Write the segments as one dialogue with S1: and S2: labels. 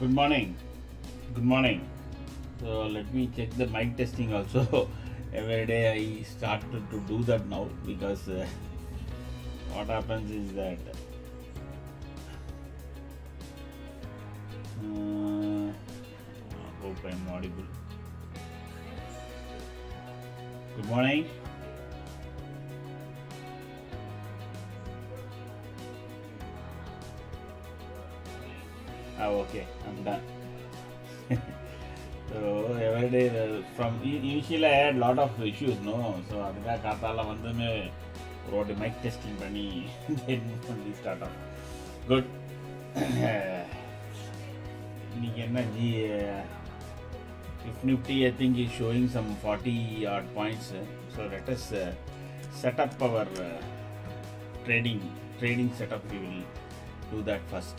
S1: Good morning. Good morning. So let me check the mic testing also. Every day I started to do that now because what happens is that hope I'm audible. Good morning. Okay, I'm done. So every day from initially I had lot of issues, no. So அதுக்காக காத்தால வந்துமே ஒரு mic testing பண்ணி then only start off. Good. இன்னைக்கு என்ன G if Nifty I think is showing some 40 odd points. So let us set up our trading setup. We will do that first.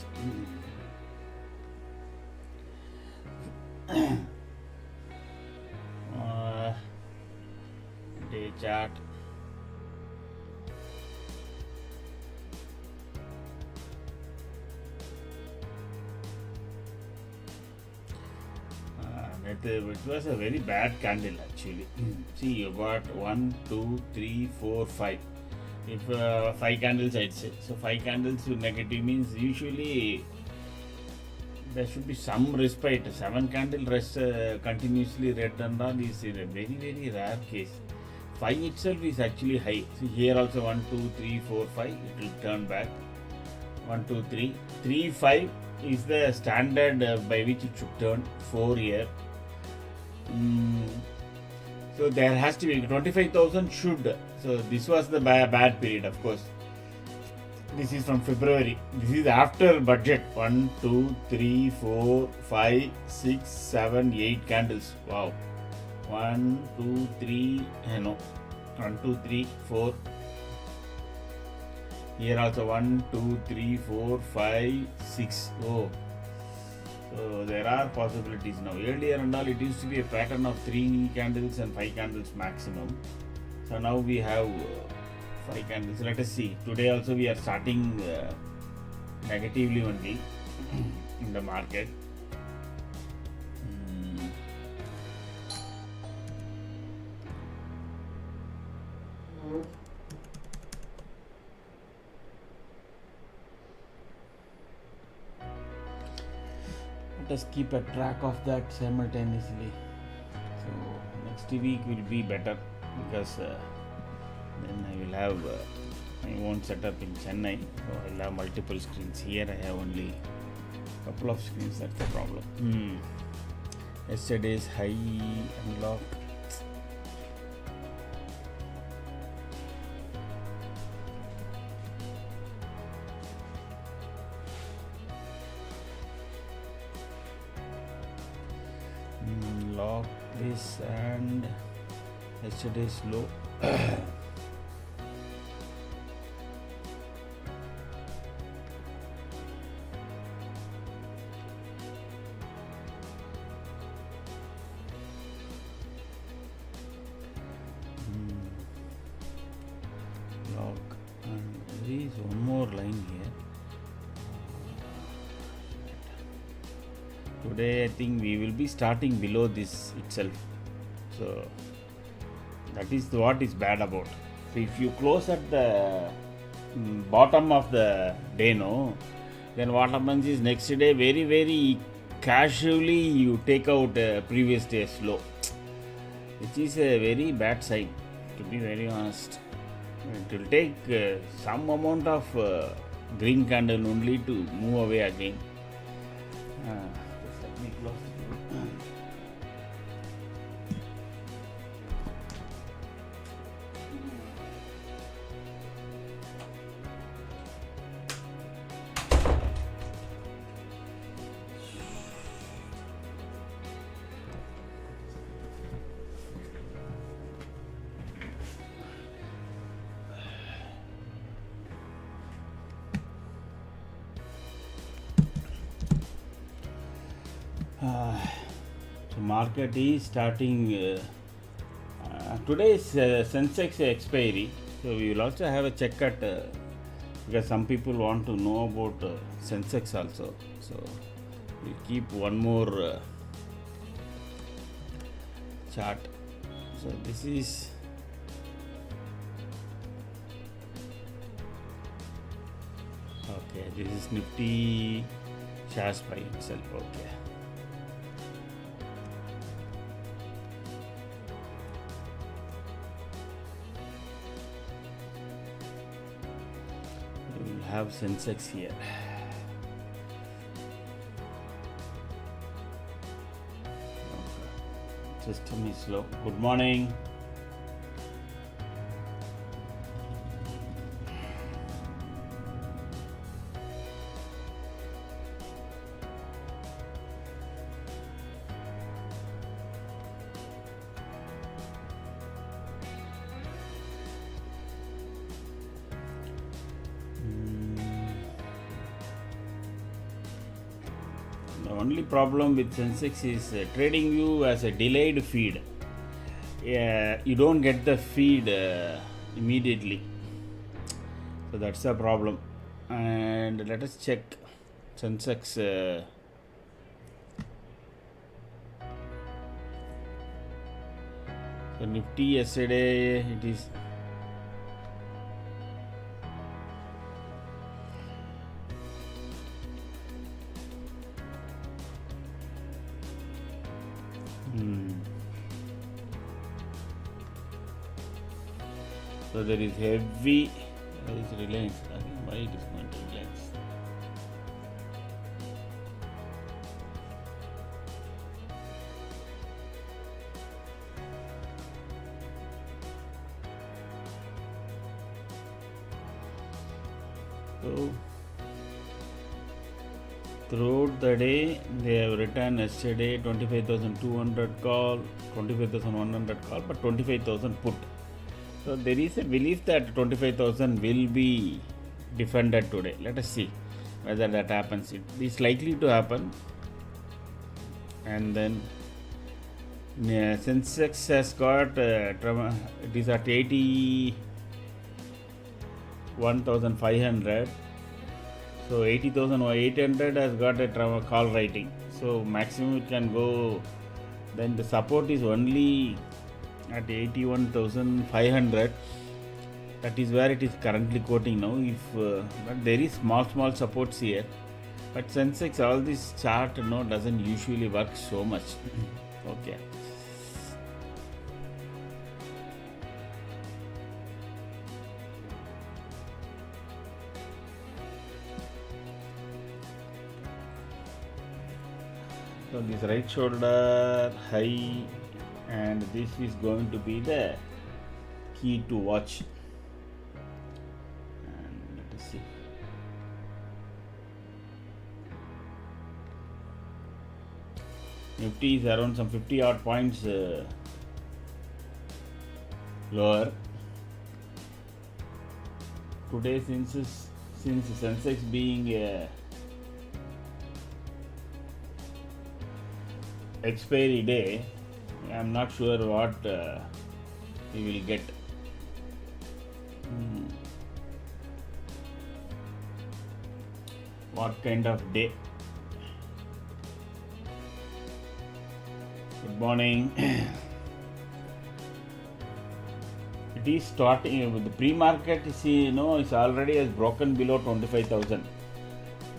S1: Day chart. It was a very bad candle actually. See, you got 1, 2, 3, 4, 5. If 5 candles, I'd say. So 5 candles to negative means usually there should be some respite. 7 candle rest continuously red and all is a very very rare case. 5 itself is actually high. See here also 1, 2, 3, 4, 5. It will turn back. 1, 2, 3. 3, 5 is the standard by which it should turn. 4 here. So there has to be 25,000 should. So this was the bad period, of course. This is from February. This is after budget. 1, 2, 3, 4, 5, 6, 7, 8 candles. Wow. 1, 2, 3, no. 1, 2, 3, 4. Here also 1, 2, 3, 4, 5, 6. Oh. So there are possibilities now. Earlier and all it used to be a pattern of 3 candles and 5 candles maximum. So now we have 5 candles. Let us see. Today also we are starting negatively only in the market. Let us keep a track of that simultaneously. So next week will be better because then I will have my own setup in Chennai. So I will have multiple screens. Here I have only a couple of screens. That's the problem. Yesterday's high unlock. Lock this and yesterday's low. Lock, and there is one more line here. Today I think we will be starting below this itself. So that is what is bad about. So if you close at the bottom of the day, no, then what happens is next day very very casually you take out previous day's low, which is a very bad sign, to be very honest. It will take some amount of green candle only to move away again. Just let me close it. So market is starting today is Sensex expiry, so we will also have a check at because some people want to know about Sensex also. So We'll keep one more chart. So this is okay. This is Nifty shares by itself. Okay. We will have Sensex here. System is slow. Good morning. The only problem with Sensex is trading view as a delayed feed. You don't get the feed immediately, so that's the problem. And let us check Sensex. The Nifty yesterday it is so there is heavy. There is Reliance. Why it is going to Reliance? So throughout the day they have returned yesterday 25,200 call, 25,100 call, but 25,000 put. So there is a belief that 25,000 will be defended today. Let us see whether that happens. It is likely to happen. And then Sensex has got it is at 81,500. So 80,800 has got a call writing. So maximum it can go. Then the support is only at 81,500. That is where it is currently quoting now. But there is small supports here. But Sensex, all this chart doesn't usually work so much. Okay. So this right shoulder high, and this is going to be the key to watch. And let us see. Nifty is around some 50 odd points lower. Today, since Sensex being a expiry day, I am not sure what we will get. What kind of day? Good morning. It is starting with the pre-market. It's already has broken below 25,000.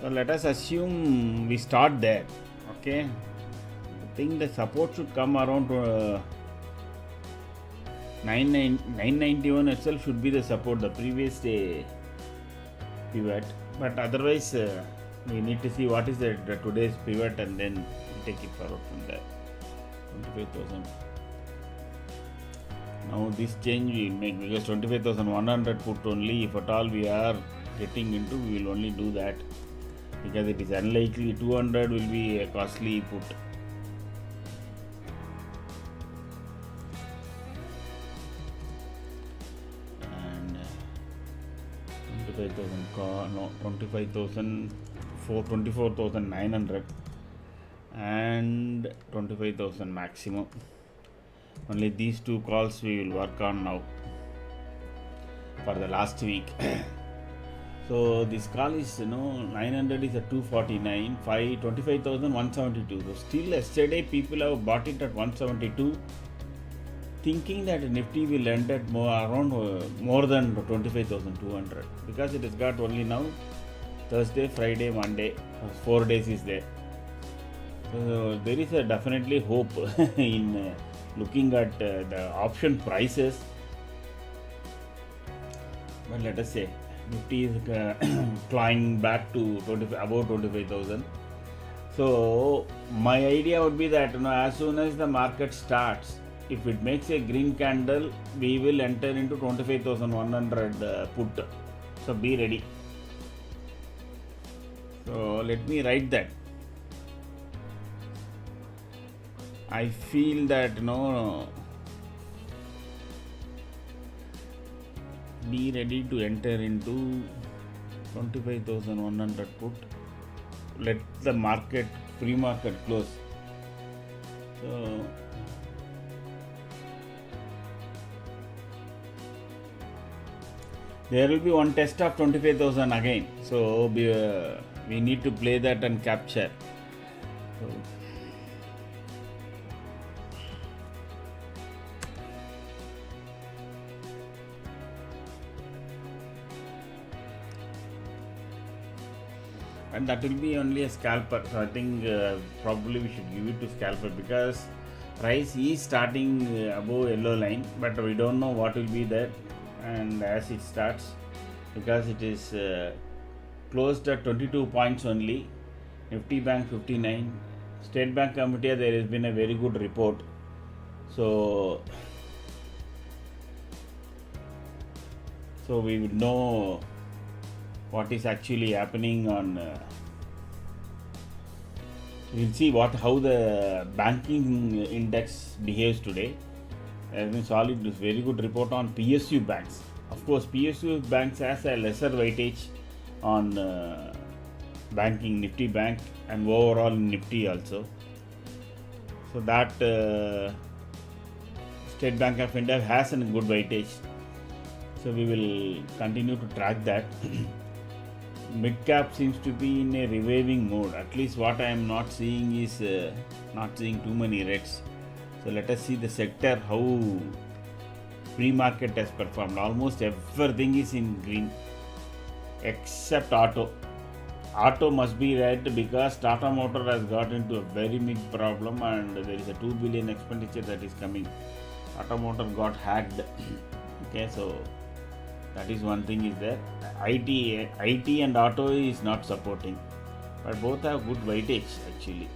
S1: So let us assume we start there. Okay. I think the support should come around 991 itself should be the support, the previous day pivot. But otherwise, we need to see what is the today's pivot, and then we'll take it forward from there. 25,000. Now this change we will make, because 25,100 put only, if at all we are getting into, we will only do that, because it is unlikely 200 will be a costly put. And 24,900 and 25,000 maximum. Only these two calls we will work on now for the last week. So this call is 900 is at 249, 25,172. So still yesterday people have bought it at 172, thinking that Nifty will end at more than 25,200, because it has got only now Thursday, Friday, Monday, 4 days is there. So there is a definitely hope in looking at the option prices. But let us say Nifty is climbing back to above 25,000. So my idea would be that as soon as the market starts, if it makes a green candle, we will enter into 25,100 put. So be ready. So let me write that. I feel that be ready to enter into 25,100 put. Let the market, pre-market close. So there will be one test of 25,000 again. So we need to play that and capture. So, and that will be only a scalper. So I think probably we should give it to scalper, because price is starting above yellow line, but we don't know what will be there. And as it starts, because it is closed at 22 points only, Nifty Bank 59, State Bank Committee, there has been a very good report. So we will know what is actually happening on. We'll see how the banking index behaves today. There has been solid, very good report on PSU banks. Of course, PSU banks has a lesser weightage on banking, Nifty Bank, and overall Nifty also. So that State Bank of India has a good weightage. So we will continue to track that. Mid cap seems to be in a reviving mode. At least what I am not seeing is not seeing too many reds. So let us see the sector, how pre-market has performed. Almost everything is in green except auto. Auto must be red because Tata Motor has got into a very big problem, and there is a 2 billion expenditure that is coming. Tata Motor got hacked. Okay, so that is one thing is there. IT and auto is not supporting, but both have good weightage actually.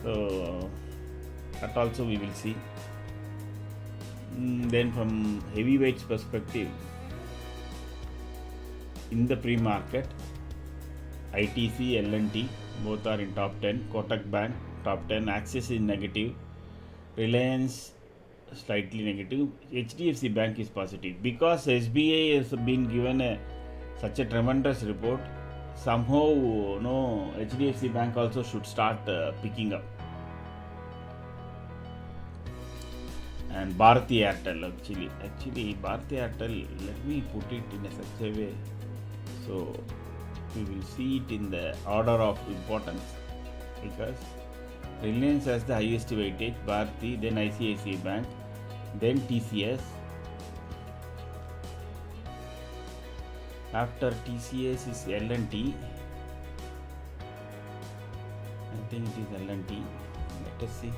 S1: So that also we will see. Then from heavyweights perspective, in the pre-market, ITC, L&T both are in top 10. Kotak Bank top 10. Axis is negative. Reliance slightly negative. HDFC Bank is positive, because SBI has been given such a tremendous report. Somehow, HDFC Bank also should start picking up. And Bharti Airtel actually Bharti Airtel, let me put it in such a way so we will see it in the order of importance, because Reliance has the highest weightage, Bharti, then ICICI Bank, then TCS. After TCS is L&T. I think it is L&T. Let us see.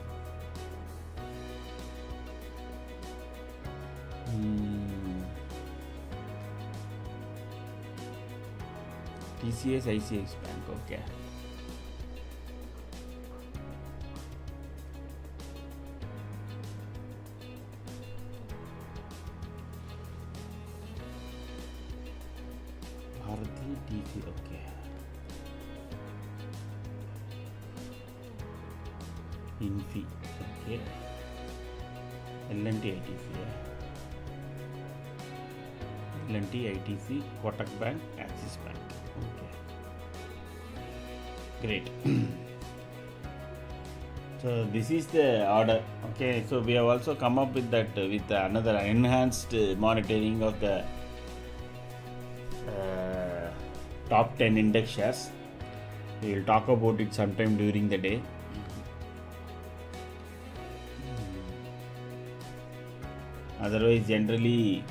S1: TCS, ICICI Bank, okay. Bharati, TCS, okay. Infi, okay. L&T, ITC, L&T, ITC, Kotak Bank, Axis Bank. Okay. Great. So this is the order. Okay. So we have also come up with that with another enhanced monitoring of the top 10 index shares. We will talk about it sometime during the day. Otherwise, generally,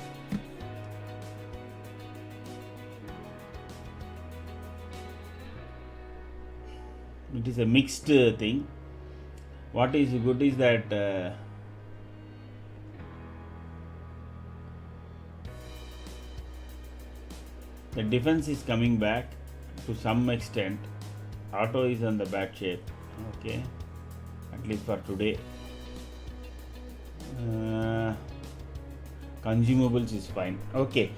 S1: it is a mixed thing. What is good is that the defense is coming back to some extent. Auto is on the bad shape, okay, at least for today. Consumables is fine, okay.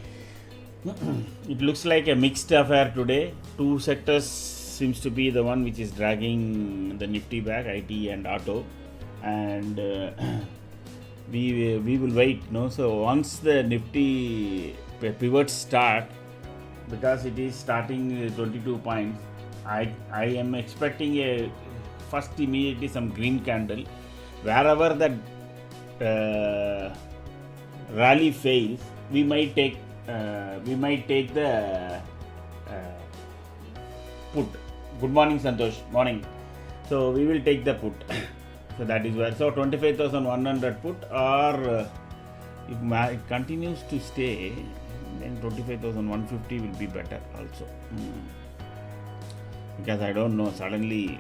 S1: It looks like a mixed affair today. Two sectors seems to be the one which is dragging the Nifty back, IT and auto, and we will wait. No, so once the Nifty pivots start, because it is starting 22 points, I am expecting a first immediately some green candle. Wherever that rally fails, we might take the put. Good morning, Santosh. Morning. So we will take the put. So that is where. So 25,100 put, or if it continues to stay, then 25,150 will be better also. Because I don't know, suddenly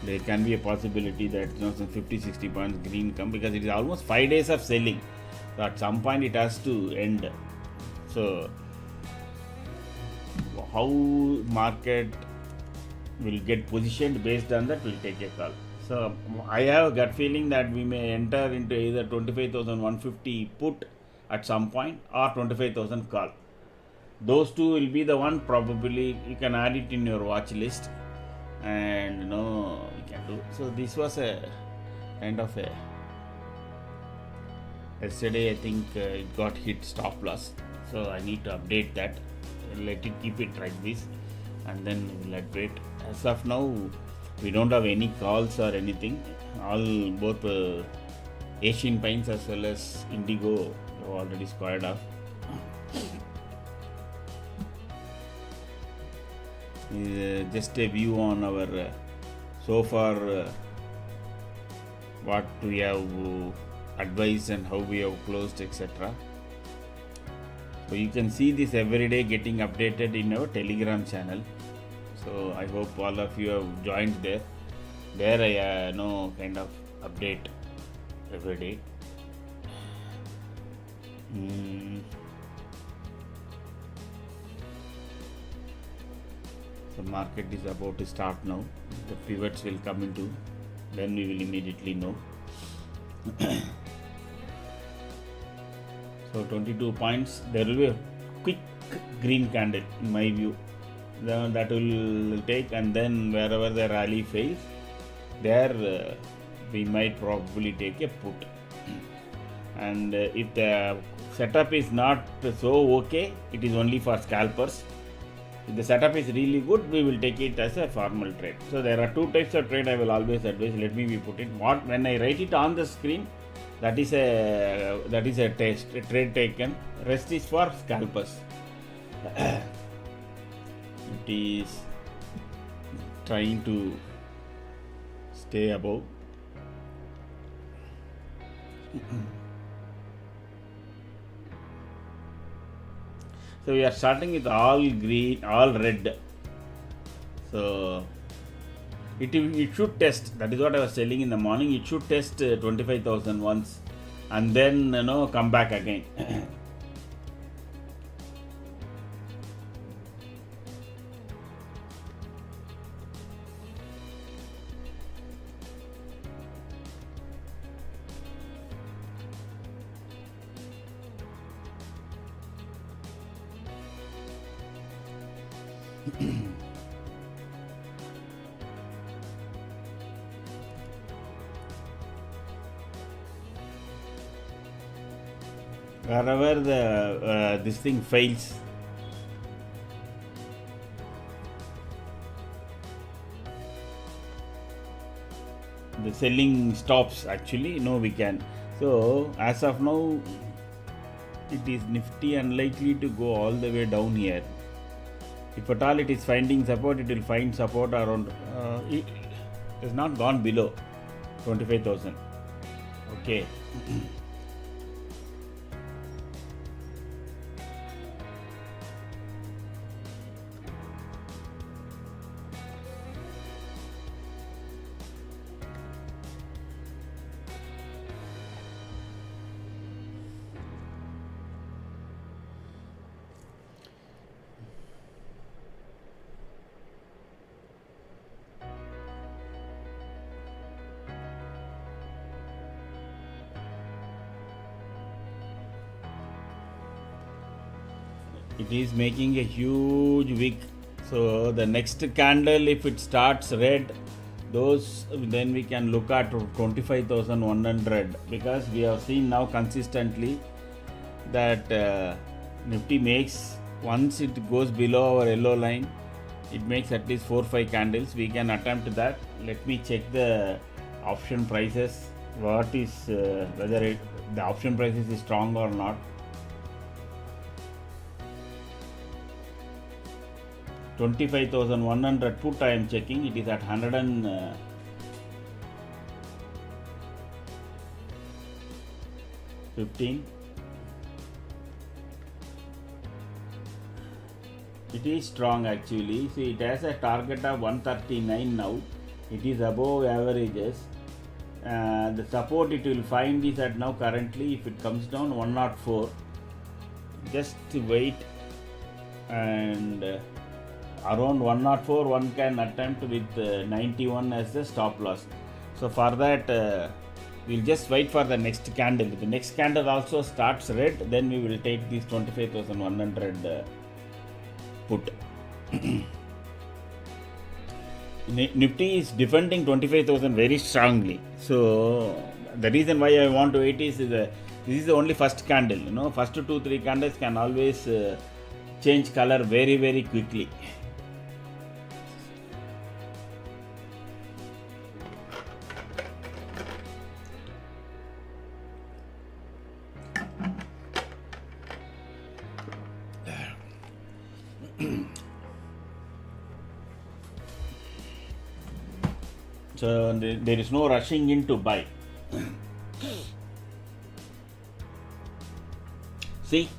S1: there can be a possibility that some 50-60 points green come, because it is almost 5 days of selling. So at some point it has to end. So how market will get positioned, based on that we'll take a call. So I have a gut feeling that we may enter into either 25,150 put at some point or 25,000 call. Those two will be the one. Probably you can add it in your watch list, and you can do. So this was a kind of a, yesterday I think it got hit stop loss, so I need to update that, let it keep it like this, and then we'll wait. As of now, we don't have any calls or anything. Both Asian Paints as well as Indigo have already squared off. Just a view on our so far what we have advised and how we have closed, etc. So you can see this every day getting updated in our Telegram channel. So I hope all of you have joined there. There I kind of update every day. The market is about to start now. The pivots will come into, then we will immediately know. So 22 points, there will be a quick green candle in my view. Then that will take, and then wherever the rally fails, there we might probably take a put. And if the setup is not so okay, it is only for scalpers. If the setup is really good, we will take it as a formal trade. So there are two types of trade I will always advise. Let me be put it. When I write it on the screen, that is a test, a trade taken. Rest is for scalpers. It is trying to stay above. So we are starting with all green, all red. So it should test. That is what I was telling in the morning. It should test 25,000 once, and then come back again. Wherever this thing fails, the selling stops. Actually, we can. So as of now, it is Nifty unlikely to go all the way down here. If at all it is finding support, it will find support around, it has not gone below 25,000. Okay. It is making a huge wick. So the next candle, if it starts red, those then we can look at 25,100, because we have seen now consistently that Nifty makes, once it goes below our yellow line, it makes at least 4-5 candles. We can attempt that. Let me check the option prices. What is whether the option prices is strong or not. 25,100 put I am checking, it is at 115. It is strong actually. See, it has a target of 139 now. It is above averages. The support it will find is at now currently, if it comes down, 104. Just wait, and around 104 one can attempt with 91 as the stop loss. So for that we'll just wait for the next candle. If the next candle also starts red, then we will take this 25,100 put. Nifty is defending 25,000 very strongly. So the reason why I want to wait is this is the only first candle. First 2-3 candles can always change color very, very quickly. So there is no rushing in to buy. See,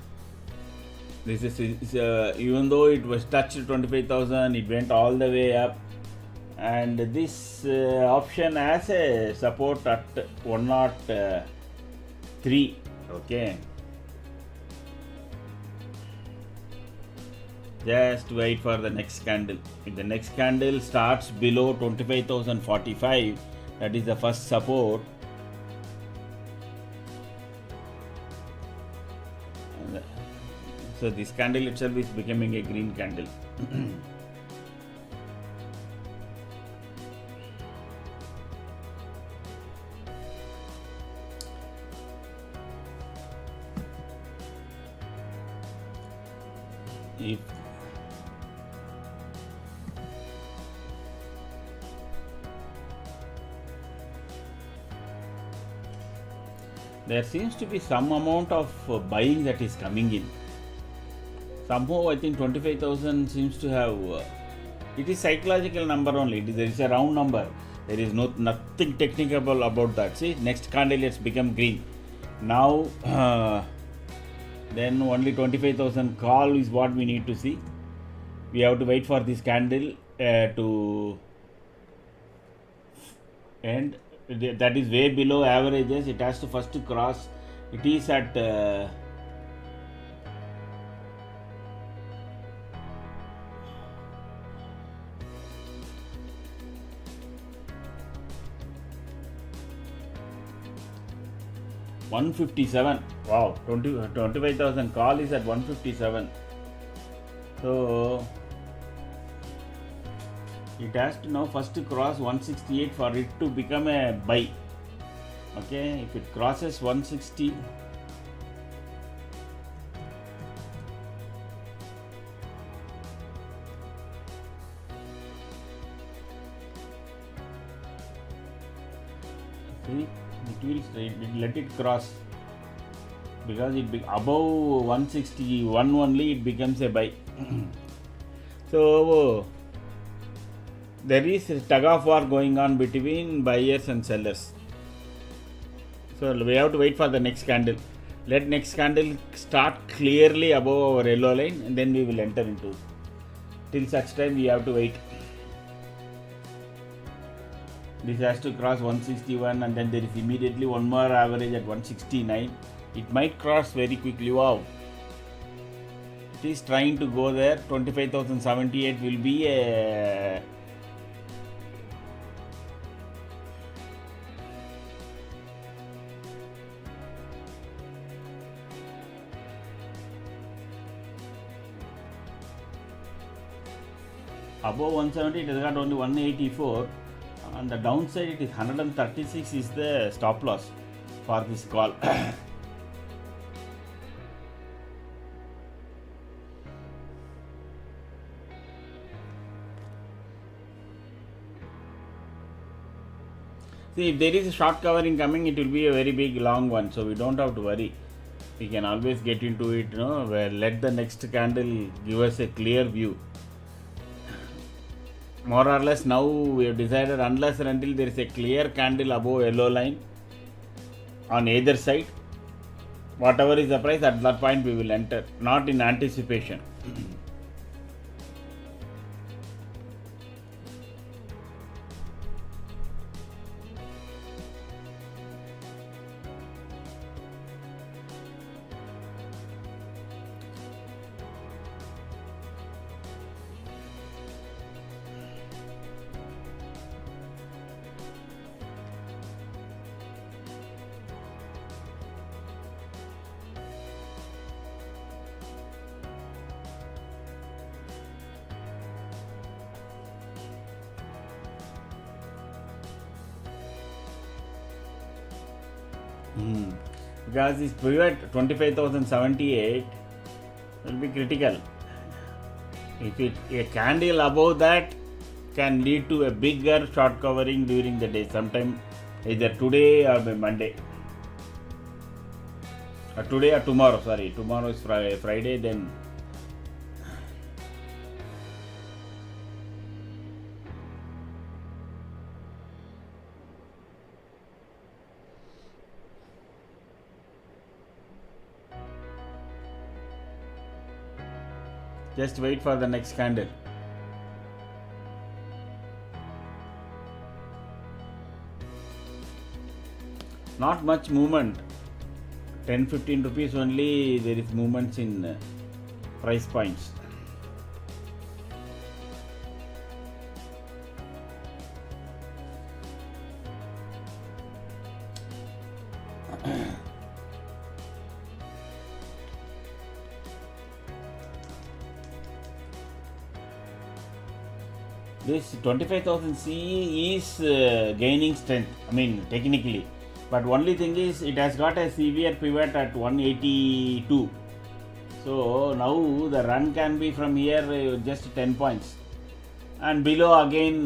S1: this is even though it was touched 25,000, it went all the way up, and this option has a support at 103. Okay. Just wait for the next candle. If the next candle starts below 25,045, that is the first support. So this candle itself is becoming a green candle. If there seems to be some amount of buying that is coming in. Somehow I think 25,000 seems to have, it is psychological number only. There is a round number. There is nothing technical about that. See, next candle it's become green. Now then only 25,000 call is what we need to see. We have to wait for this candle to end. That is way below averages. It has to first cross. It is at 157. Wow, 25,000 call is at 157. So it has to now first cross 168 for it to become a buy. Okay, if it crosses 160, see, it will let it cross. because above 161 only it becomes a buy. So there is a tug of war going on between buyers and sellers. So we have to wait for the next candle. Let next candle start clearly above our yellow line, and then we will enter into. Till such time we have to wait. This has to cross 161, and then there is immediately one more average at 169. It might cross very quickly. Wow. It is trying to go there. 25,078 will be a above 170. It has got only 184. On the downside it is 136 is the stop loss for this call. See, if there is a short covering coming, it will be a very big long one, so we don't have to worry. We can always get into it, where let the next candle give us a clear view. More or less now we have decided, unless and until there is a clear candle above yellow line on either side, whatever is the price, at that point we will enter, not in anticipation. Because this pivot 25,078 will be critical. If a candle above that can lead to a bigger short covering during the day, sometime either today or by Monday. Or today or tomorrow, sorry. Tomorrow is Friday, then just wait for the next candle. Not much movement. 10-15 rupees only there is movements in price points. This 25,000 CE is gaining strength, technically. But only thing is, it has got a severe pivot at 182. So now the run can be from here just 10 points. And below again,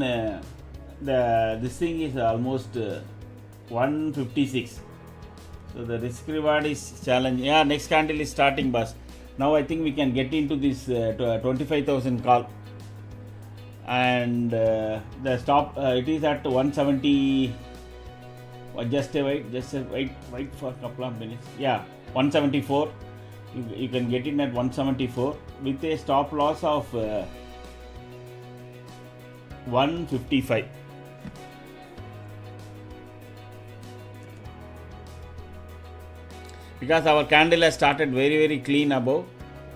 S1: this thing is almost 156. So the risk reward is challenging. Yeah, next candle is starting, boss. Now I think we can get into this 25,000 call. And the stop, it is at 170. Just wait for a couple of minutes. Yeah, 174. You can get in at 174 with a stop loss of 155. Because our candle has started very, very clean above.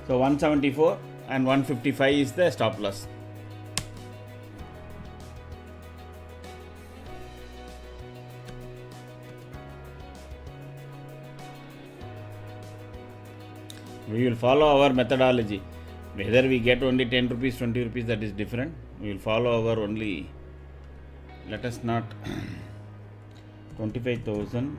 S1: So 174 and 155 is the stop loss. We will follow our methodology. Whether we get only 10 rupees, 20 rupees, that is different. We will follow our only, let us not 25,000.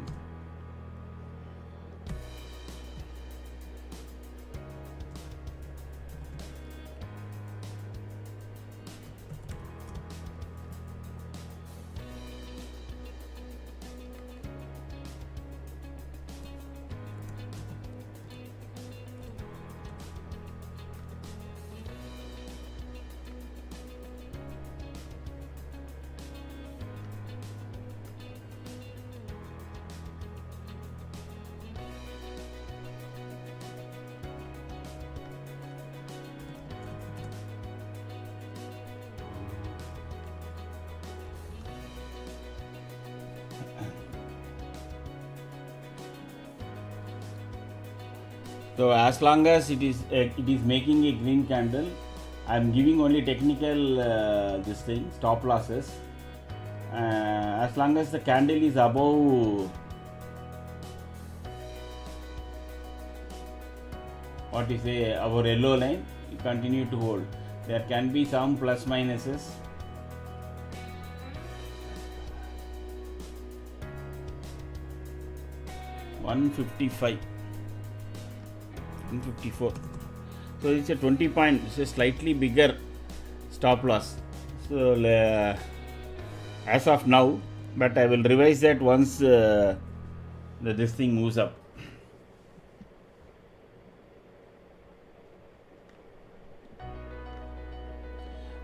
S1: So as long as it is making a green candle, I am giving only technical this thing stop losses. As long as the candle is above what is our yellow line, you continue to hold. There can be some plus minuses. $155, $154. So it's a 20 point. It's a slightly bigger stop loss. So as of now, but I will revise that once this thing moves up.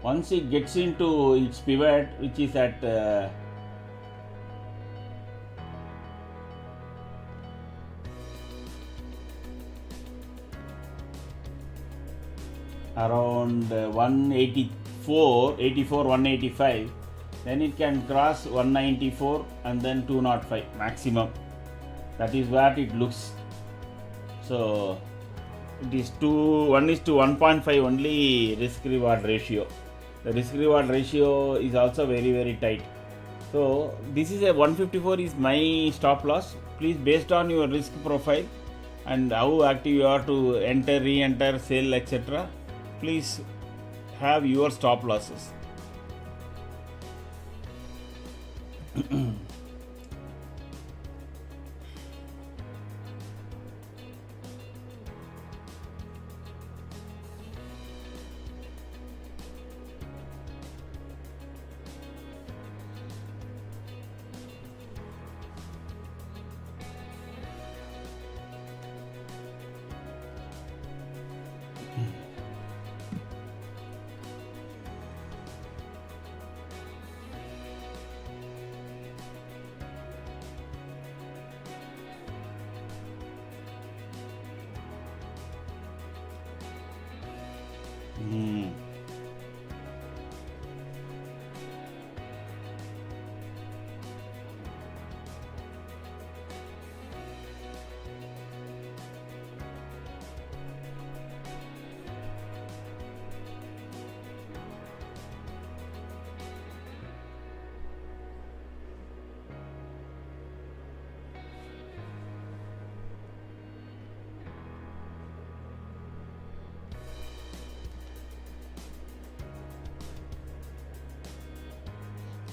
S1: Once it gets into its pivot, which is at around 184, 185, then it can cross 194 and then 205 maximum. That is what it looks. So it is 1:1.5 only risk reward ratio. The risk reward ratio is also very tight. So this is a 154 is my stop loss. Please, based on your risk profile and how active you are to enter, re-enter, sell, etc., please have your stop losses.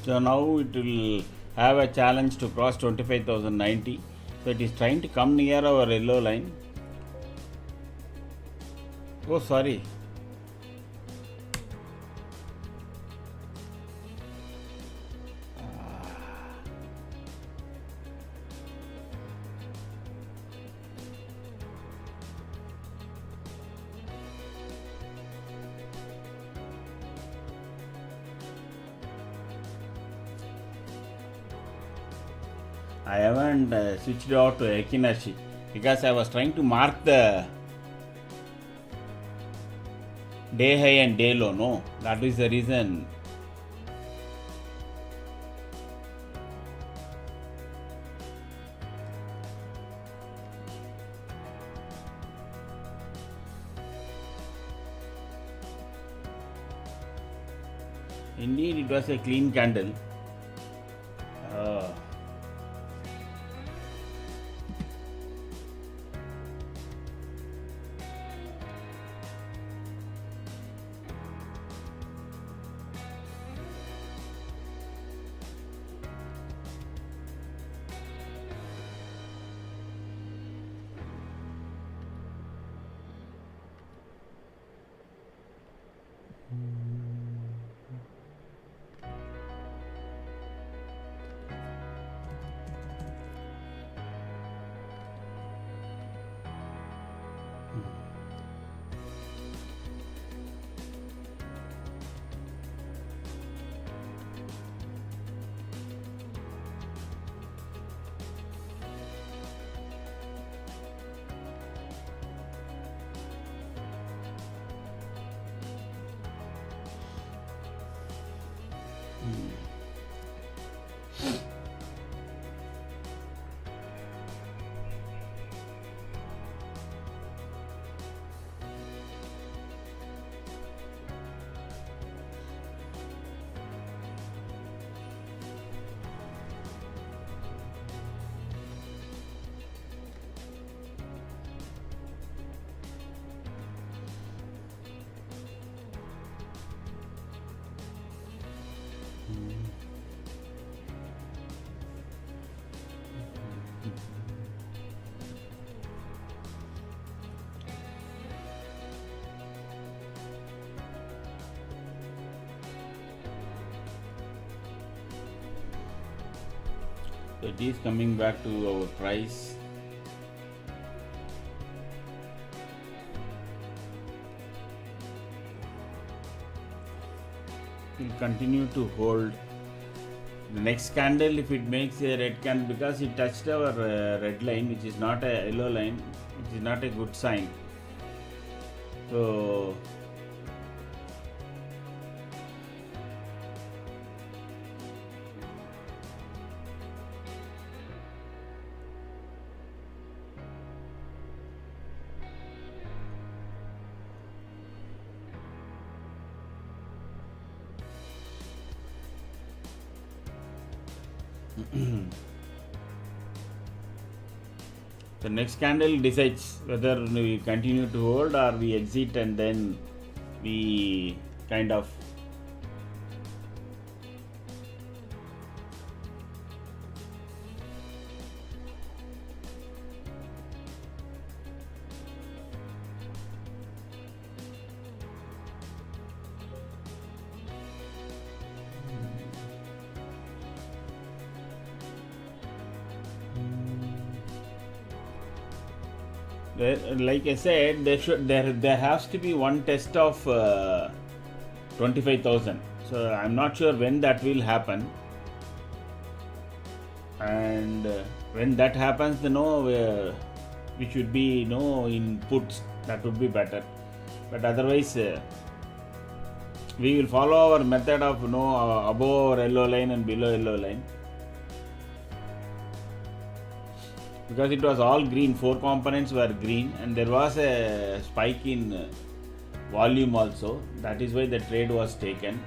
S1: So now it will have a challenge to cross 25,090. So it is trying to come near our yellow line. Oh, sorry. I haven't switched out to Ekinashi because I was trying to mark the day high and day low. No, that is the reason. Indeed, it was a clean candle. It is coming back to our price. We'll continue to hold. The next candle, if it makes a red candle, because it touched our red line, which is not a yellow line, which is not a good sign. So the next candle decides whether we continue to hold or we exit, and then we kind of like I said, there has to be one test of 25,000. So I'm not sure when that will happen, and when that happens, we should be in puts. That would be better. But otherwise, we will follow our method of above our yellow line and below yellow line. Because it was all green, 4 components were green, and there was a spike in volume also. That is why the trade was taken.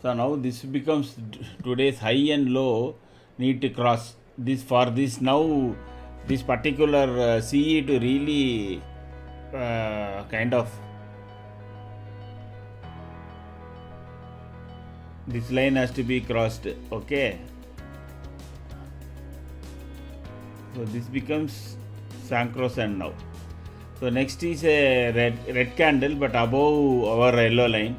S1: So now this becomes today's high and low need to cross this. For this now, this particular CE to really kind of, this line has to be crossed. Okay, so this becomes sacrosanct now. So next is a red candle, but above our yellow line.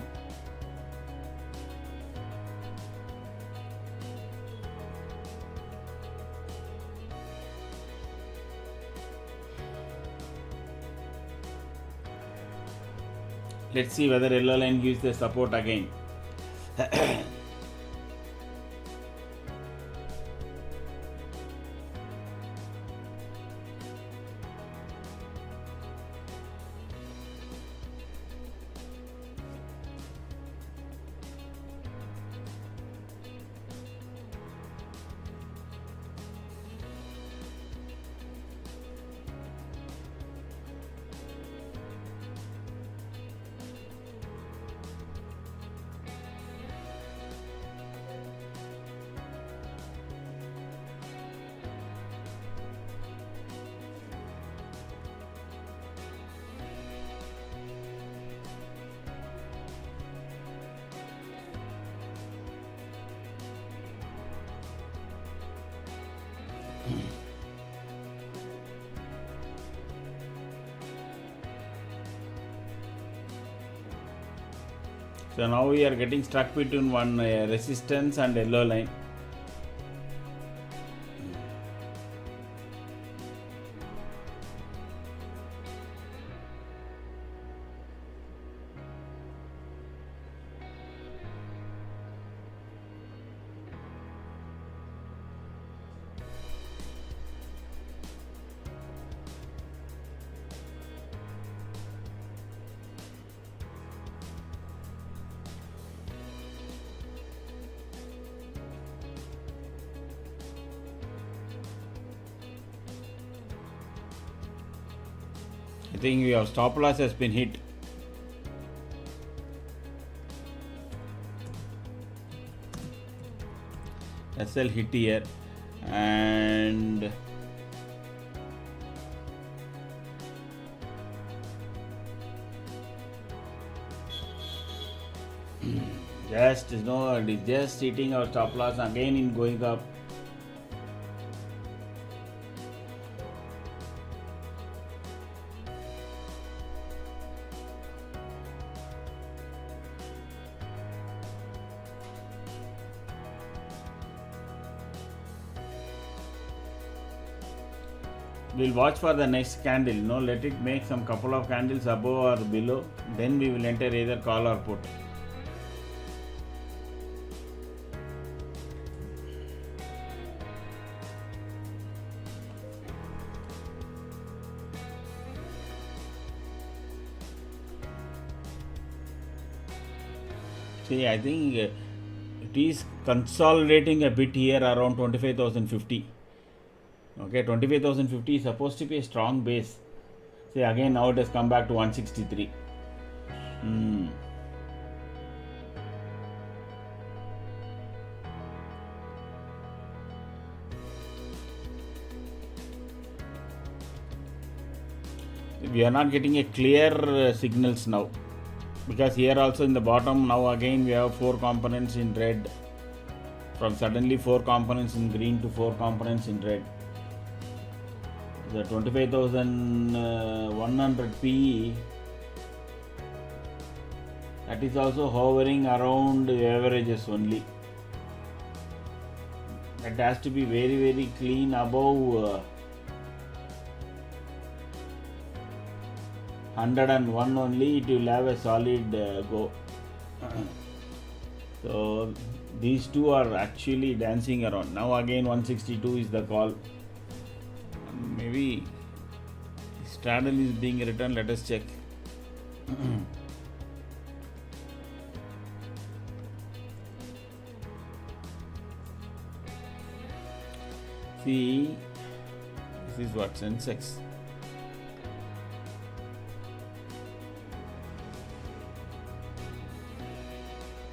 S1: Let's see whether yellow line gives the support again. So now we are getting stuck between one resistance and yellow line. I think your stop loss has been hit. SL hit here, and just hitting our stop loss again in going up. we'll watch for the next candle. Let it make some couple of candles above or below, then we will enter either call or put. See, I think it is consolidating a bit here around 25,050. Okay, 25,050 is supposed to be a strong base. See, again now it has come back to 163. We are not getting a clear signals now, because here also in the bottom now again we have 4 components in red, from suddenly 4 components in green to 4 components in red. The 25,100 PE, that is also hovering around averages only. That has to be very, very clean above 101 only, it will have a solid go. So these two are actually dancing around. Now again 162 is the call. Maybe straddle is being written. Let us check. See, this is what Sensex.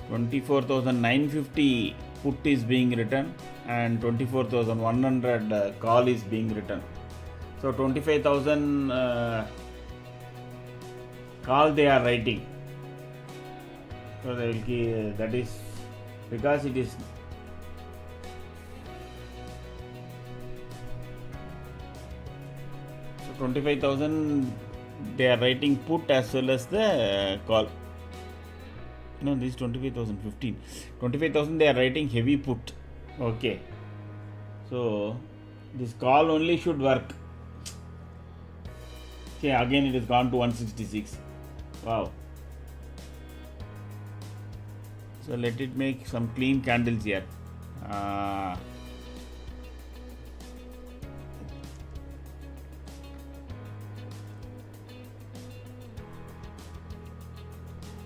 S1: $24,950 put is being written and 24,100 call is being written. So 25,000 call they are writing. So they will keep, that is because it is so 25,000 they are writing put as well as the call. No, this is 25,015. 25,000 they are writing heavy put. Okay. So this call only should work. See, again it has gone to 166. Wow. So let it make some clean candles here.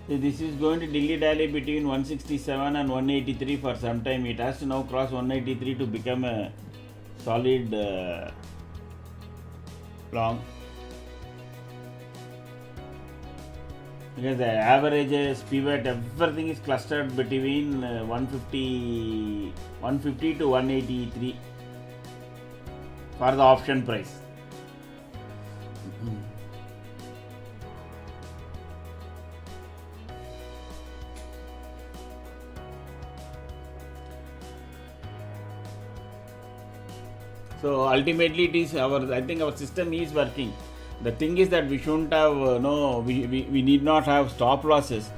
S1: So this is going to dilly-dally between 167 and 183 for some time. It has to now cross 183 to become a solid long. Because the averages, pivot, everything is clustered between 150 to 183 for the option price. So ultimately it is I think our system is working. The thing is that we shouldn't have, we need not have stop losses.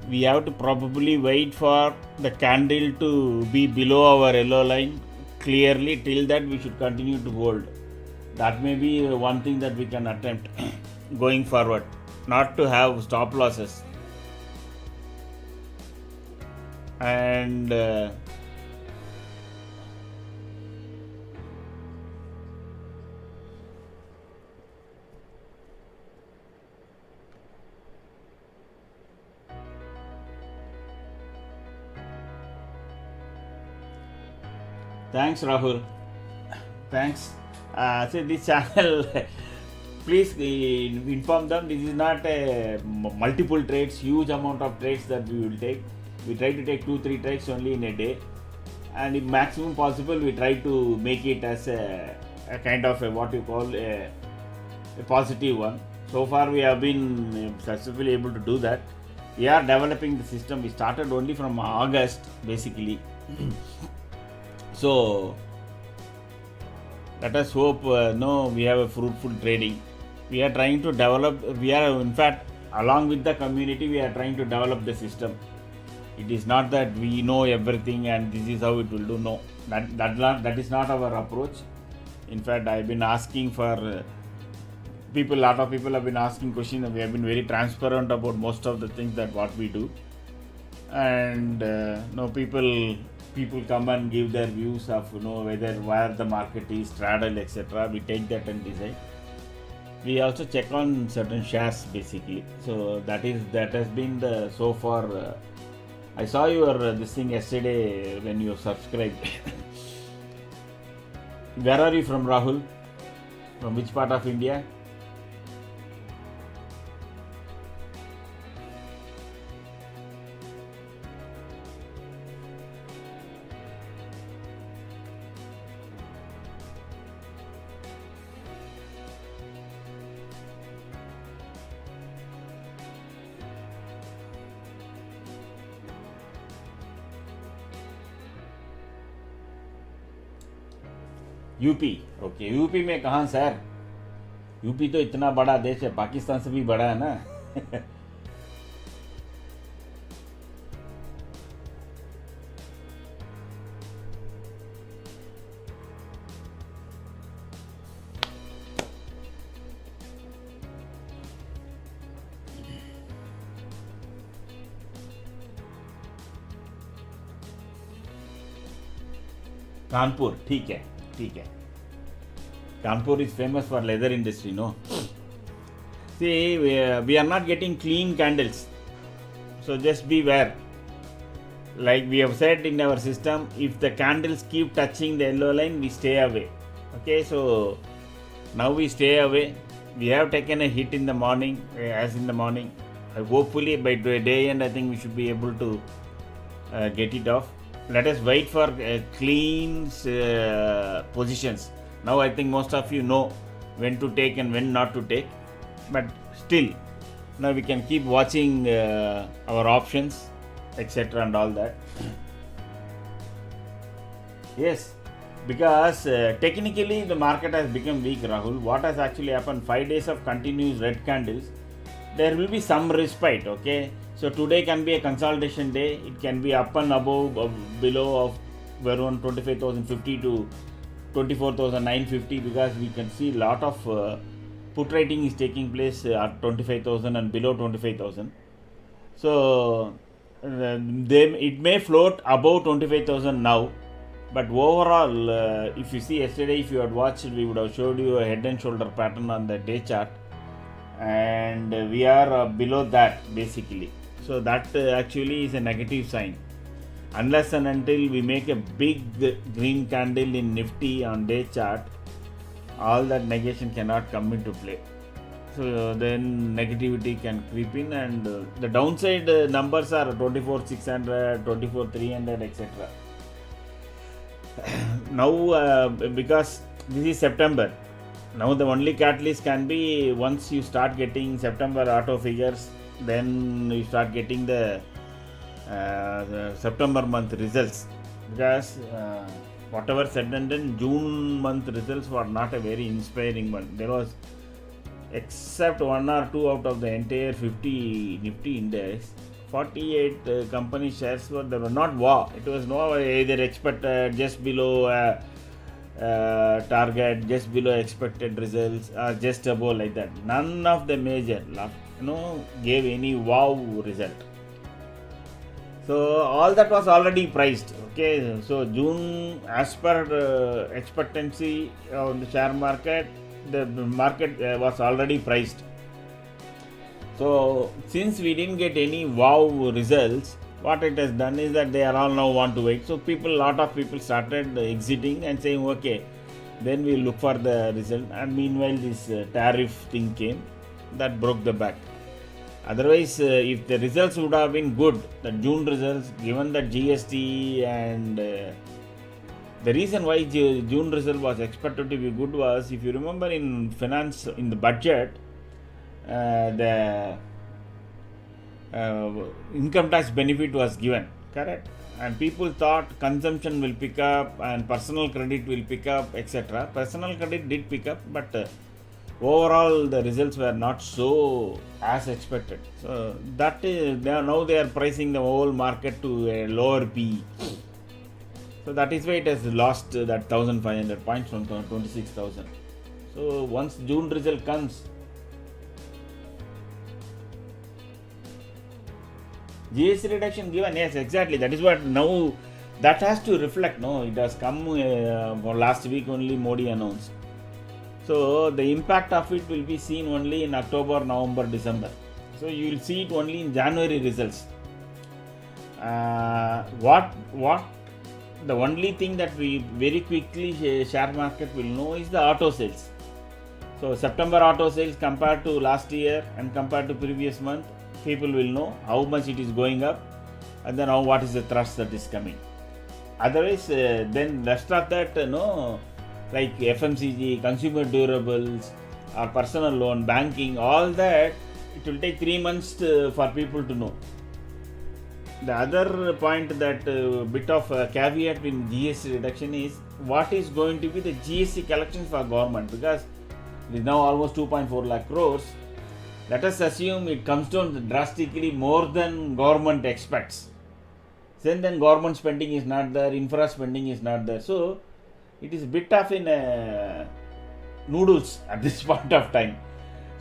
S1: We have to probably wait for the candle to be below our yellow line clearly. Till that we should continue to hold. That may be one thing that we can attempt going forward, not to have stop losses. And thanks, Rahul. Thanks. So this channel, please inform them. This is not a multiple trades, huge amount of trades that we will take. We try to take 2-3 trades only in a day, and if maximum possible, we try to make it as a kind of what you call a positive one. So far, we have been successfully able to do that. We are developing the system. We started only from August, basically. So let us hope we have a fruitful trading. We are trying to develop, in fact, along with the community, we are trying to develop the system. It is not that we know everything and this is how it will do. No, that is not our approach. In fact, I've been asking for people, lot of people have been asking questions, and we have been very transparent about most of the things that what we do. And people come and give their views of whether where the market is, straddle, etc. We take that and decide. We also check on certain shares basically. So that has been the so far. I saw your this thing yesterday when you subscribed. Where are you from, Rahul? From which part of India? UP. Okay, UP में कहाँ sir? UP तो इतना बड़ा देश है, पाकिस्तान से भी बड़ा है ना. कानपुर, ठीक है. Kanpur is famous for leather industry, no? See, we are not getting clean candles. So just beware. Like we have said in our system, if the candles keep touching the yellow line, we stay away. Okay, so now we stay away. We have taken a hit in the morning, as in the morning. Hopefully by day end, I think we should be able to get it off. Let us wait for clean positions. Now I think most of you know when to take and when not to take. But still, now we can keep watching our options, etc. and all that. Yes, because technically the market has become weak, Rahul. What has actually happened? 5 days of continuous red candles. There will be some respite, okay? So today can be a consolidation day. It can be up and above, below of around 25,050 to 24,950, because we can see a lot of put writing is taking place at 25,000 and below 25,000. So it may float above 25,000 now, but overall, if you see yesterday, if you had watched, we would have showed you a head and shoulder pattern on the day chart, and we are below that basically. So that actually is a negative sign. Unless and until we make a big green candle in Nifty on day chart, all that negation cannot come into play. So then negativity can creep in, and the downside numbers are 24,600, 24,300, etc. Now because this is September, now the only catalyst can be once you start getting September auto figures, then you start getting the September month results, because whatever said and done, June month results were not a very inspiring one. There was, except one or two out of the entire 50 Nifty index, 48 company shares were not wow. It was no either expected, just below target, just below expected results, or just above, like that. None of the major gave any wow result. So all that was already priced. Okay, so June, as per expectancy on the share market, the market was already priced. So since we didn't get any wow results, what it has done is that they are all now want to wait. So lot of people started exiting and saying, okay, then we'll look for the result. And meanwhile, this tariff thing came that broke the back. Otherwise, if the results would have been good, the June results, given that GST and the reason why June result was expected to be good was, if you remember in finance, in the budget, the income tax benefit was given, correct? And people thought consumption will pick up and personal credit will pick up, etc. Personal credit did pick up, but overall the results were not so as expected. So that is now they are pricing the whole market to a lower P. So that is why it has lost that 1,500 points from 26,000. So once June result comes, GST reduction given, yes, exactly. That is what now that has to reflect. No, it has come last week only. Modi announced. So the impact of it will be seen only in October, November, December. So you will see it only in January results. What the only thing that we very quickly share market will know is the auto sales. So September auto sales compared to last year and compared to previous month, people will know how much it is going up, and then what is the thrust that is coming. Otherwise, then rest of that, like FMCG, consumer durables, or personal loan, banking, all that, it will take 3 months for people to know. The other point that bit of caveat in GST reduction is what is going to be the GST collections for government, because it is now almost 2.4 lakh crores. Let us assume it comes down drastically more than government expects. Then government spending is not there, infra spending is not there. So it is a bit of in noodles at this point of time.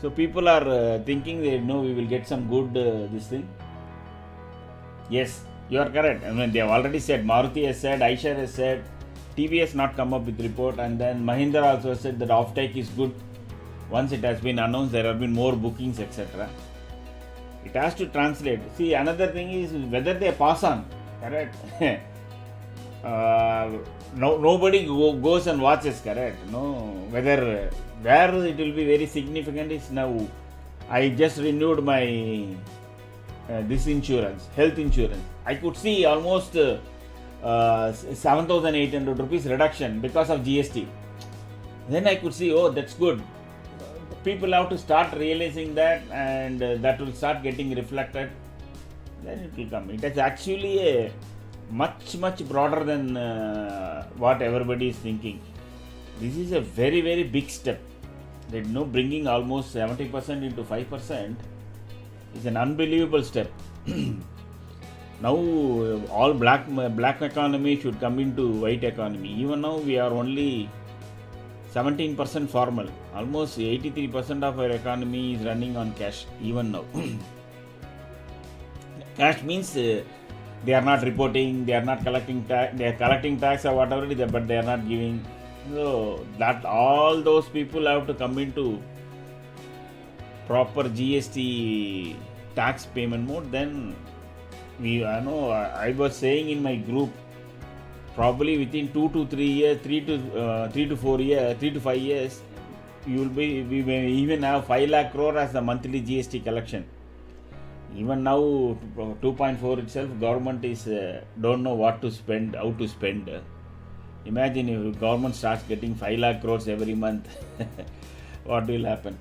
S1: So people are thinking they know we will get some good this thing. Yes, you are correct. I mean, they have already said, Maruti has said, Eicher has said, TVS not come up with report, and then Mahindra also said that offtake is good. Once it has been announced, there have been more bookings, etc. It has to translate. See, another thing is whether they pass on. Correct. Nobody goes and watches. Correct. No, whether where it will be very significant is now. I just renewed my this insurance, health insurance. I could see almost 7,800 rupees reduction because of GST. Then I could see, oh, that's good. People have to start realizing that, and that will start getting reflected. Then it will come. It is actually a much broader than what everybody is thinking. This is a very big step. That bringing almost 70% into 5% is an unbelievable step. Now all black economy should come into white economy. Even now we are only 17% formal. Almost 83% of our economy is running on cash even now. Cash means they are not reporting, they are not collecting tax, they are collecting tax or whatever it is, but they are not giving. So that all those people have to come into proper GST tax payment mode. Then I was saying in my group, probably within 2 to 3 years, 3 to 4 years, 3 to 5 years, we may even have 5 lakh crore as the monthly GST collection. Even now, 2.4 itself, government is don't know what to spend, how to spend. Imagine if government starts getting 5 lakh crores every month, what will happen?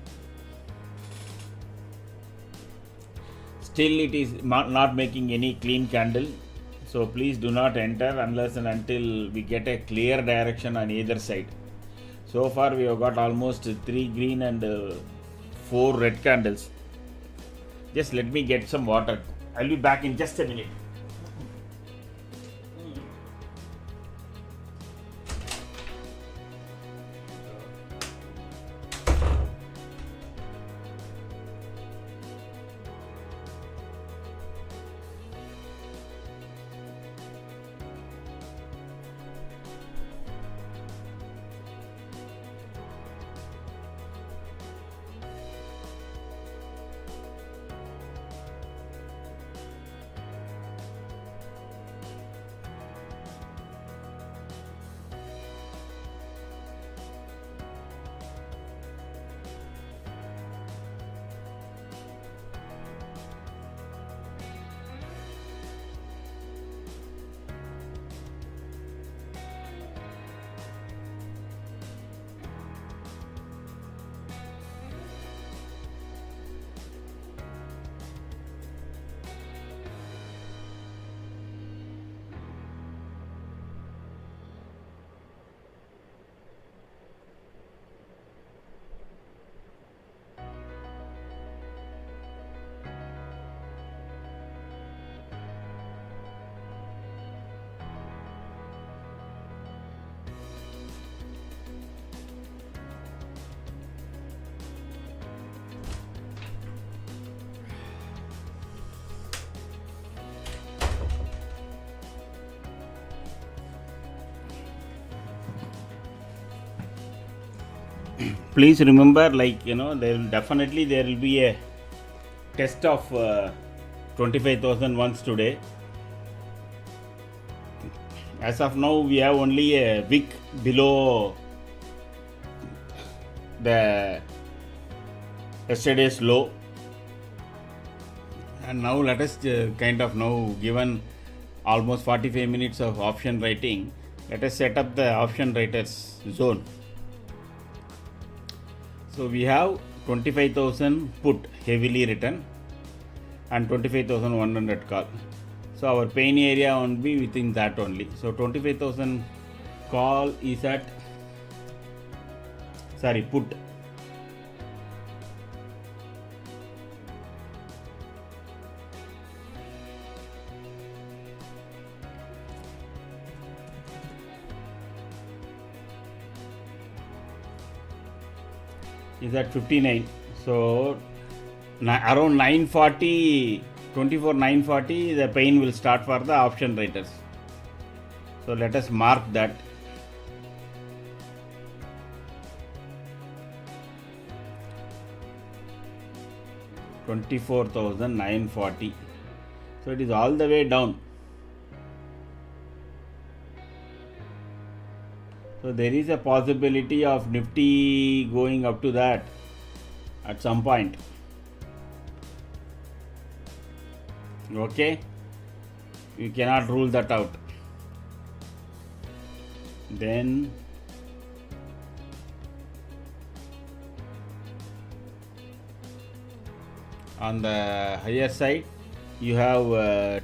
S1: Still, it is not making any clean candle. So please do not enter unless and until we get a clear direction on either side. So far we have got almost 3 green and 4 red candles. Just let me get some water. I'll be back in just a minute. please remember, like, there will be a test of 25,000 once today. As of now, we have only a wick below the yesterday's low, and now let us given almost 45 minutes of option writing, let us set up the option writers zone. So we have 25,000 put heavily written and 25,100 call. So our pain area won't be within that only. So 25,000 call is at, put. Is at 59. So around 940, 940, the pain will start for the option writers. So let us mark that. $24,940. So it is all the way down. So there is a possibility of Nifty going up to that at some point. Okay, you cannot rule that out. Then on the higher side, you have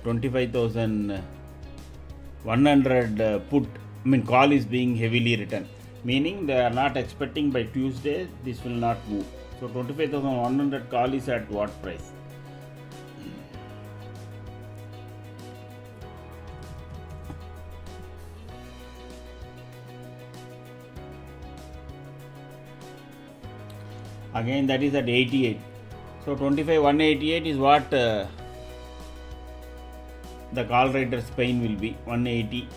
S1: 25,100 put. Call is being heavily written, meaning they are not expecting by Tuesday this will not move. So 25,100 call is at what price? Again, that is at 88. So 25,188 is what the call writer's pain will be, 180.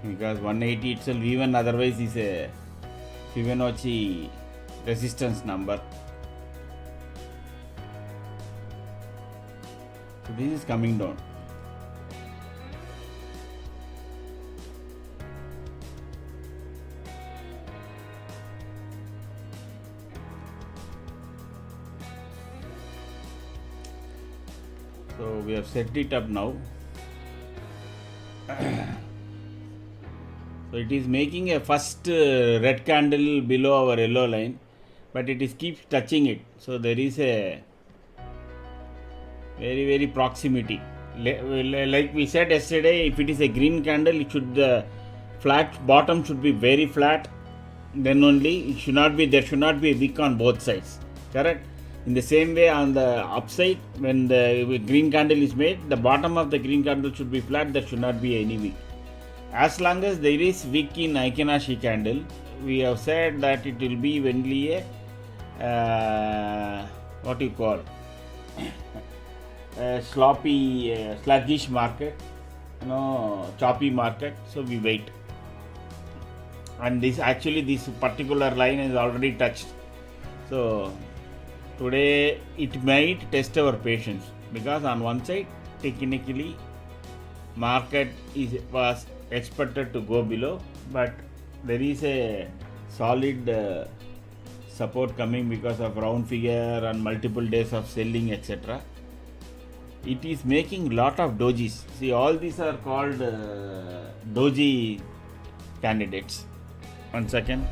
S1: Because 180 itself even otherwise is a Fibonacci resistance number. So this is coming down. So we have set it up now. So it is making a first red candle below our yellow line, but it is keeps touching it. So there is a very proximity. Like we said yesterday, if it is a green candle, it should the flat bottom should be very flat. Then only it should not be, there should not be a wick on both sides. Correct. In the same way, on the upside, when the green candle is made, the bottom of the green candle should be flat. There should not be any wick. As long as there is wick in Ikenashi candle, we have said that it will be only a what you call a sloppy, sluggish market, choppy market. So we wait. And this particular line is already touched. So today it might test our patience, because on one side technically market was expected to go below, but there is a solid support coming because of round figure and multiple days of selling, etc. It is making lot of dojis. See, all these are called doji candidates. 1 second.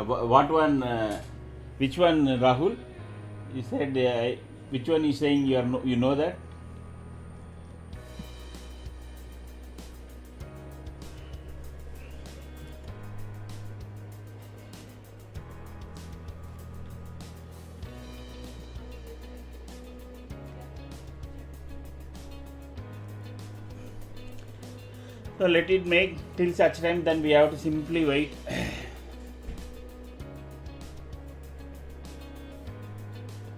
S1: What one? Which one, Rahul? You said which one you saying you are you know that? So let it make till such time, then we have to simply wait.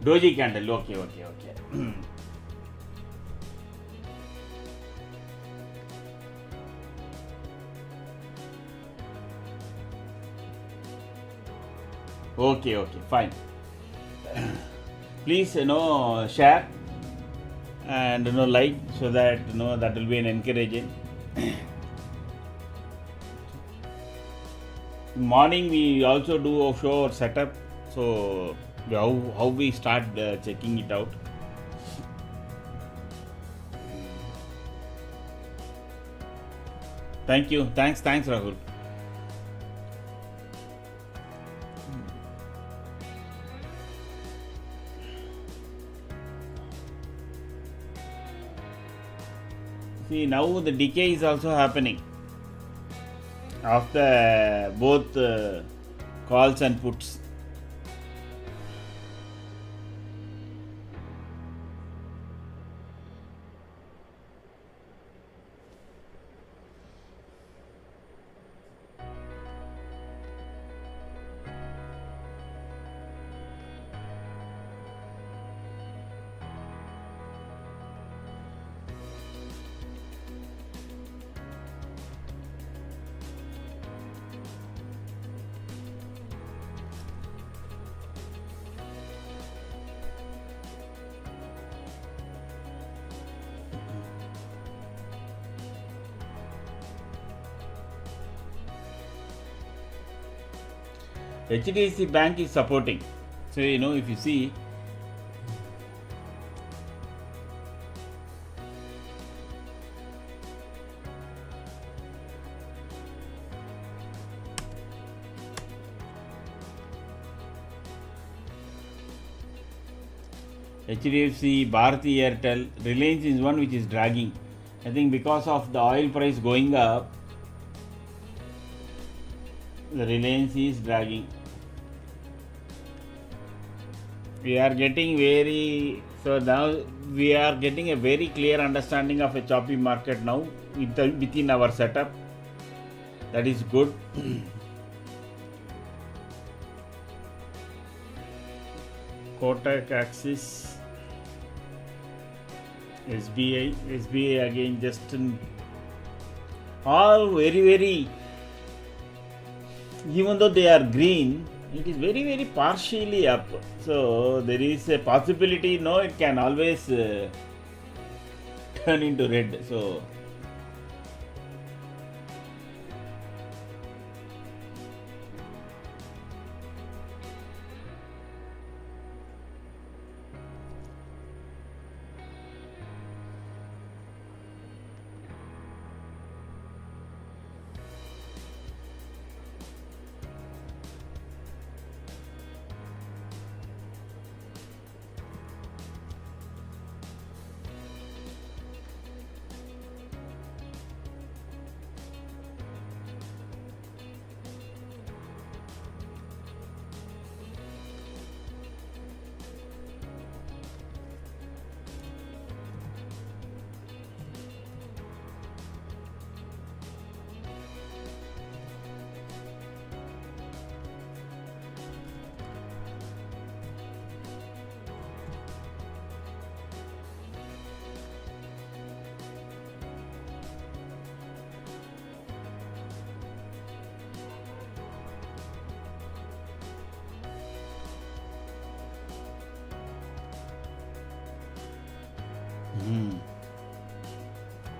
S1: Doji candle, okay. Okay, fine. Please, share and like, so that that will be an encouraging. Morning we also do a show or setup, so how we start checking it out. Thank you, thanks Rahul. See, now the decay is also happening of the both calls and puts. HDFC Bank is supporting. So if you see, HDFC, Bharti Airtel, Reliance is one which is dragging. I think because of the oil price going up, the Reliance is dragging. We are getting now we are getting a very clear understanding of a choppy market now within our setup. That is good. Kotak, Axis, SBI again, just all very, even though they are green, it is very partially up. So there is a possibility, it can always turn into red. So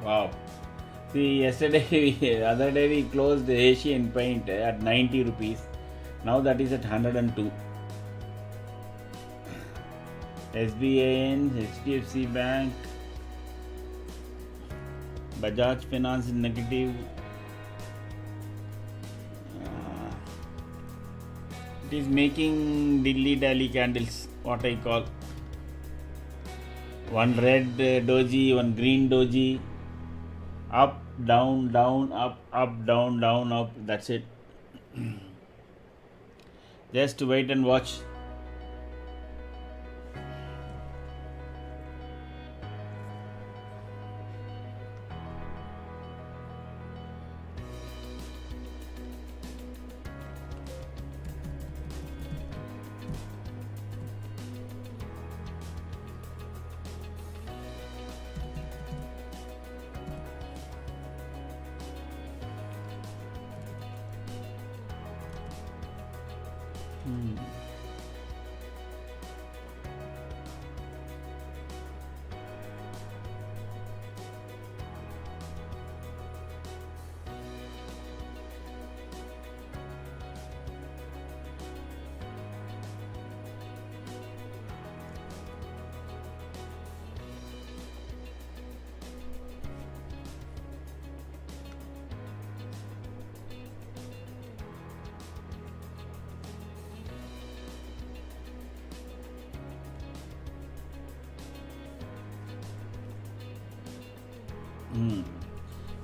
S1: wow. See, other day we closed the Asian Paint at 90 rupees. Now that is at 102. SBI, HDFC Bank, Bajaj Finance is negative. It is making dilly dally candles what I call one red doji, one green doji, up, down, down, up, down, up. That's it. Just wait and watch.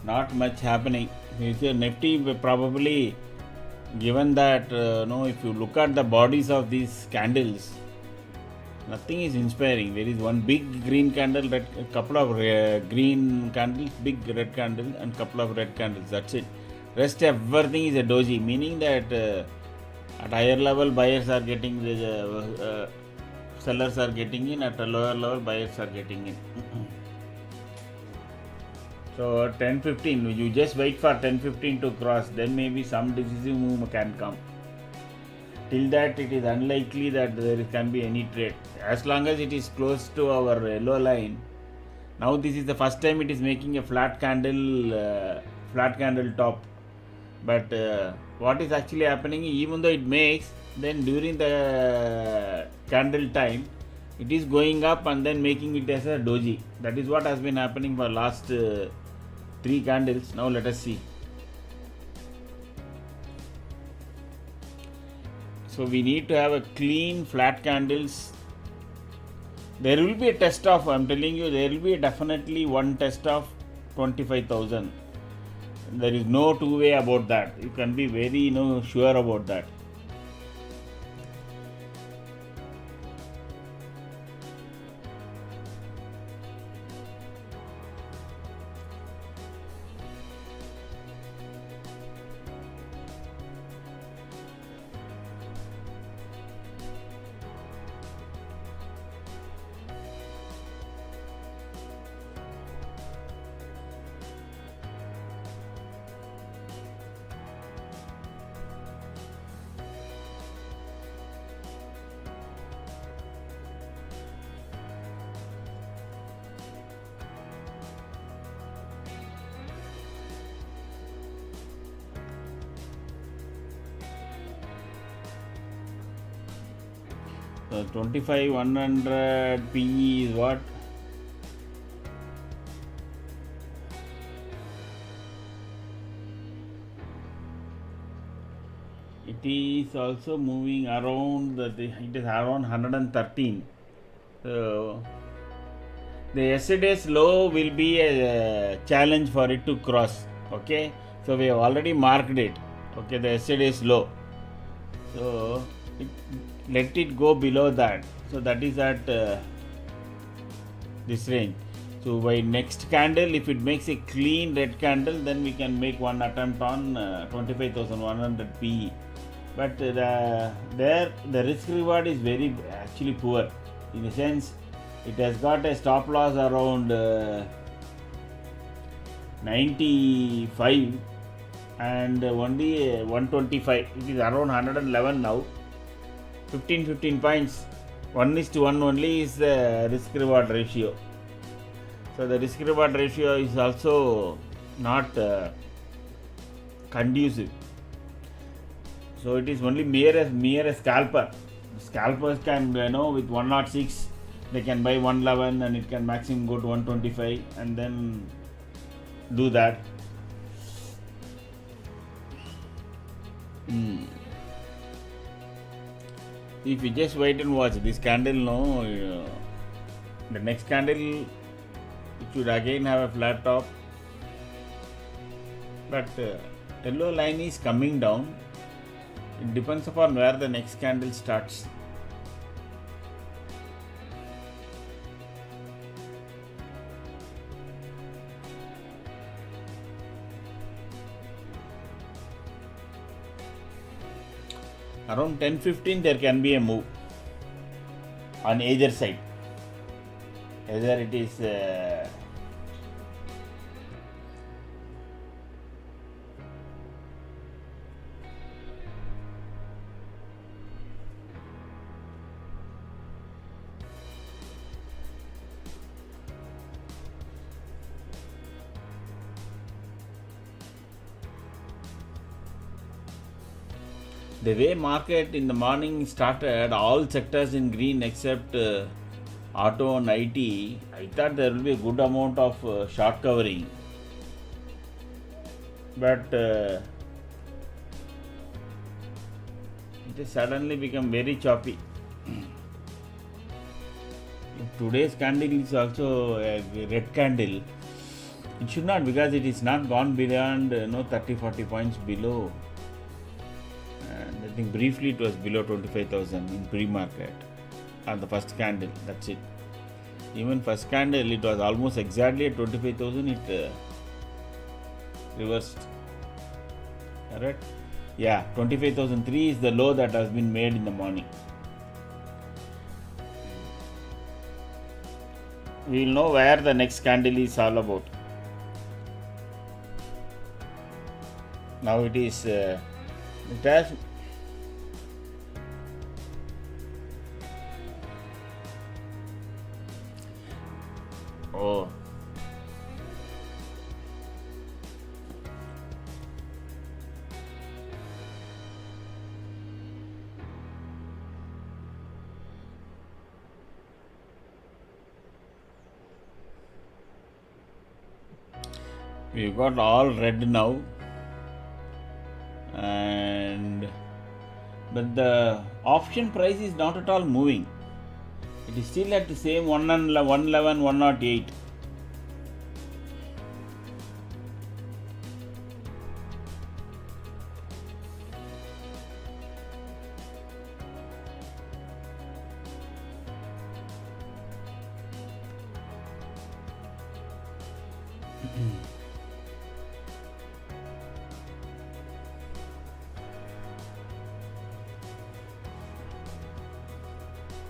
S1: Not much happening. Nifty probably, given that if you look at the bodies of these candles, nothing is inspiring. There is one big green candle, red, a couple of green candles, big red candle, and couple of red candles. That's it. Rest everything is a doji, meaning that at higher level buyers are getting the sellers are getting in. At a lower level buyers are getting in. So 10-15, you just wait for 10-15 to cross, then maybe some decisive move can come. Till that, it is unlikely that there can be any trade. As long as it is close to our yellow line. Now this is the first time it is making a flat candle top. But what is actually happening, even though it makes, then during the candle time, it is going up and then making it as a doji. That is what has been happening for last 3 candles. Now let us see. So we need to have a clean flat candles. There will be a test of, I'm telling you, there will be definitely one test of 25,000. There is no two way about that. You can be very sure about that. So 25-100 PE is what? It is also moving around, it is around 113. So the yesterday's low will be a challenge for it to cross. Okay, so we have already marked it. Okay, the yesterday's low. So let it go below that. So that is at this range. So by next candle, if it makes a clean red candle, then we can make one attempt on 25,100 PE. But the risk reward is very actually poor. In a sense, it has got a stop loss around 95 and only 125. It is around 111 now. 15 points. 1:1 only is the risk reward ratio. So the risk reward ratio is also not conducive. So it is only mere a scalper. Scalpers can with 106 they can buy 111 and it can maximum go to 125 and then do that. if you just wait and watch this candle, no, the next candle it should again have a flat top, but yellow line is coming down. It depends upon where the next candle starts. Around 10:15 there can be a move on either side. Either it is the way market in the morning started, all sectors in green except auto and IT. I thought there will be a good amount of short covering, but it has suddenly become very choppy. Today's candle is also a red candle. It should not, because it is not gone beyond 30-40 points below. And I think briefly it was below 25,000 in pre-market on the first candle. That's it. Even first candle it was almost exactly at 25,000. It reversed. Correct? Yeah, 25,003 is the low that has been made in the morning. We will know where the next candle is all about. Now it is. It has. Oh. We've got all red now, and but the option price is not at all moving. It is still at the same 111, 108.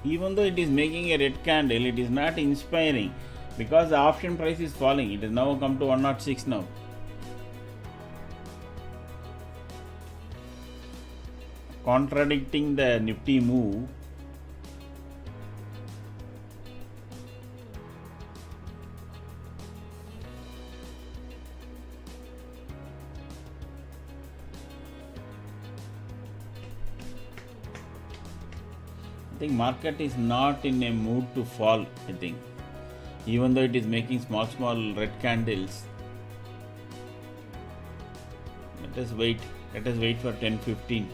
S1: Even though it is making a red candle, it is not inspiring because the option price is falling. It has now come to 106 now. Contradicting the Nifty move. I think market is not in a mood to fall. I think, even though it is making small red candles, let us wait for 10:15.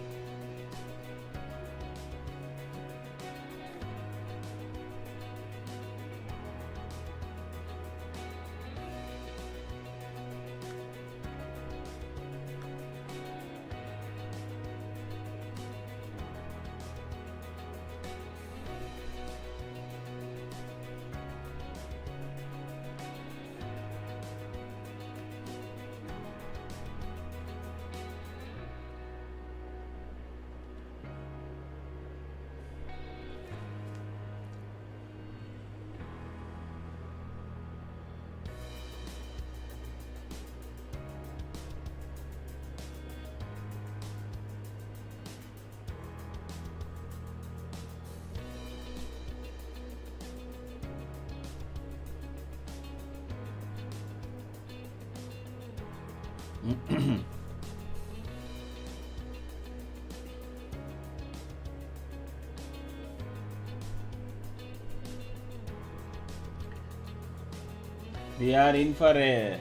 S1: We are in for a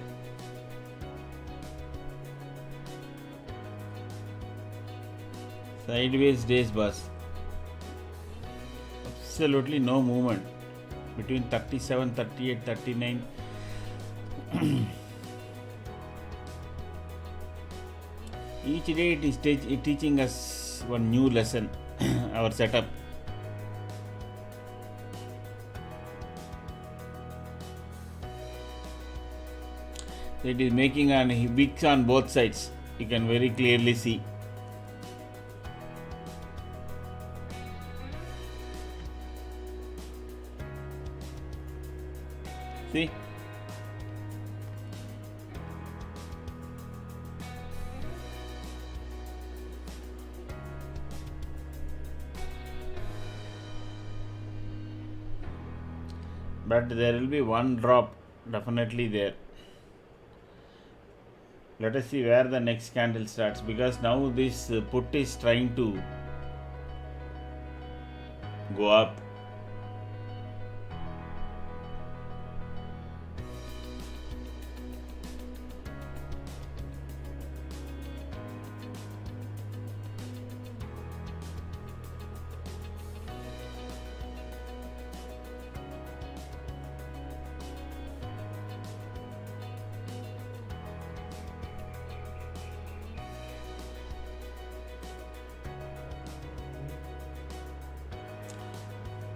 S1: sideways days, boss. absolutely no movement between 37, 38, 39. Each day it is teaching us one new lesson, our setup. It is making an wicks on both sides. You can very clearly see. See? But there will be one drop definitely there. Let us see where the next candle starts, because now this put is trying to go up.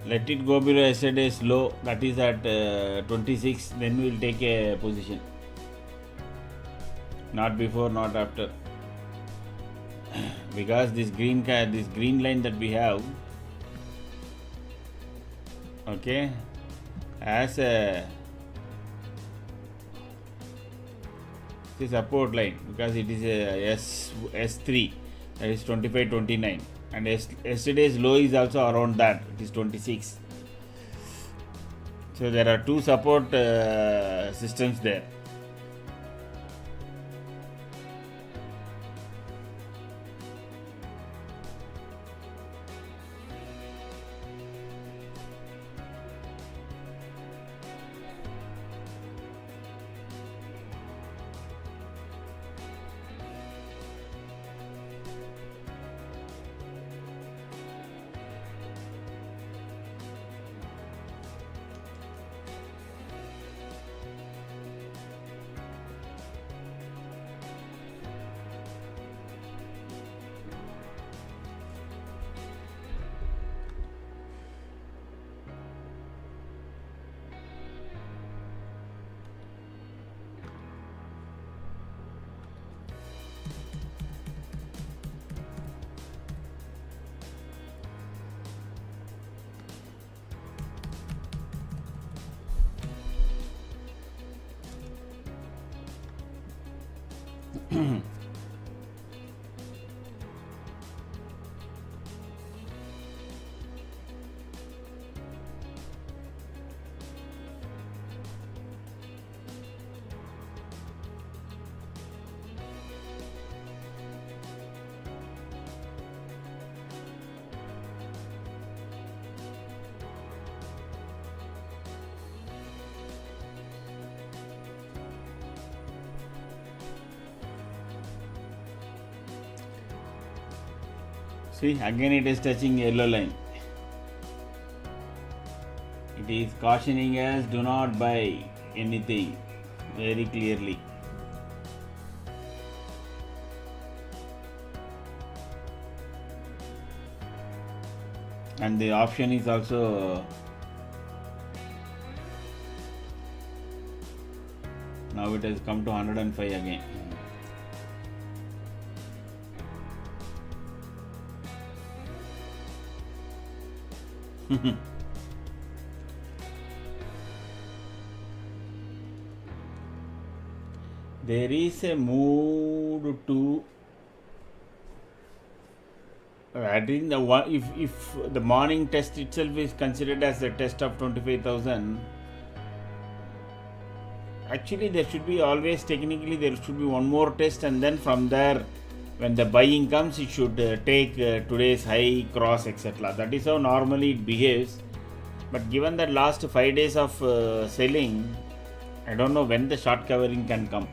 S1: Let it go below yesterday's low, that is at 26, then we will take a position. Not before, not after. Because this green line that we have, okay, as a support line, because it is a S3, that is 25-29. And yesterday's low is also around that, it is 26. So there are two support systems there. See, again it is touching yellow line. It is cautioning us, do not buy anything, very clearly. And the option is also now it has come to 105 again. There is a mood to I think the one, if the morning test itself is considered as a test of 25,000, actually there should be always, technically there should be one more test, and then from there when the buying comes it should take today's high, cross, etc. That is how normally it behaves. But given that last 5 days of selling, I don't know when the short covering can come.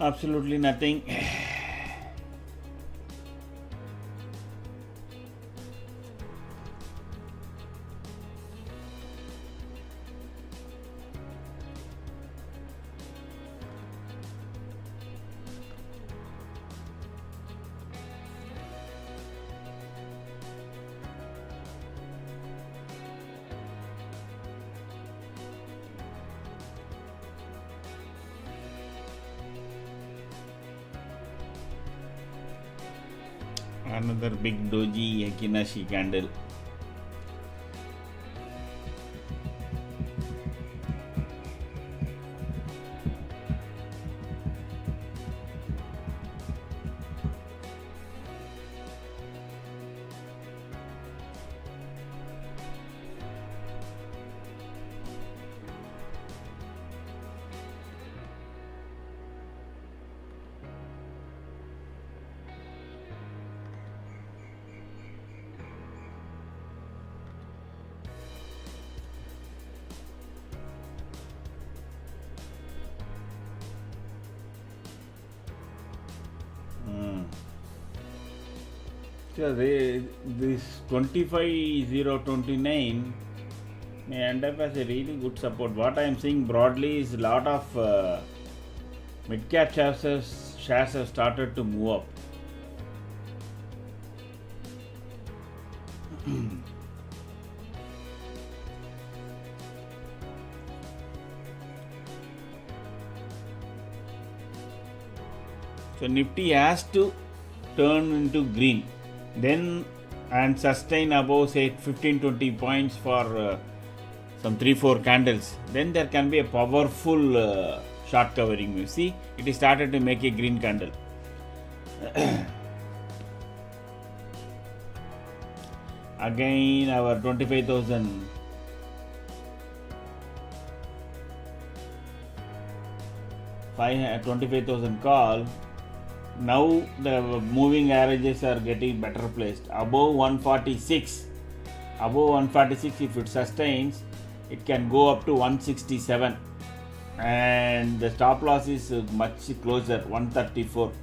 S1: Absolutely nothing. Another big doji Ekinashi candle. So this 25,029 may end up as a really good support. What I am seeing broadly is a lot of mid-cap shares have started to move up. So Nifty has to turn into green, then and sustain above say 15-20 points for some 3-4 candles. Then there can be a powerful short covering. You see, it is started to make a green candle. Again, our 25,000. Call. Now the moving averages are getting better placed. Above 146. Above 146, if it sustains, it can go up to 167. And the stop loss is much closer, 134.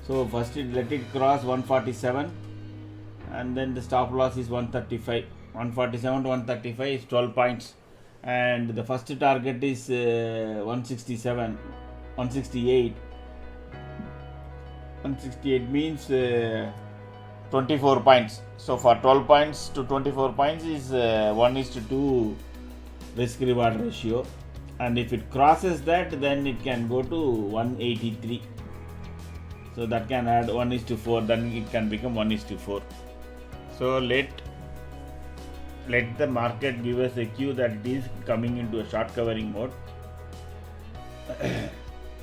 S1: So first let it cross 147. And then the stop loss is 135. 147 to 135 is 12 points. And the first target is 167. 168. 168 means 24 points. So for 12 points to 24 points is 1:2 risk reward ratio. And if it crosses that, then it can go to 183. So that can add 1:4. Then it can become 1:4. So let the market give us a cue that it is coming into a short covering mode.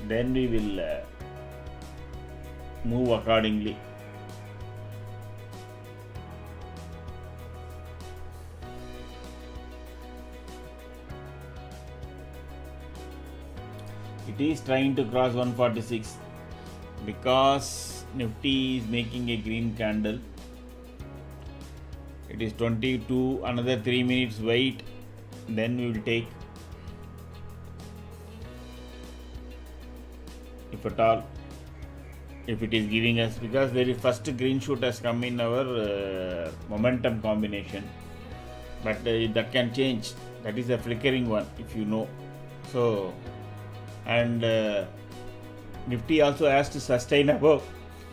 S1: Then we will move accordingly. It is trying to cross 146 because Nifty is making a green candle. It is 22, another 3 minutes wait, then we will take, if at all, if it is giving us, because the first green shoot has come in our momentum combination, but that can change. That is a flickering one, if you know. So, and Nifty also has to sustain above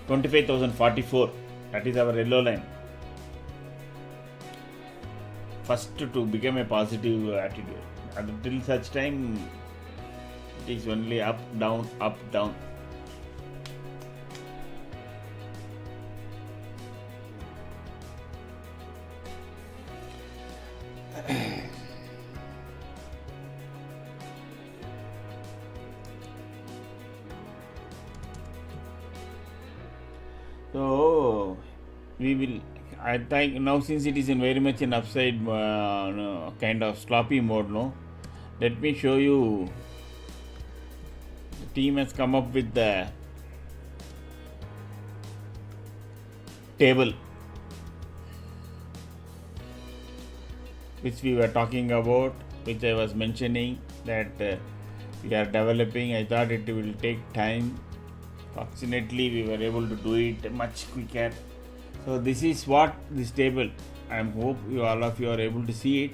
S1: 25,044. That is our yellow line. First to become a positive attitude. Until such time, it is only up, down, up, down. So we will, I think now since it is in very much an upside kind of sloppy mode, no, let me show you. The team has come up with the table which we were talking about, which I was mentioning that we are developing. I thought it will take time Fortunately, we were able to do it much quicker. So this is what this table. I hope all of you are able to see it.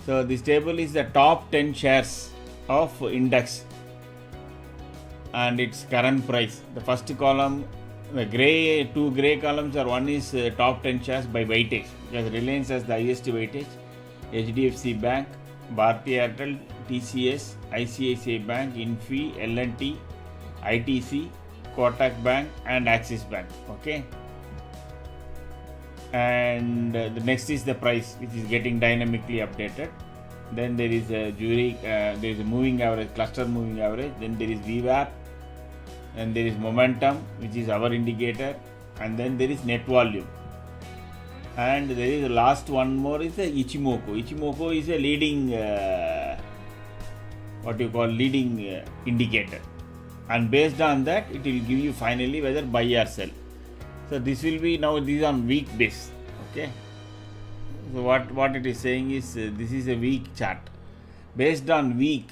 S1: So this table is the top 10 shares of index and its current price. The first column, the two gray columns are, one is top 10 shares by weightage, because Reliance has the highest weightage, HDFC Bank, Bharti Airtel, TCS, ICICI Bank, Infi, L&T, ITC, Kotak Bank and Axis Bank. Okay. And the next is the price, which is getting dynamically updated. Then there is a there is a moving average, cluster moving average. Then there is VWAP, and there is momentum, which is our indicator, and then there is net volume. And there is the last one more is the Ichimoku. Ichimoku is a leading, leading indicator, and based on that, it will give you finally whether buy or sell. So this will be now, these on week base. Okay. So what it is saying is this is a week chart based on week.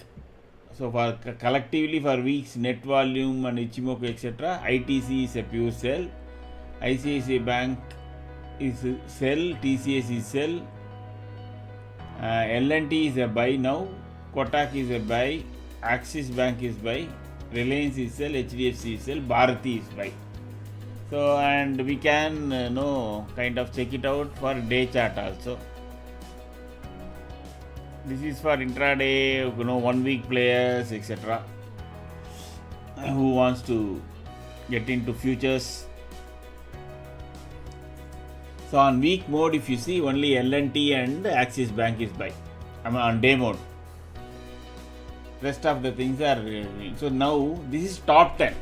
S1: So for collectively for weeks, net volume and Ichimoku etc. ITC is a pure sell, ICICI Bank is sell, TCS is sell, L&T is a buy now, Kotak is a buy, Axis Bank is buy, Reliance is sell, HDFC is sell, Bharati is buy. So, and we can kind of check it out for day chart also. This is for intraday, 1 week players, etc. who wants to get into futures. So on week mode, if you see, only L&T and Axis Bank is buy. On day mode. Rest of the things are, so now this is top 10.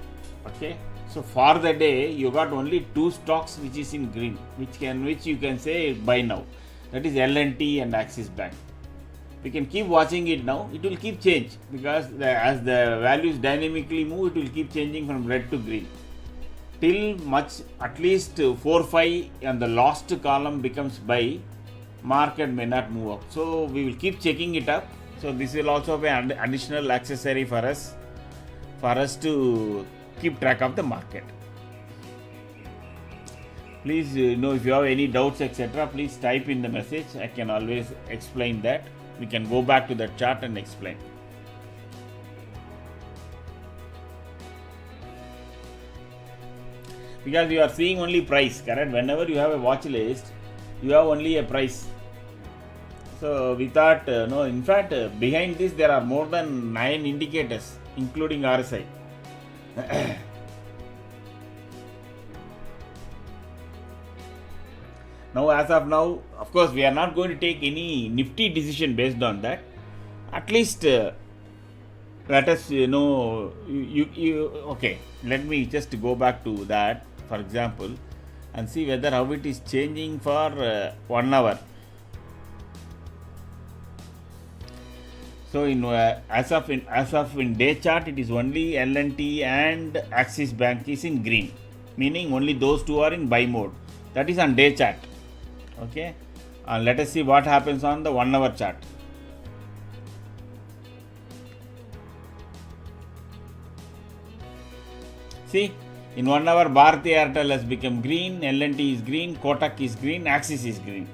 S1: Okay. So for the day, you got only two stocks which is in green, which you can say buy now. That is L&T and Axis Bank. We can keep watching it now. It will keep change, because as the values dynamically move, it will keep changing from red to green. Till at least 4-5 and the last column becomes buy, market may not move up. So we will keep checking it up. So this will also be an additional accessory for us to keep track of the market. Please if you have any doubts etc., please type in the message. I can always explain that. We can go back to the chart and explain. Because you are seeing only price, correct? Whenever you have a watch list, you have only a price. So we thought, in fact, behind this there are more than 9 indicators, including RSI. Now, as of now, of course, we are not going to take any Nifty decision based on that. At least let us okay, let me just go back to that, for example, and see whether how it is changing for 1 hour. So as of in day chart, it is only L&T and Axis Bank is in green, meaning only those two are in buy mode. That is on day chart. Okay, let us see what happens on the 1 hour chart. See, in 1 hour, Bharti Airtel has become green, L&T is green, Kotak is green, Axis is green.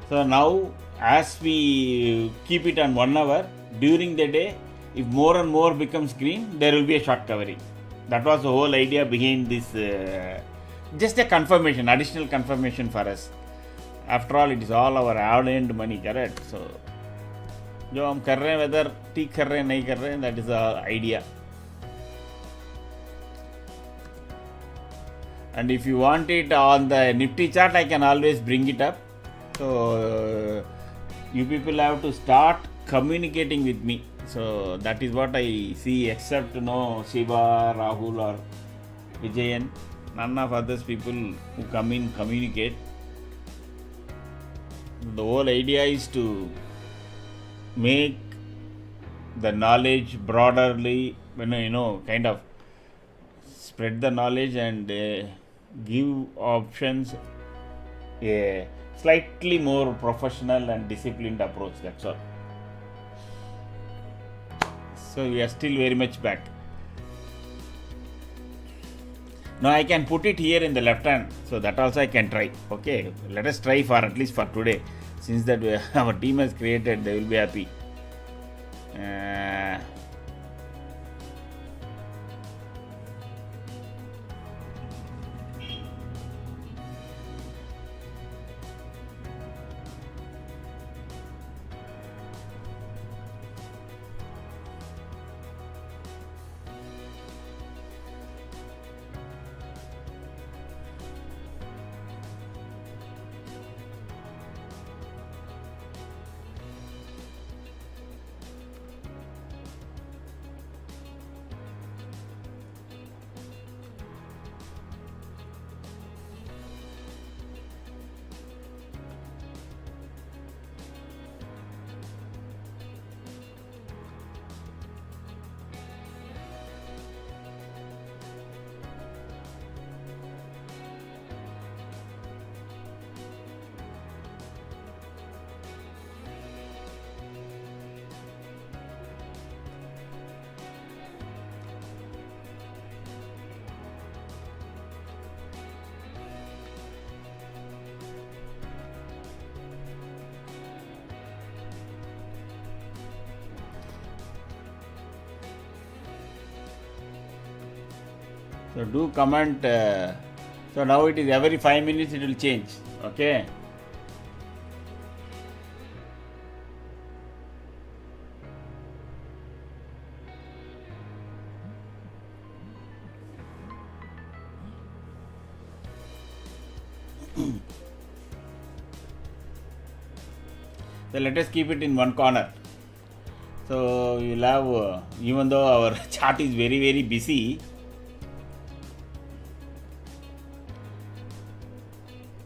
S1: So now, as we keep it on 1 hour, during the day, if more and more becomes green, there will be a short covering. That was the whole idea behind this. Just a confirmation, additional confirmation for us. After all, it is all our hard-earned money, correct? So, जो हम कर रहे हैं, whether ठीक कर रहे हैं नहीं कर रहे हैं, that is the idea. And if you want it on the Nifty chart, I can always bring it up. So you people have to start communicating with me. So that is what I see, except Shiva, Rahul or Vijayan. None of others people who come in communicate. The whole idea is to make the knowledge broaderly, kind of spread the knowledge and give options a slightly more professional and disciplined approach. That's all. So we are still very much back. Now I can put it here in the left hand, so that also I can try. Okay, let us try for at least for today. Since that our team has created, they will be happy. So do comment. So now it is every 5 minutes it will change. Okay. So let us keep it in one corner. So you'll have, even though our chart is very, very busy,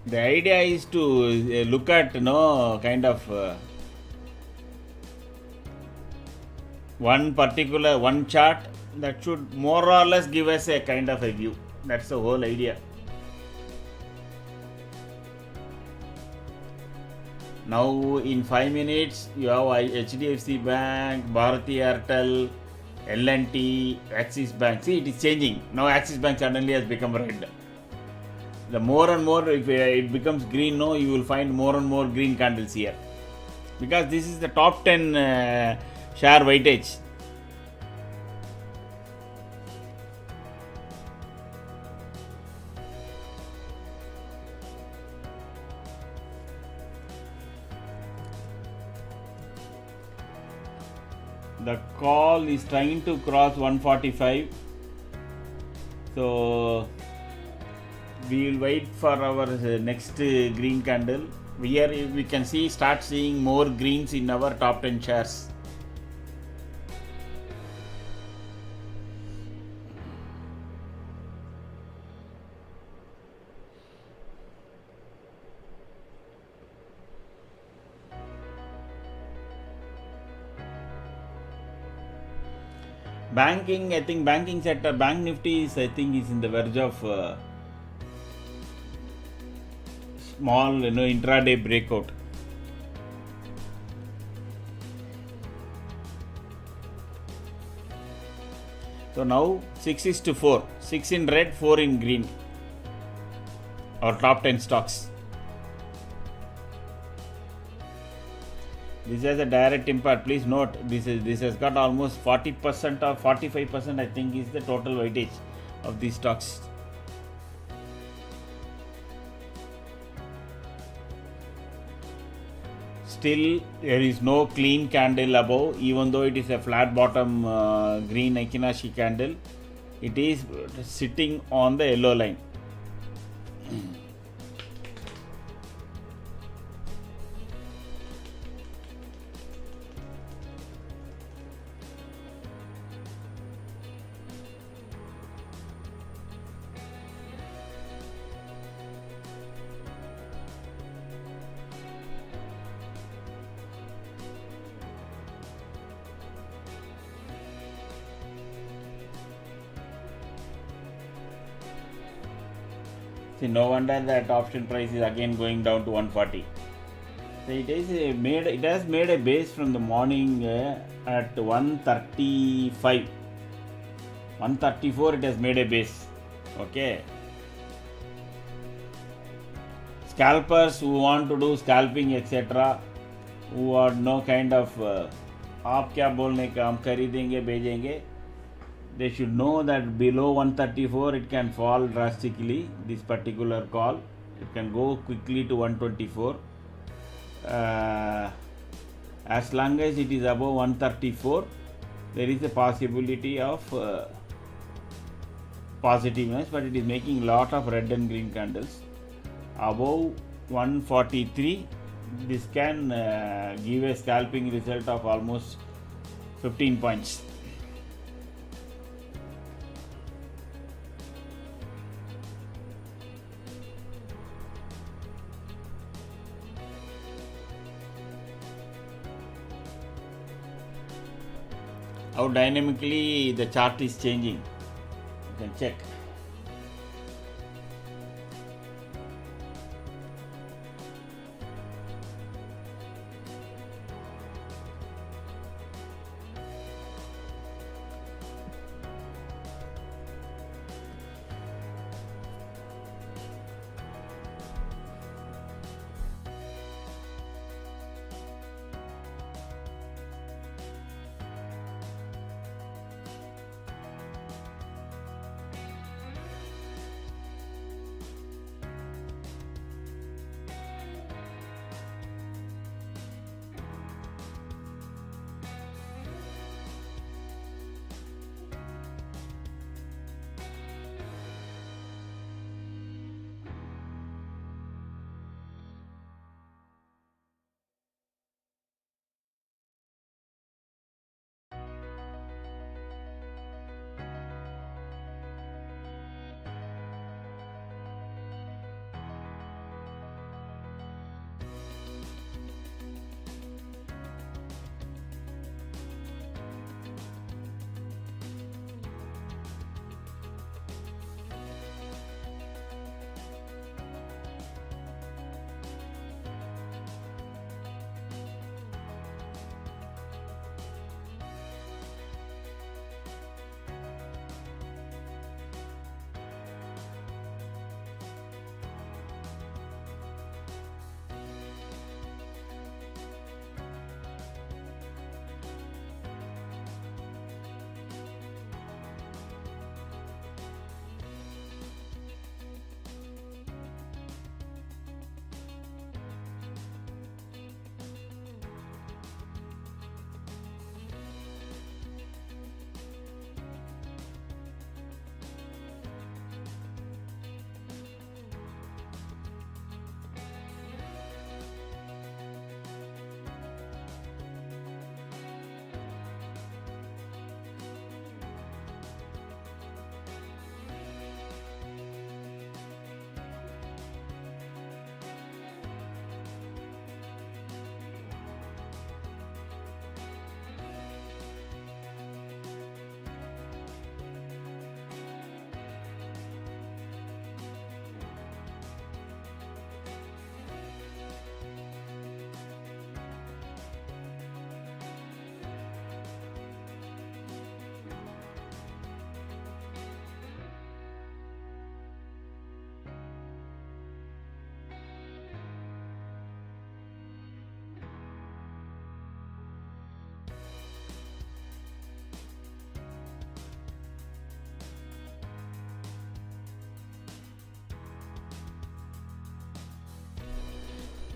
S1: the idea is to look at kind of one chart that should more or less give us a kind of a view. That's the whole idea. Now in 5 minutes you have HDFC Bank, Bharati Airtel, L&T, Axis Bank. See, it is changing. Now Axis Bank suddenly has become red. The more and more, if it becomes green, you will find more and more green candles here. Because this is the top 10 share weightage. The call is trying to cross 145. So we will wait for our next green candle. Here we can start seeing more greens in our top 10 shares. Banking, I think banking sector, Bank Nifty is in the verge of small intraday breakout. So now 6:4, 6 in red, 4 in green, our top 10 stocks. This has a direct impact. Please note, this has got almost 40% or 45%, I think, is the total weightage of these stocks. Still, there is no clean candle above, even though it is a flat bottom green Ekinashi candle. It is sitting on the yellow line. See, no wonder that option price is again going down to 140. So it has made a base from the morning at 135. 134 it has made a base. Okay. Scalpers who want to do scalping etc. who are no kind of आप क्या बोलने का हम खरीदेंगे भेजेंगे, they should know that below 134 it can fall drastically. This particular call, it can go quickly to 124. As long as it is above 134, there is a possibility of positiveness, but it is making lot of red and green candles. Above 143, this can give a scalping result of almost 15 points. How dynamically the chart is changing, you can check.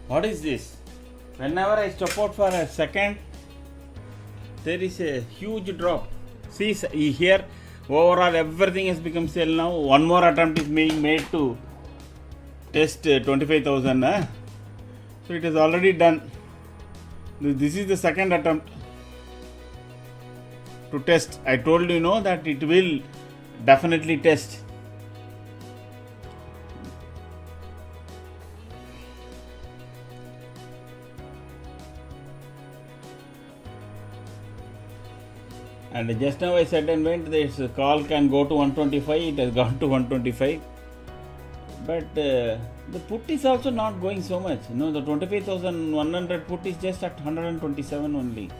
S1: What is this? Whenever I step out for a second, there is a huge drop. See here, overall everything has become sell now. One more attempt is being made to test 25,000. So it is already done. This is the second attempt to test. I told you that it will definitely test. And just now I said and went, this call can go to 125, it has gone to 125. But the put is also not going so much. The 25,100 put is just at 127 only.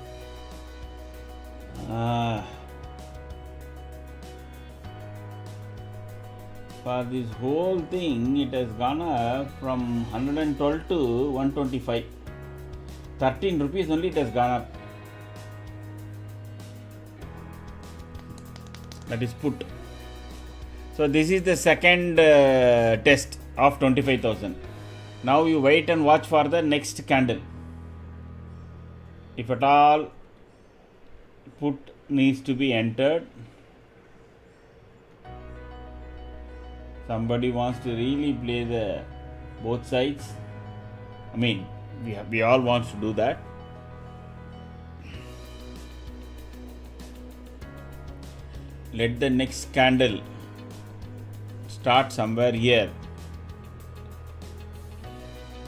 S1: For this whole thing, it has gone up from 112 to 125. 13 rupees only it has gone up. That is put. So this is the second test of 25,000. Now you wait and watch for the next candle. If at all put needs to be entered, somebody wants to really play the both sides. I mean, we all wants to do that. Let the next candle start somewhere here,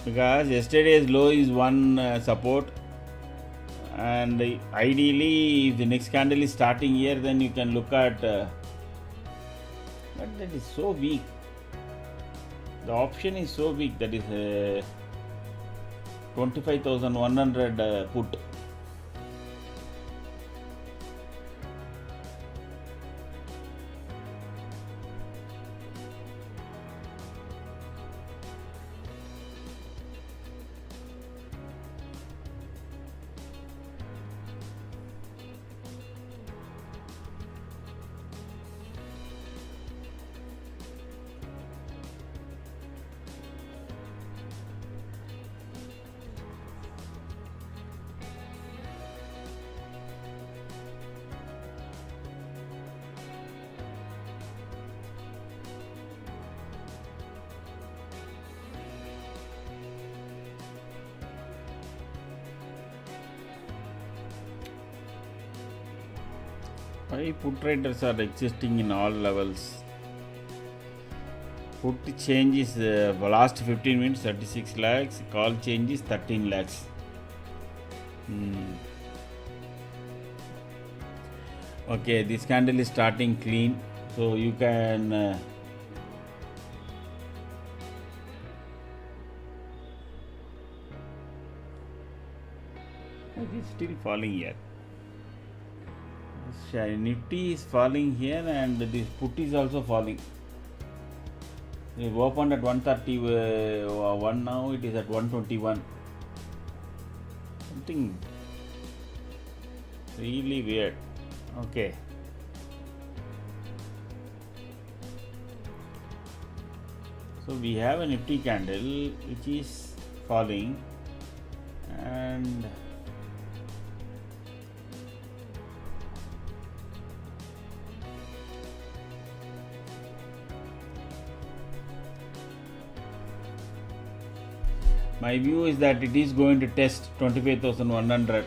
S1: because yesterday's low is one support, and ideally if the next candle is starting here, then you can look at but that is so weak. The option is so weak. That is 25,100 put. Why put traders are existing in all levels? Put change is last 15 minutes 36 lakhs, call change is 13 lakhs. Okay, this candle is starting clean, so you can it is still falling here. Nifty is falling here, and this put is also falling. We opened at 131, now it is at 121. Something really weird. Okay. So we have a Nifty candle which is falling, and my view is that it is going to test 25,100.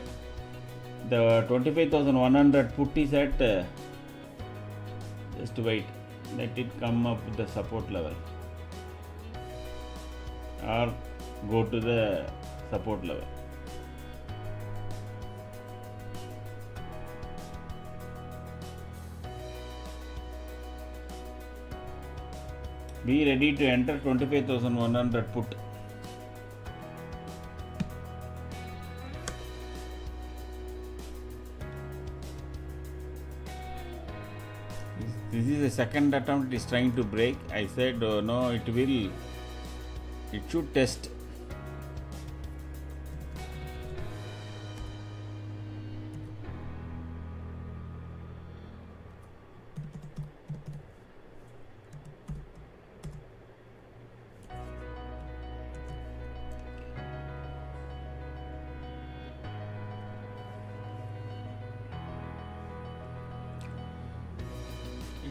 S1: The 25,100 put is at just wait, let it come up with the support level or go to the support level. Be ready to enter 25,100 put. This is the second attempt it is trying to break. I said no, it should test.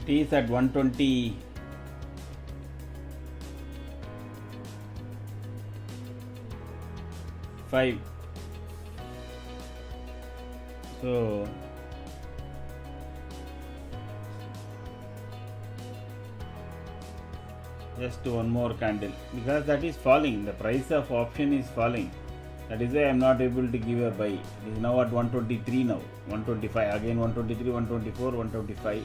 S1: It is at 125. So just one more candle, because that is falling. The price of option is falling. That is why I am not able to give a buy. It is now at 123 now. 125 again, 123, 124, 125.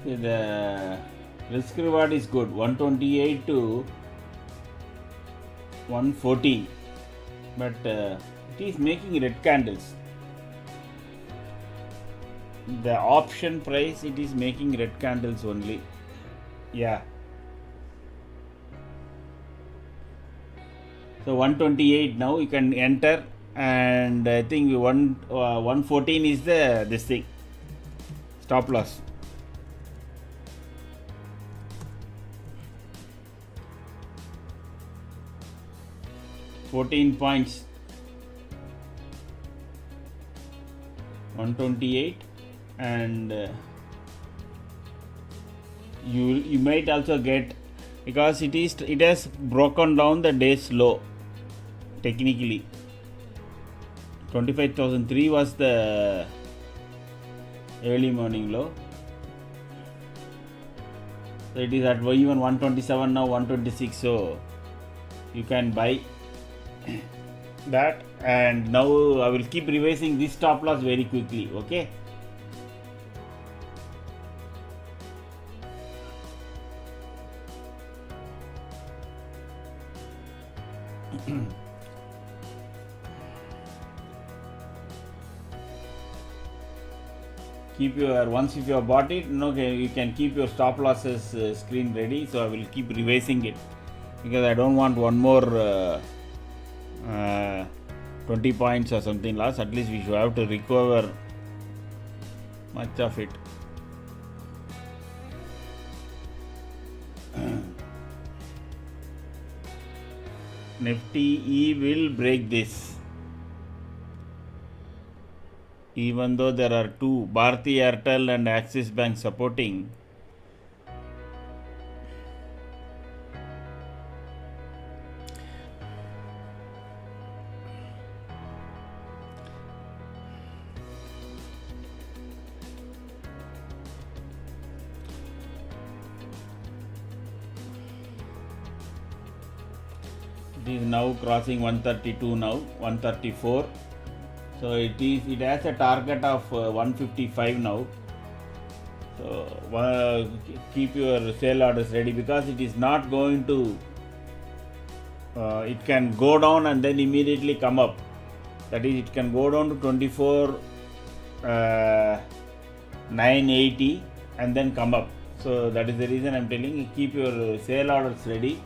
S1: See, the risk reward is good, 128 to 114, but it is making red candles. The option price, it is making red candles only. Yeah. So 128 now you can enter, and I think 114 is the this thing stop loss. $14, 128, and you might also get, because it has broken down the day's low technically. 25,003 was the early morning low, so it is at even 127 now, 126, so you can buy that. And now I will keep revising this stop loss very quickly. Okay, keep your, once if you have bought it, okay, you can keep your stop losses screen ready. So I will keep revising it, because I don't want one more 20 points or something loss. At least we should have to recover much of it. Nifty E will break this, even though there are two, Bharti Airtel and Axis Bank, supporting. It is now crossing 132 now, 134. So it has a target of 155 now. So keep your sell orders ready, because it is not going to, it can go down and then immediately come up. That is, it can go down to 24 980 and then come up. So that is the reason I am telling you, keep your sell orders ready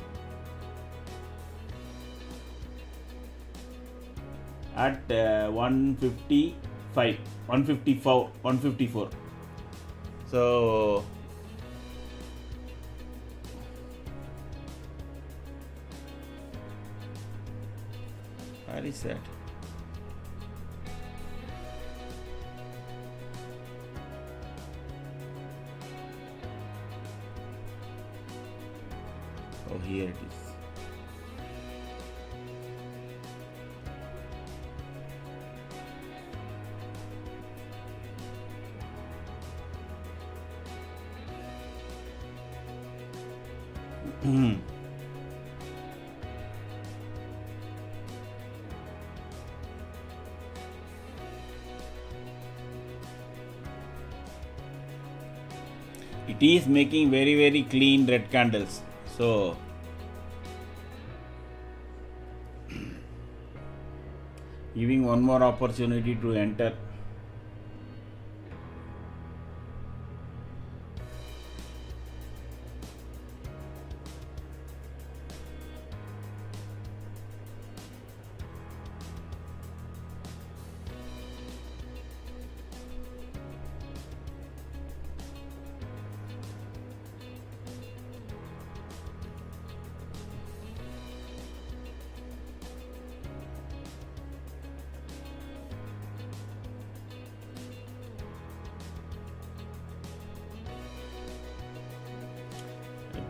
S1: at 155, 154, 154. So where is that? Oh, here it is. It is making very clean red candles. So giving one more opportunity to enter.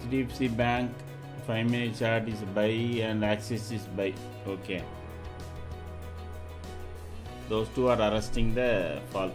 S1: HDFC Bank 5-minute chart is buy and Axis is buy. Okay, those two are arresting the fall.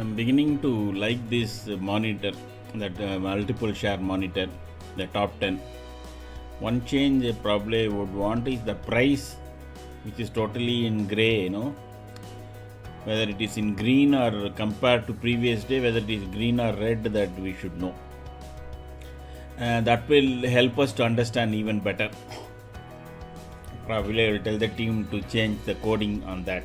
S1: I'm beginning to like this monitor, that multiple share monitor, the top 10. One change I probably would want is the price, which is totally in gray, whether it is in green or compared to previous day, whether it is green or red, that we should know. That will help us to understand even better. Probably I will tell the team to change the coding on that.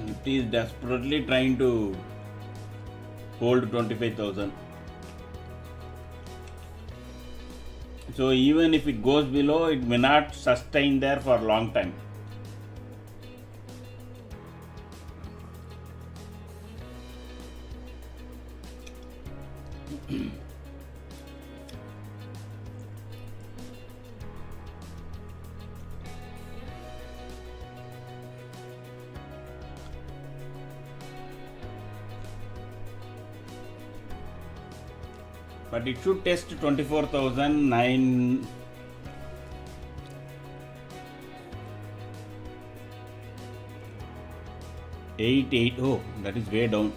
S1: Nifty is desperately trying to hold 25,000. So even if it goes below, it may not sustain there for a long time. But it should test 24,009. Oh, that is way down.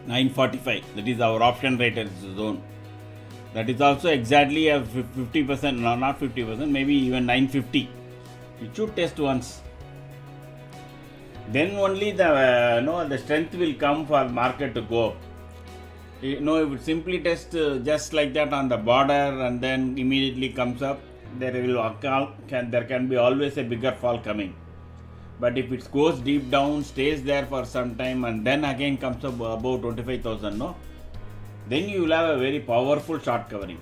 S1: 945. That is our option rated zone. That is also exactly a 50%, no, not 50%, maybe even 950. It should test once. Then only the strength will come for market to go. If it simply test just like that on the border and then immediately comes up, there can be always a bigger fall coming. But if it goes deep down, stays there for some time and then again comes up above 25,000, then you will have a very powerful short covering.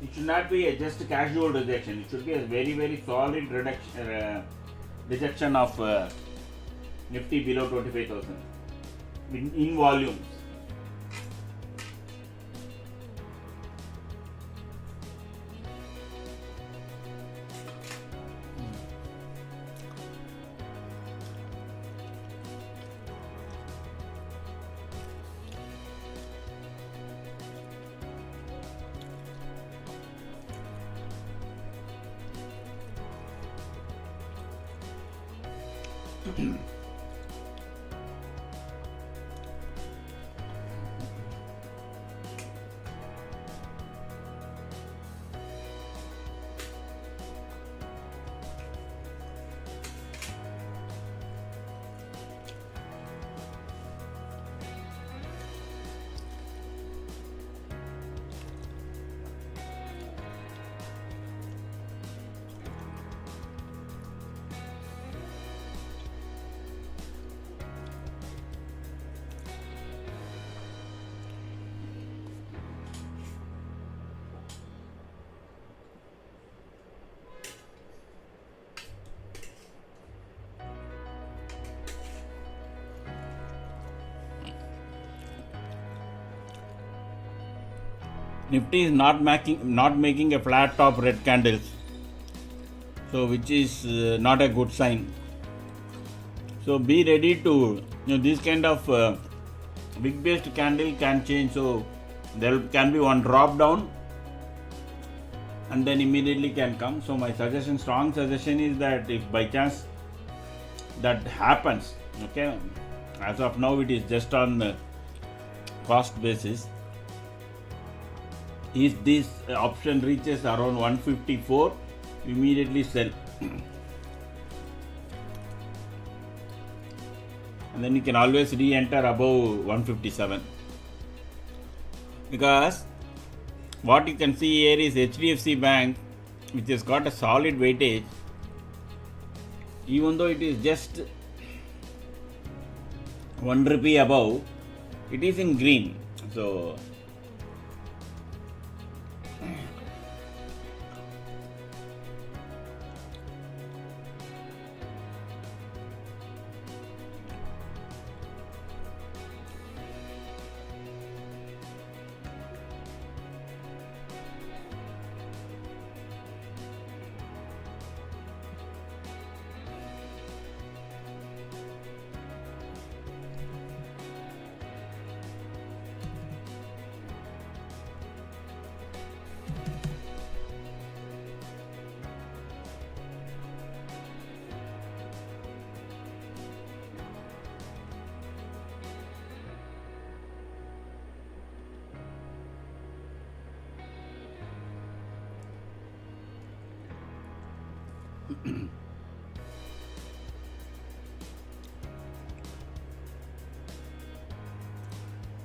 S1: It should not be just a casual rejection. It should be a very, very solid rejection of Nifty below 25,000 in volumes. Nifty is not making a flat top red candles, so which is not a good sign. So be ready to this kind of big based candle can change. So there can be one drop down and then immediately can come. So my strong suggestion is that if by chance that happens, okay, as of now it is just on cost basis. If this option reaches around 154, immediately sell. And then you can always re-enter above 157, because what you can see here is HDFC Bank, which has got a solid weightage, even though it is just 1 rupee above, it is in green. So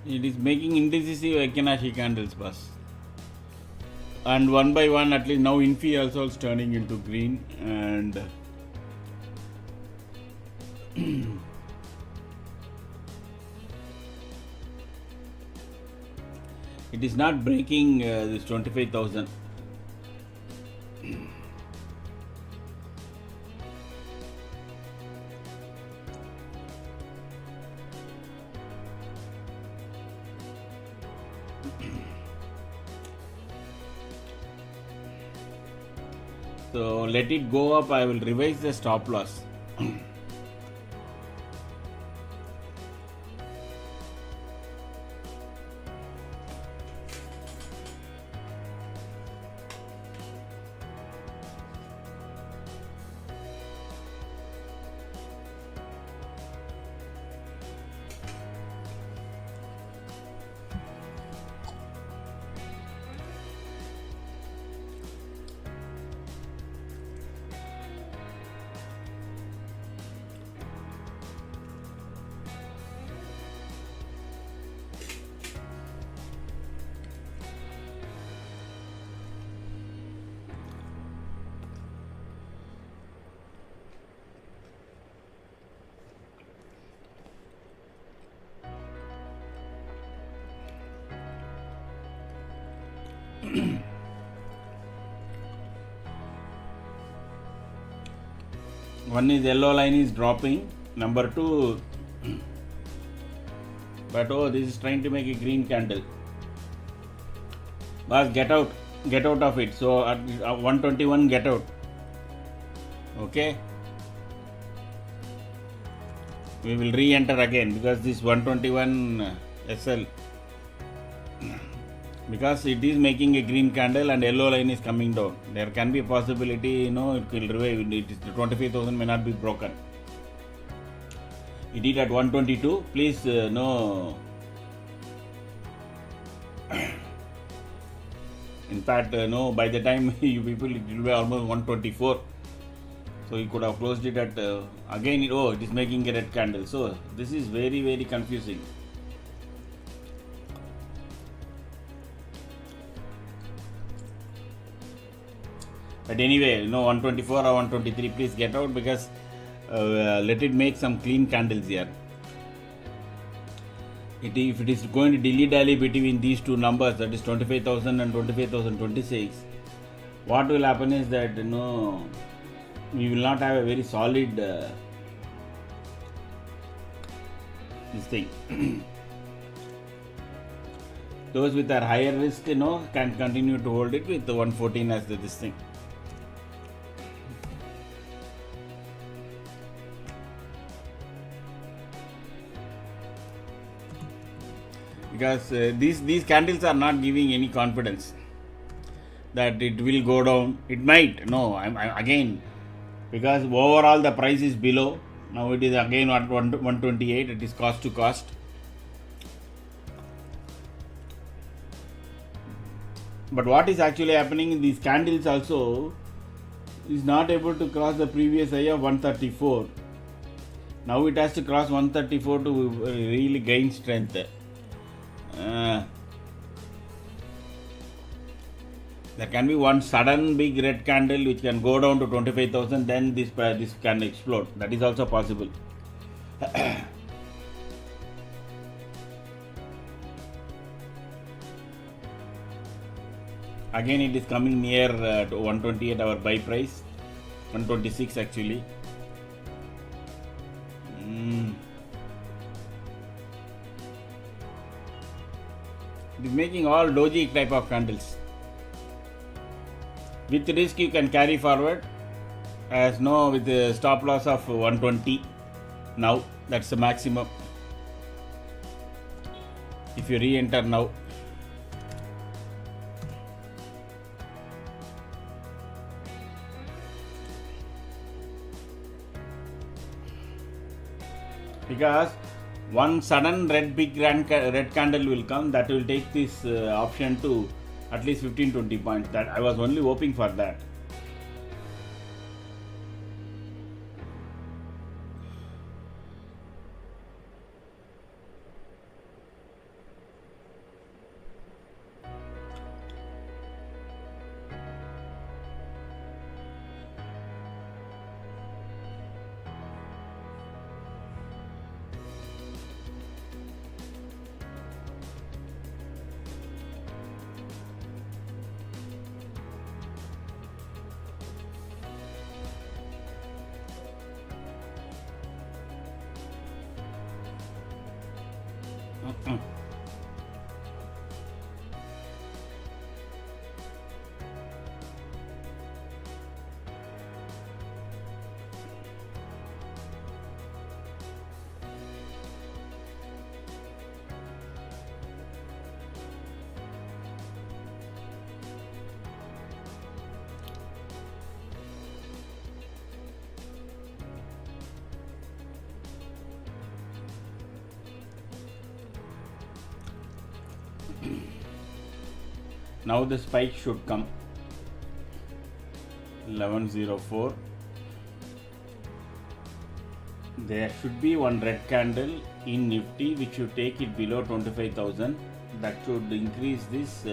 S1: it is making indecisive Ekinashi candles, boss. And one by one, at least now Infi also is turning into green, and it is not breaking this 25,000. So let it go up. I will revise the stop loss. One is yellow line is dropping. Number two, but oh, this is trying to make a green candle. Boss, get out of it. So at 121, get out. Okay. We will re-enter again, because this 121 SL, because it is making a green candle and yellow line is coming down. There can be a possibility, it will revive. It is the 25,000 may not be broken. It did at 122. Please no. In fact, no. By the time you people, it will be almost 124. So you could have closed it at again. It is making a red candle. So this is very, very confusing. But anyway, 124 or 123, please get out, because let it make some clean candles here. If it is going to dilly-dally between these two numbers, that is 25,000 and 25,026, what will happen is that we will not have a very solid this thing. Those with a higher risk, can continue to hold it with the 114 as this thing. Because these candles are not giving any confidence that it will go down. It might. I'm again, because overall the price is below. Now it is again at 128. It is cost to cost. But what is actually happening in these candles also is not able to cross the previous high of 134. Now it has to cross 134 to really gain strength. There can be one sudden big red candle which can go down to 25,000, then this can explode. That is also possible. Again, it is coming near to 128 our buy price, 126 actually. It is making all doji type of candles. With risk you can carry forward, as no, with a stop loss of 120. Now that's the maximum. If you re-enter now. Because one sudden big red candle will come, that will take this option to at least 15-20 points. That I was only hoping for that. Now the spike should come. 1104. There should be one red candle in Nifty which should take it below 25,000. That should increase this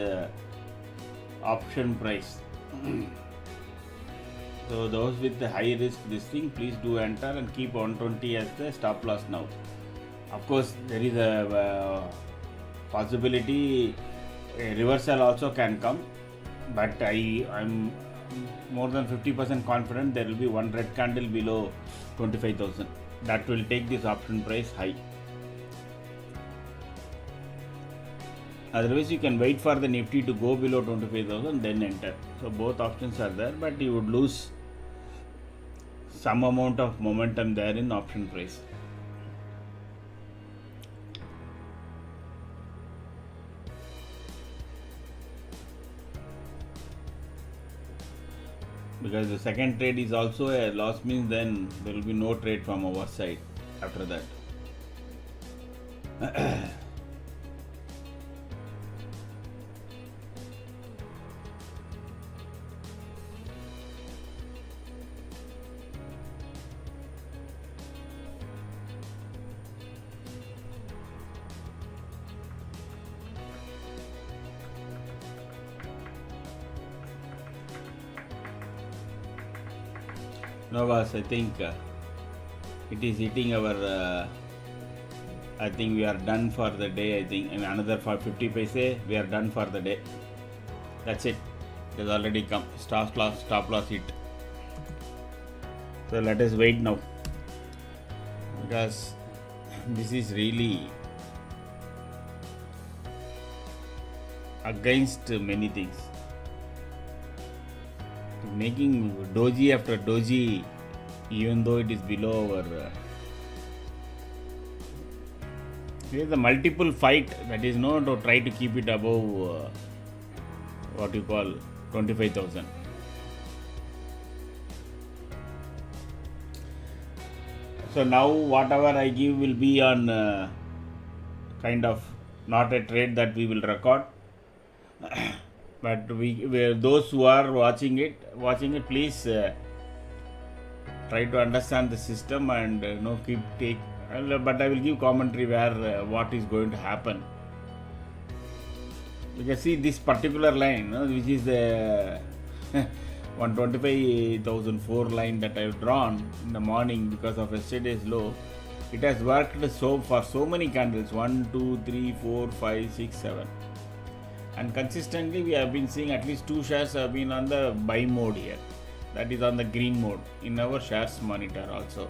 S1: option price. So those with the high risk this thing, please do enter and keep 120 as the stop loss now. Of course, there is a possibility a reversal also can come, but I'm more than 50% confident there will be one red candle below 25,000. That will take this option price high. Otherwise, you can wait for the Nifty to go below 25,000, then enter. So both options are there, but you would lose some amount of momentum there in option price. Because the second trade is also a loss, means then there will be no trade from our side after that. No, boss, I think it is hitting our. I think we are done for the day. I think in another for 50 paise, we are done for the day. That's it. It has already come. Stop loss hit. So let us wait now, because this is really against many things. Making doji after doji, even though it is below our. There is a multiple fight, that is no to try to keep it above what you call 25,000. So now whatever I give will be on kind of not a trade that we will record. But those who are watching it, please try to understand the system and keep take. But I will give commentary where what is going to happen. You can see this particular line, which is the 125,004 line that I have drawn in the morning because of yesterday's low. It has worked for so many candles, 1, 2, 3, 4, 5, 6, 7. And consistently we have been seeing at least 2 shares have been on the buy mode here. That is on the green mode in our shares monitor also.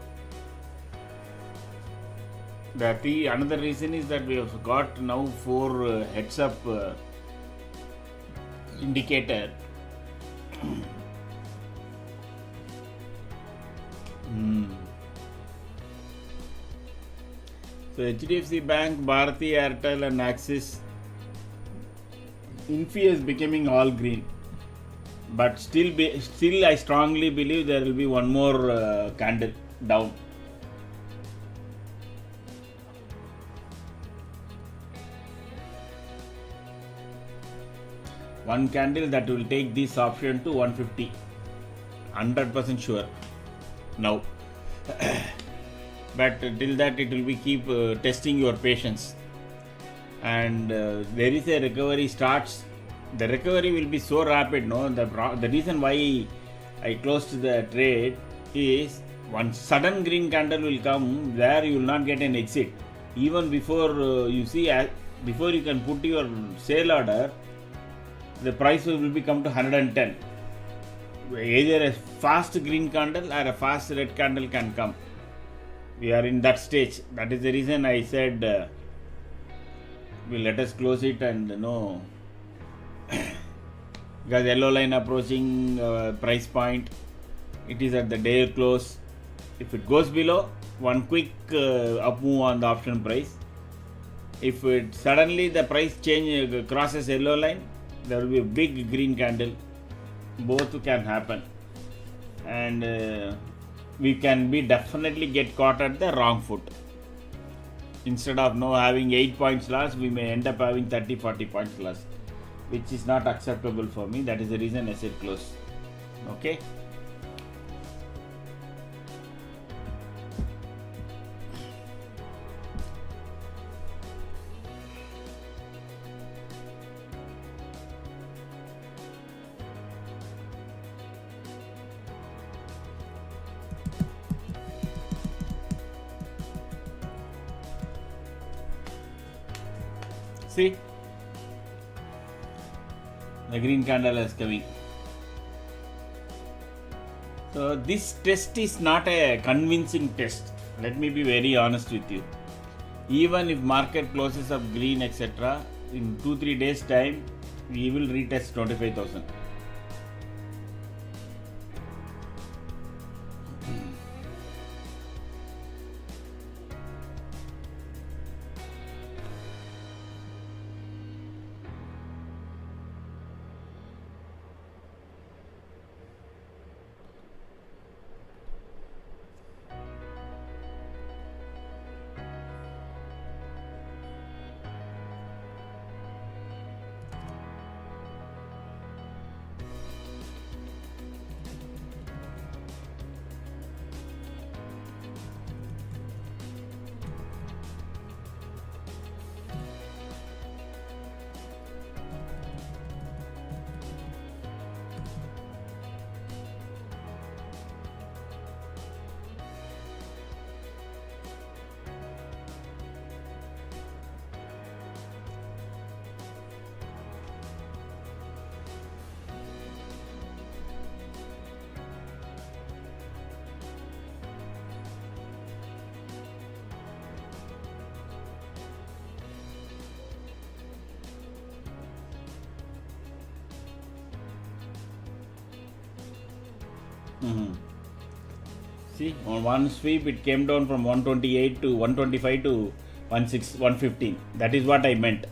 S1: Another reason is that we have got now 4 heads up indicator. So HDFC Bank, Bharti Airtel and Axis, Infi is becoming all green. But still I strongly believe there will be one more candle down. One candle that will take this option to 150. 100% sure now. But till that it will be keep testing your patience. And there is a recovery starts. The recovery will be so rapid. The reason why I closed the trade is one sudden green candle will come where you will not get an exit. Even before before you can put your sale order, the price will become to 110. Either a fast green candle or a fast red candle can come. We are in that stage. That is the reason I said let us close it and because yellow line approaching price point, it is at the day close. If it goes below, one quick up move on the option price. If it suddenly the price change crosses yellow line, there will be a big green candle. Both can happen, and we can be definitely get caught at the wrong foot. Instead of having 8 points loss, we may end up having 30-40 points loss, which is not acceptable for me. That is the reason I said close. Okay. See, the green candle is coming. So this test is not a convincing test. Let me be very honest with you. Even if market closes up green, etc., in 2-3 days time, we will retest 25,000. See, on one sweep it came down from 128 to 125 to 115. That is what I meant.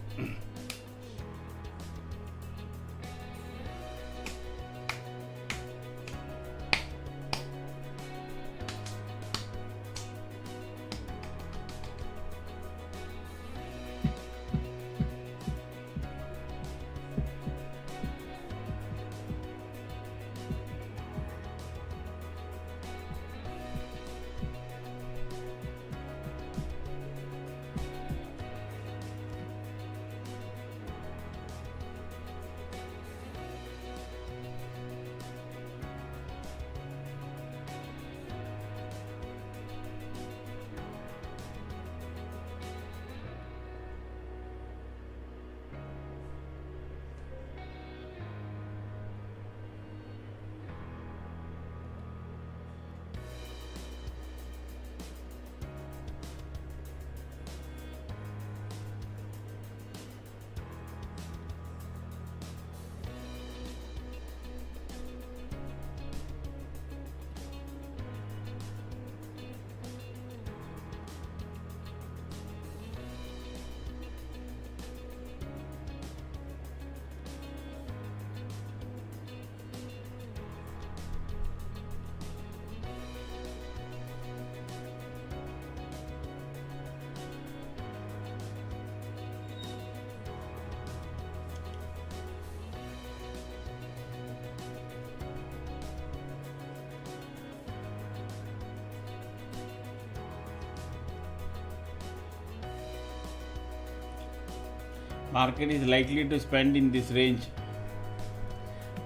S1: Market is likely to spend in this range.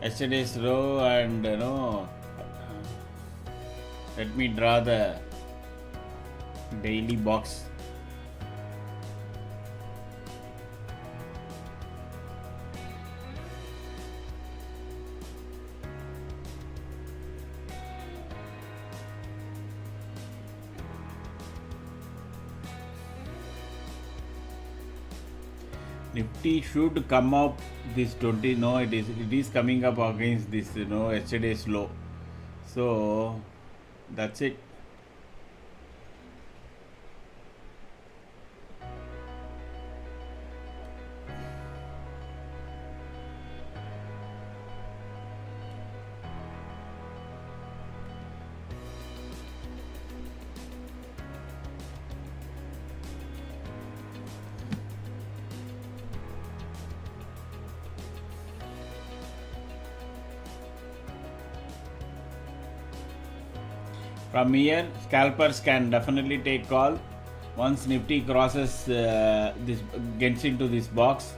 S1: Yesterday's low, and let me draw the daily box. Nifty should come up this 20. No, it is coming up against this yesterday's low. So that's it. From here, scalpers can definitely take call. Once Nifty crosses this, gets into this box,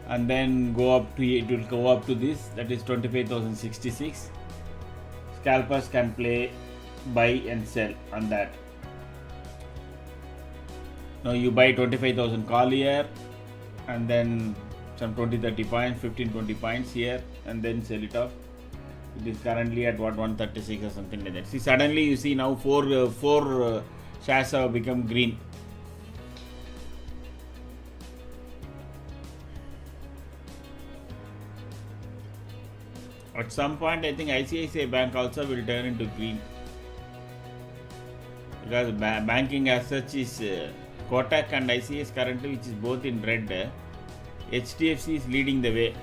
S1: and then it will go up to this, that is 25,066. Scalpers can play buy and sell on that. Now you buy 25,000 call here, and then some 20-30 points, 15-20 points here, and then sell it off. It is currently at 136 or something like that. See, suddenly you see now four shares have become green. At some point, I think ICICI Bank also will turn into green, because banking as such is Kotak and ICICI currently, which is both in red. HDFC is leading the way.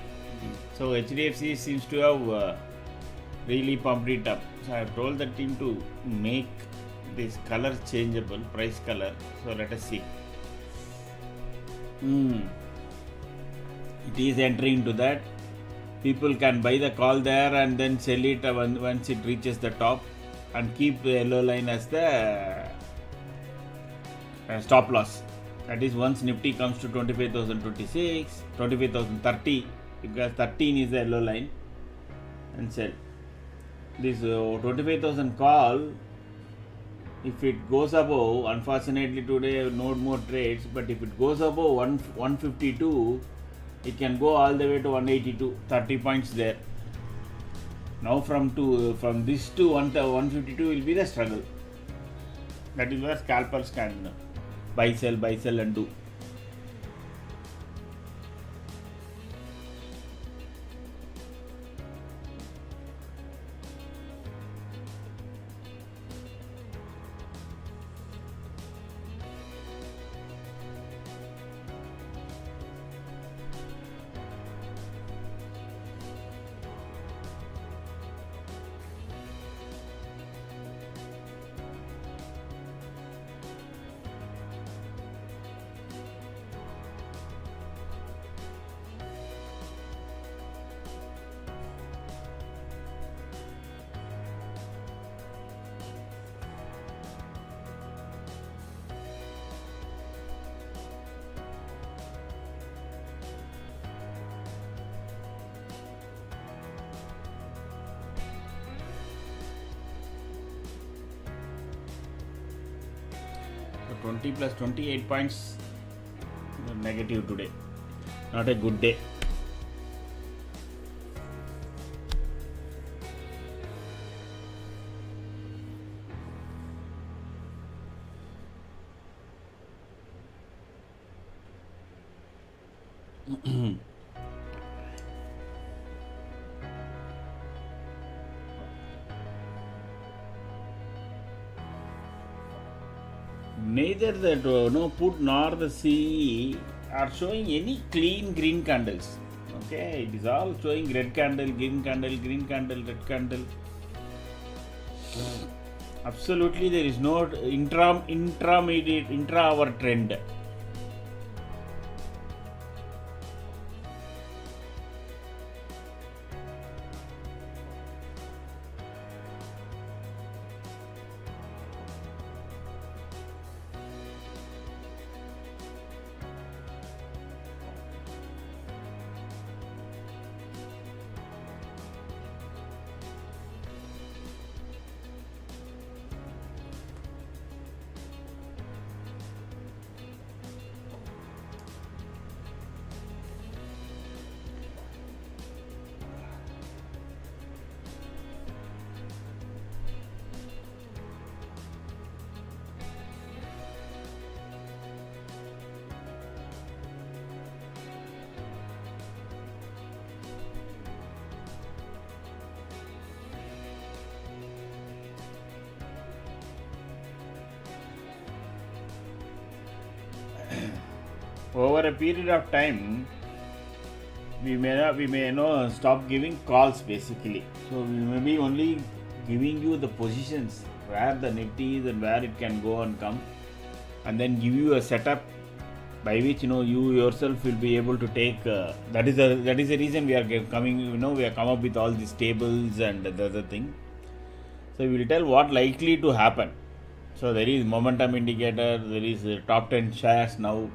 S1: So HDFC seems to have really pumped it up. So I have told the team to make this color changeable, price color. So let us see. It is entering into that. People can buy the call there and then sell it once it reaches the top, and keep the yellow line as the stop loss. That is once Nifty comes to 25,026, 25,030, because 13 is the yellow line, and sell. This 25,000 call, if it goes above, unfortunately today no more trades, but if it goes above 152, it can go all the way to 182, 30 points there. Now from this to 152 will be the struggle. That is where scalpers can buy, sell and do. So 20 plus 28 points negative today. Not a good day. Neither the put nor the CE are showing any clean green candles. Okay, it is all showing red candle, green candle, red candle. Absolutely, there is no intra-hour trend. over a period of time, we may stop giving calls basically. So we may be only giving you the positions where the Nifty is and where it can go and come, and then give you a setup by which you yourself will be able to take. That is the reason we are coming. We have come up with all these tables and the other thing. So we will tell what likely to happen. So there is momentum indicator, there is top 10 shares now,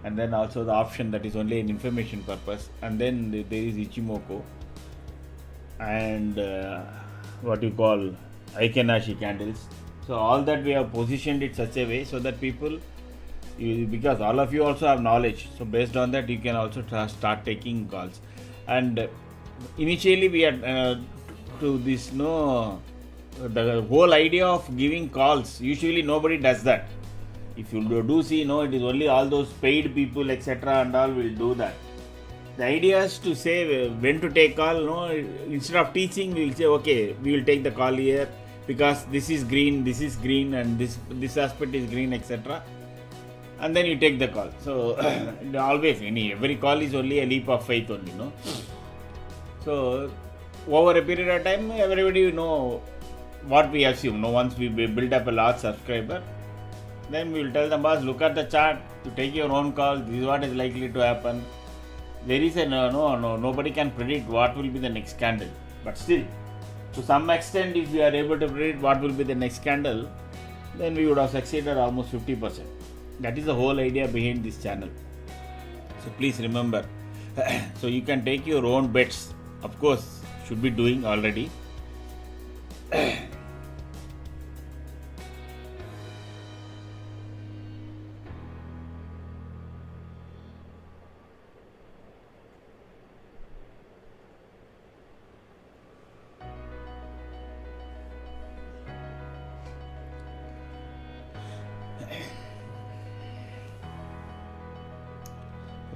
S1: and then also the option that is only an information purpose, and then there is Ichimoku and what you call Aikenashi candles. So all that we have positioned it such a way so that people, because all of you also have knowledge, so based on that you can also start taking calls. And initially we had to this the whole idea of giving calls, usually nobody does that. If you do see, it is only all those paid people etc and all will do that. The idea is to say when to take call. Instead of teaching, we will say okay, we will take the call here because this is green, and this aspect is green etc, and then you take the call. So always every call is only a leap of faith only, So over a period of time, everybody will know what we assume. Once we build up a large subscriber, then we will tell them, boss, look at the chart, you take your own call, this is what is likely to happen. There is nobody can predict what will be the next candle, but still to some extent if we are able to predict what will be the next candle, then we would have succeeded almost 50%. That is the whole idea behind this channel. So please remember, so you can take your own bets, of course should be doing already.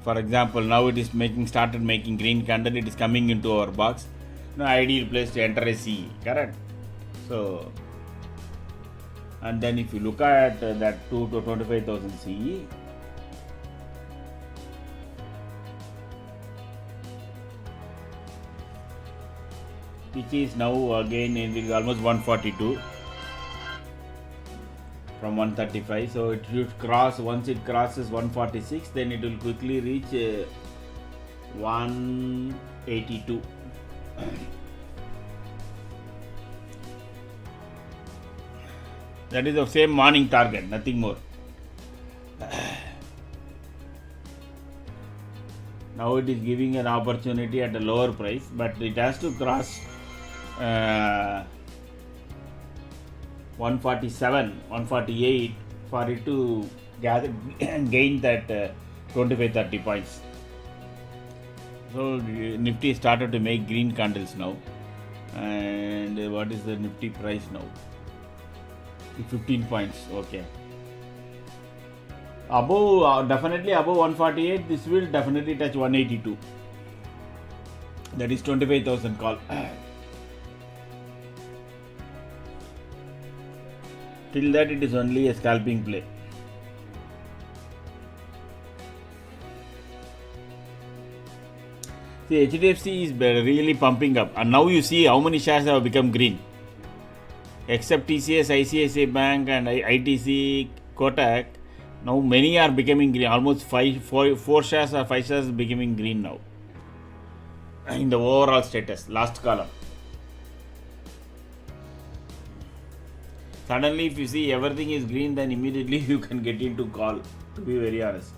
S1: For example, now it is started making green candle, it is coming into our box. Ideal place to enter a CE, correct? So, and then if you look at that 2 to 25,000 CE, which is now again it is almost 142 from 135, so it should cross. Once it crosses 146, then it will quickly reach 182. That is the same morning target, nothing more. Now it is giving an opportunity at a lower price, but it has to cross 147, 148 for it to gain that 25-30 points. So Nifty started to make green candles now. And what is the Nifty price now? 15 points, okay. Above, definitely above 148, this will definitely touch 182. That is 25,000 call. Till that it is only a scalping play. See, HDFC is really pumping up, and now you see how many shares have become green. Except TCS, ICICI Bank and ITC, Kotak, now many are becoming green. Almost 4 shares or 5 shares becoming green now in the overall status, last column. Suddenly if you see everything is green, then immediately you can get into call, to be very honest.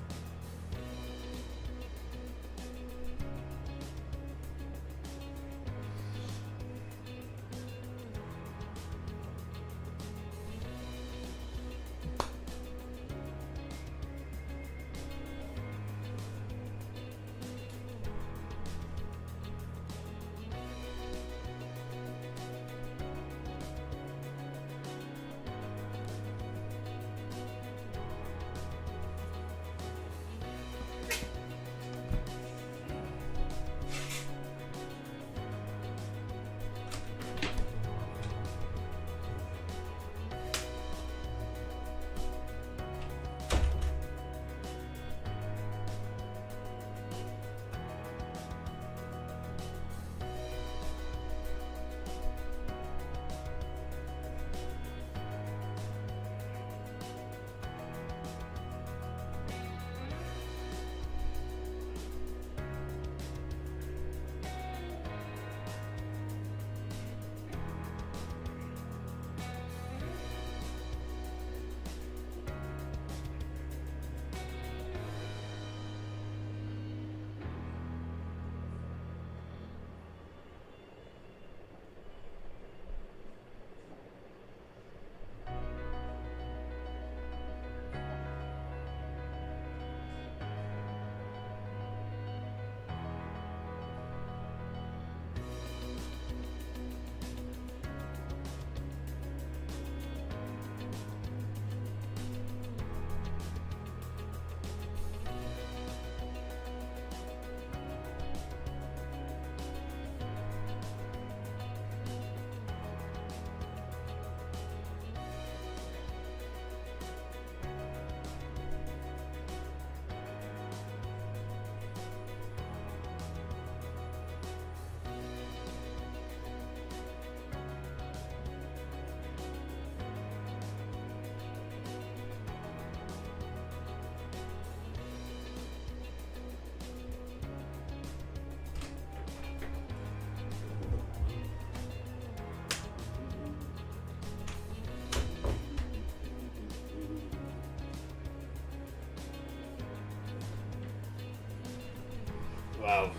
S1: Wow.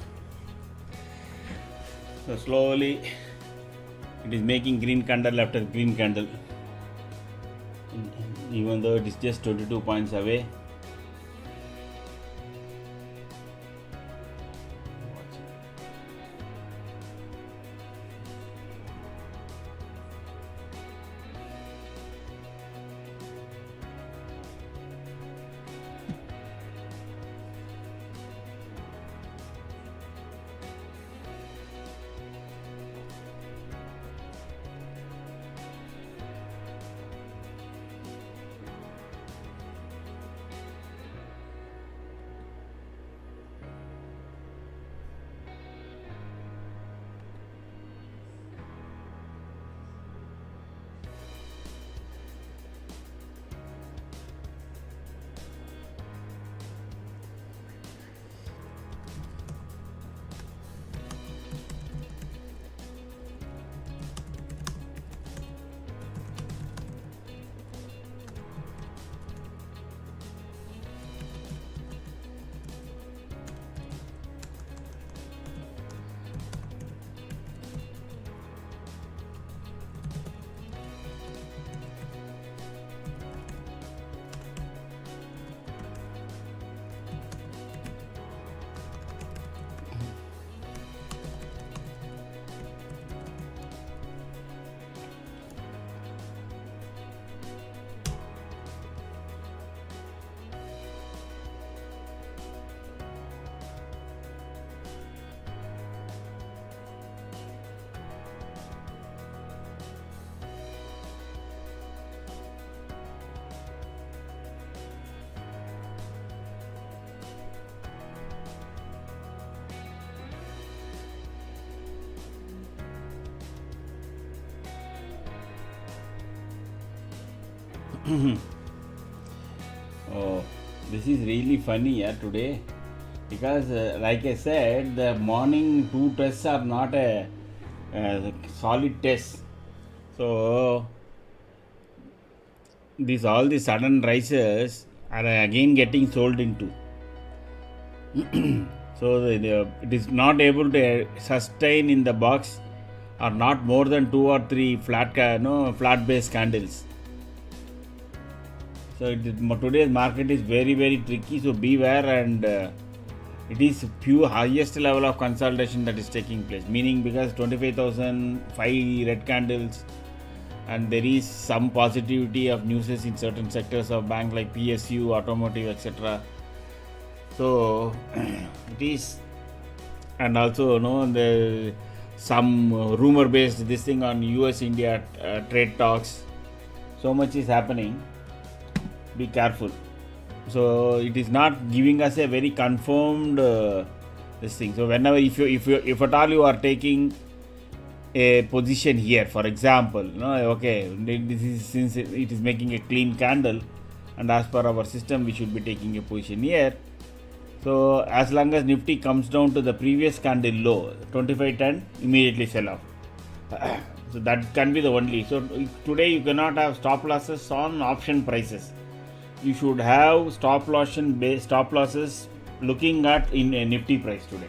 S1: So slowly it is making green candle after green candle. Even though it is just 22 points away. Oh, this is really funny today, because like I said, the morning two tests are not a solid test. So these all the sudden rises are again getting sold into. So it is not able to sustain in the box, or not more than 2 or 3 flat base candles. So today's market is very very tricky. So beware, and it is pure highest level of consolidation that is taking place. Meaning, because 25,005 red candles, and there is some positivity of newses in certain sectors of bank like PSU, automotive, etc. So it is, and also the some rumor based this thing on US India trade talks. So much is happening. Be careful. So it is not giving us a very confirmed this thing. So whenever, if at all you are taking a position here, for example, okay, this is, since it is making a clean candle, and as per our system we should be taking a position here. So as long as Nifty comes down to the previous candle low 2510, immediately sell off. So that can be the only. So today you cannot have stop losses on option prices. You should have stop losses looking at in a Nifty price today.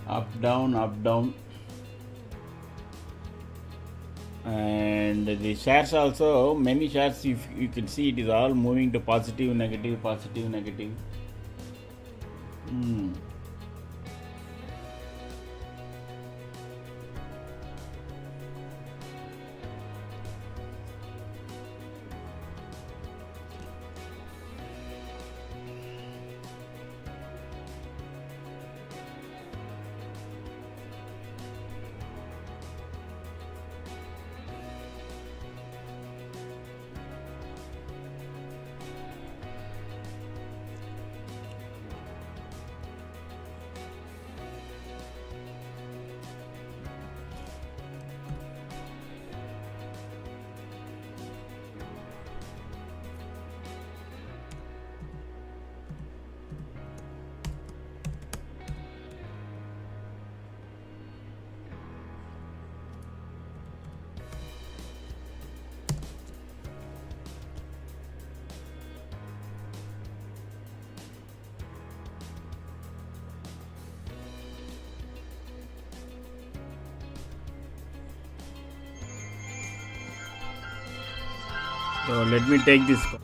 S1: up down, and the shares also, many shares, if you can see, it is all moving to positive, negative, positive, negative. Hmm. So let me take this call.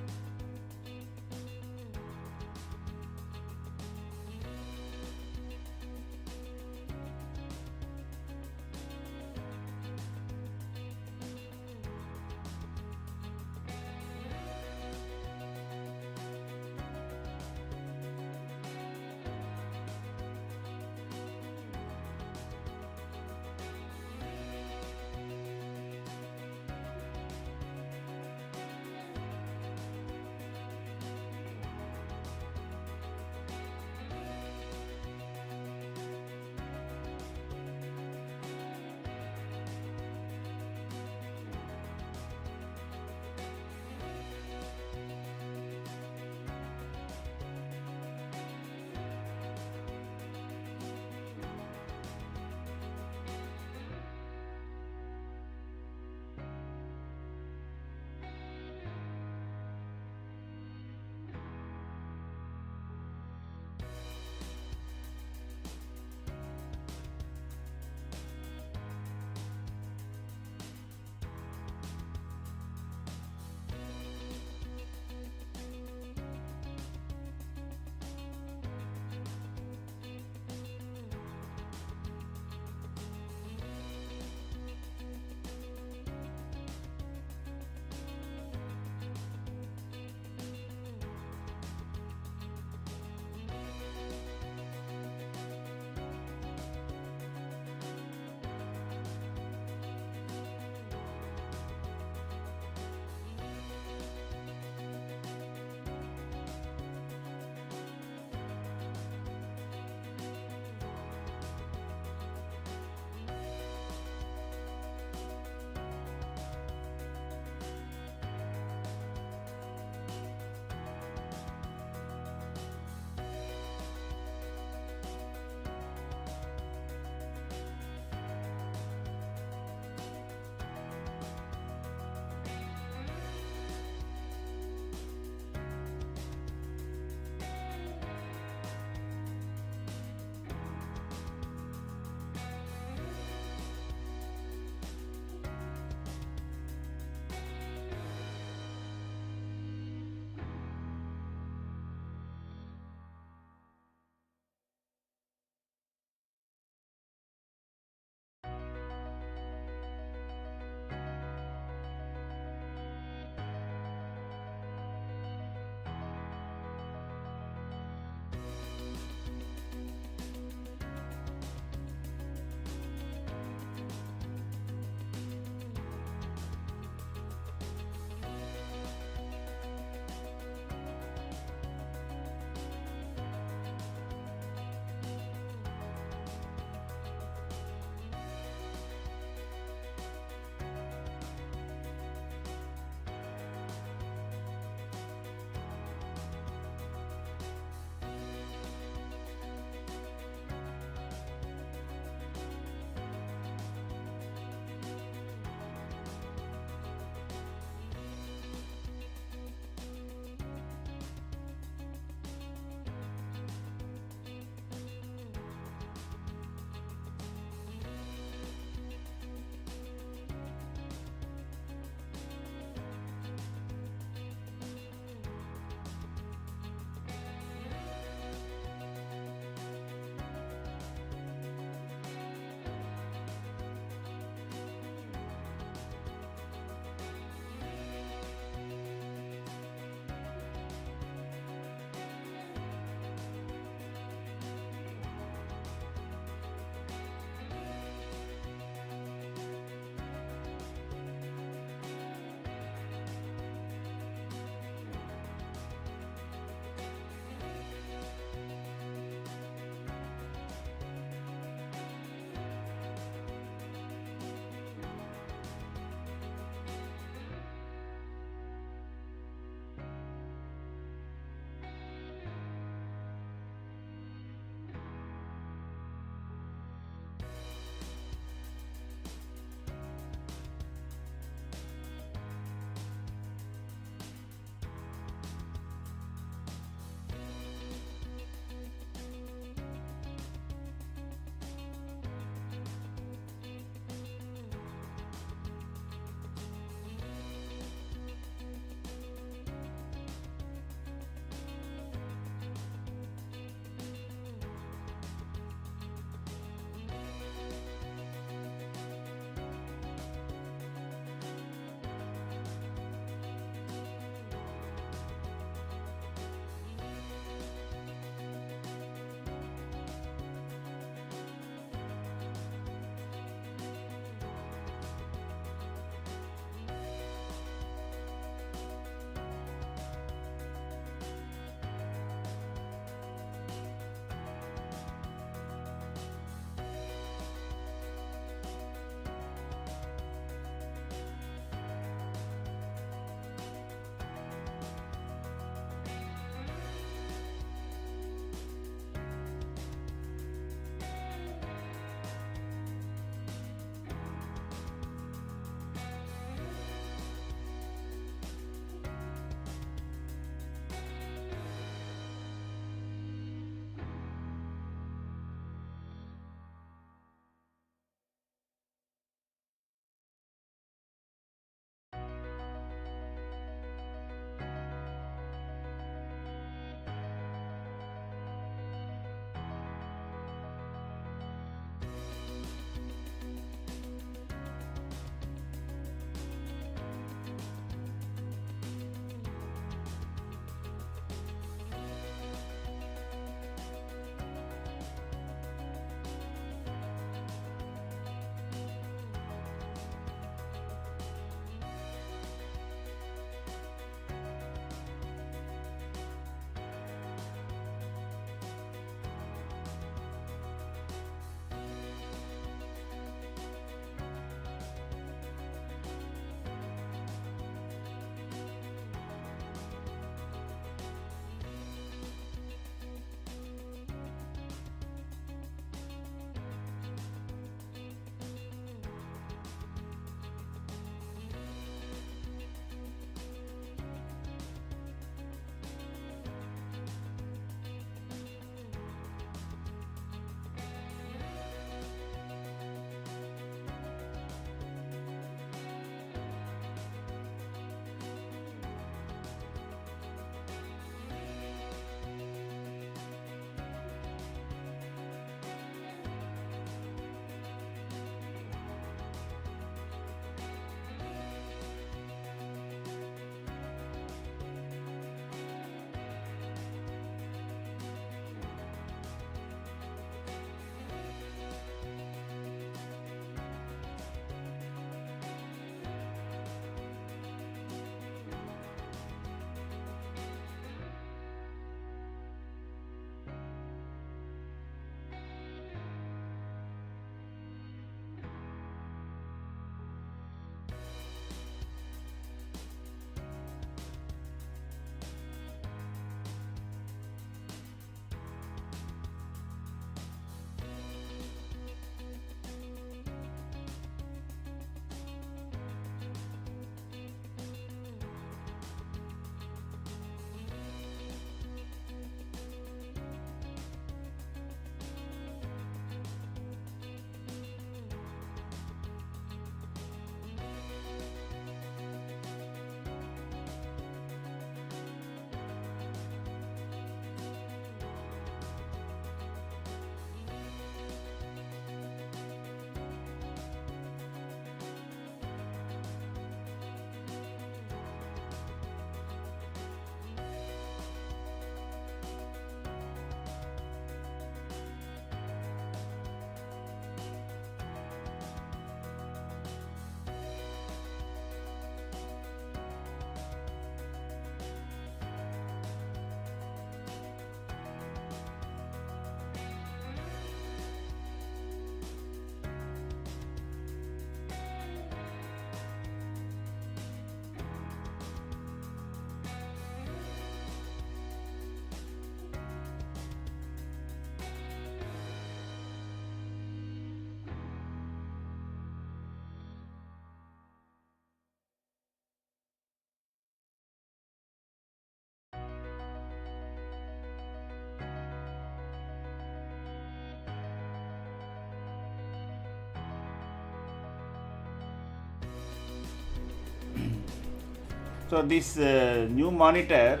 S1: So this new monitor,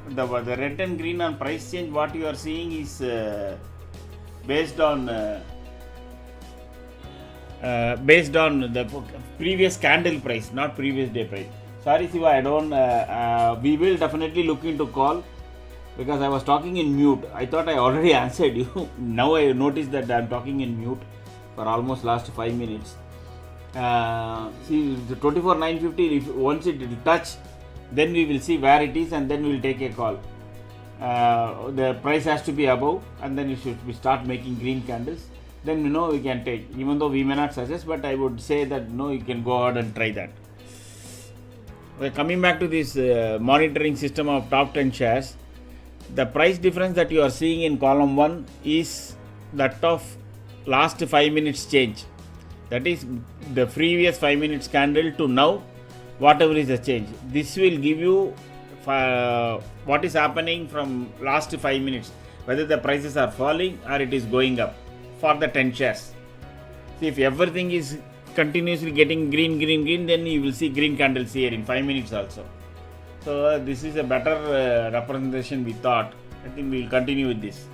S1: the red and green on price change, what you are seeing is based on the previous candle price, not previous day price. Sorry Siva, I don't. We will definitely look into call because I was talking in mute. I thought I already answered you. Now I noticed that I am talking in mute for almost last 5 minutes. See the 24,950. If once it will touch, then we will see where it is and then we will take a call. The price has to be above and then it should start making green candles. Then we can take, even though we may not suggest, but I would say that you can go ahead and try that. We're coming back to this monitoring system of top 10 shares. The price difference that you are seeing in column 1 is that of last 5 minutes change. That is the previous 5 minutes candle to now, whatever is the change. This will give you what is happening from last 5 minutes, whether the prices are falling or it is going up for the 10 shares. See, if everything is continuously getting green, then you will see green candles here in 5 minutes also. So this is a better representation we thought. I think we will continue with this.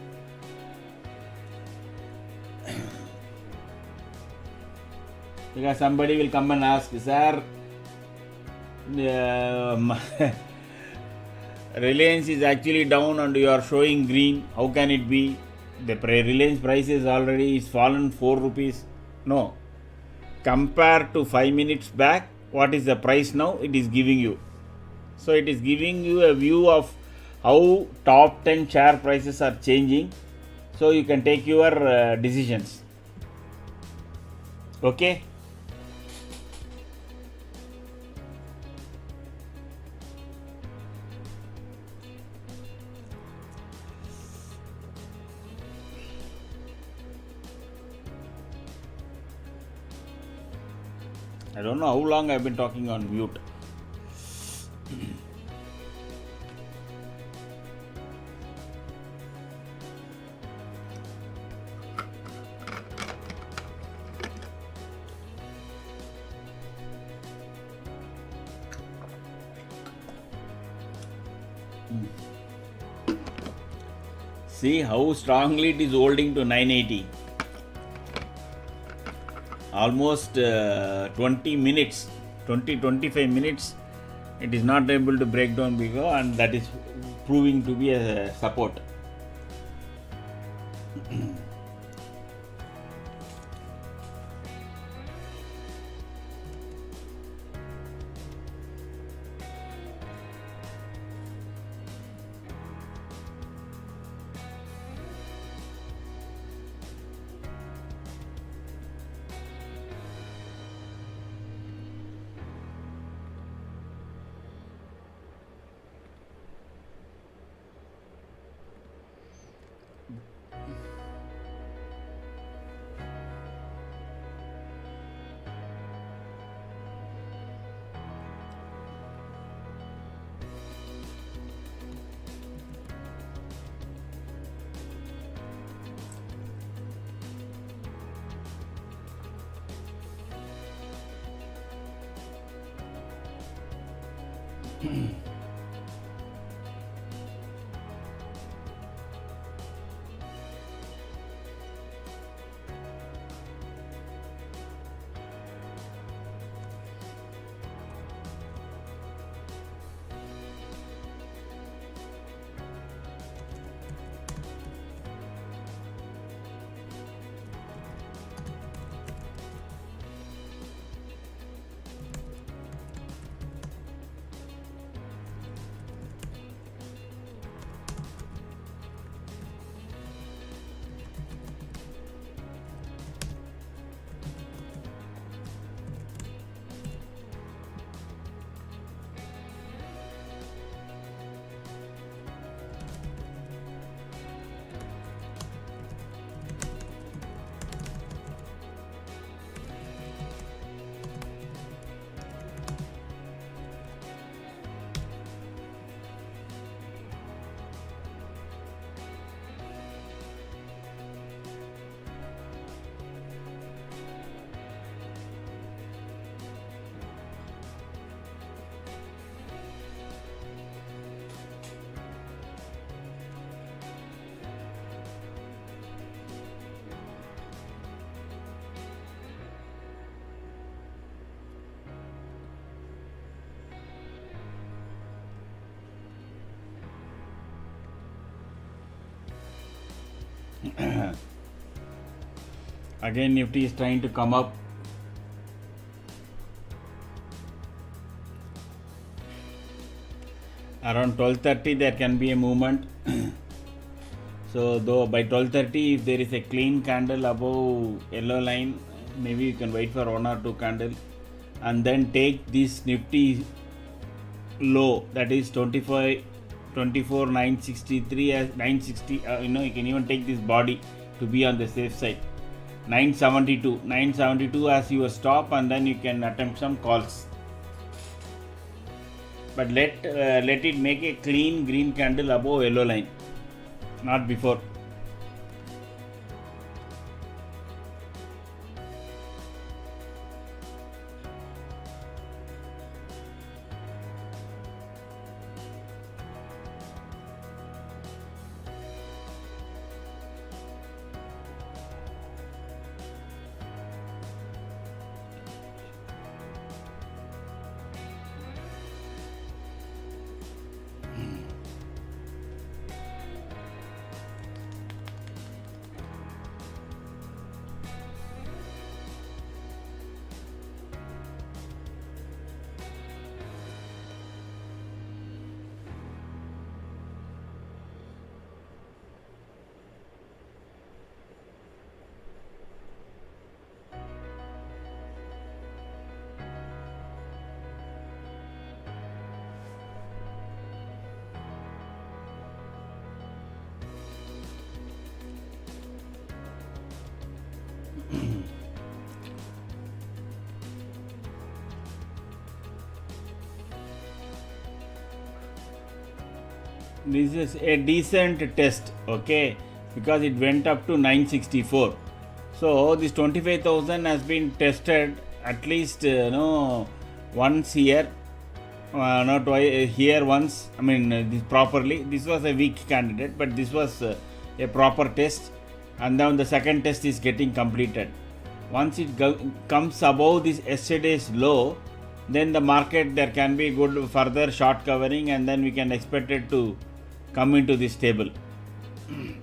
S1: Because somebody will come and ask, sir, Reliance is actually down and you are showing green. How can it be? The Reliance price is already fallen 4 rupees. No. Compared to 5 minutes back, what is the price now? It is giving you. So it is giving you a view of how top 10 share prices are changing. So you can take your decisions. Okay. I don't know how long I have been talking on mute. See how strongly it is holding to 980. Almost 20 minutes, 20-25 minutes, it is not able to break down below, and that is proving to be a support. Again Nifty is trying to come up. Around 12:30 there can be a movement. So though by 12:30 if there is a clean candle above yellow line, maybe you can wait for one or two candles and then take this Nifty low, that is 24,963 as 960. You can even take this body to be on the safe side. 972 as your stop, and then you can attempt some calls. But let it make a clean green candle above yellow line, not before. This is a decent test, okay, because it went up to 964. So this 25,000 has been tested at least once here, not twice, here once. I mean this properly. This was a weak candidate, but this was a proper test, and then the second test is getting completed. Once it comes above this yesterday's low, then the market there can be good further short covering, and then we can expect it to come into this table. Hmm.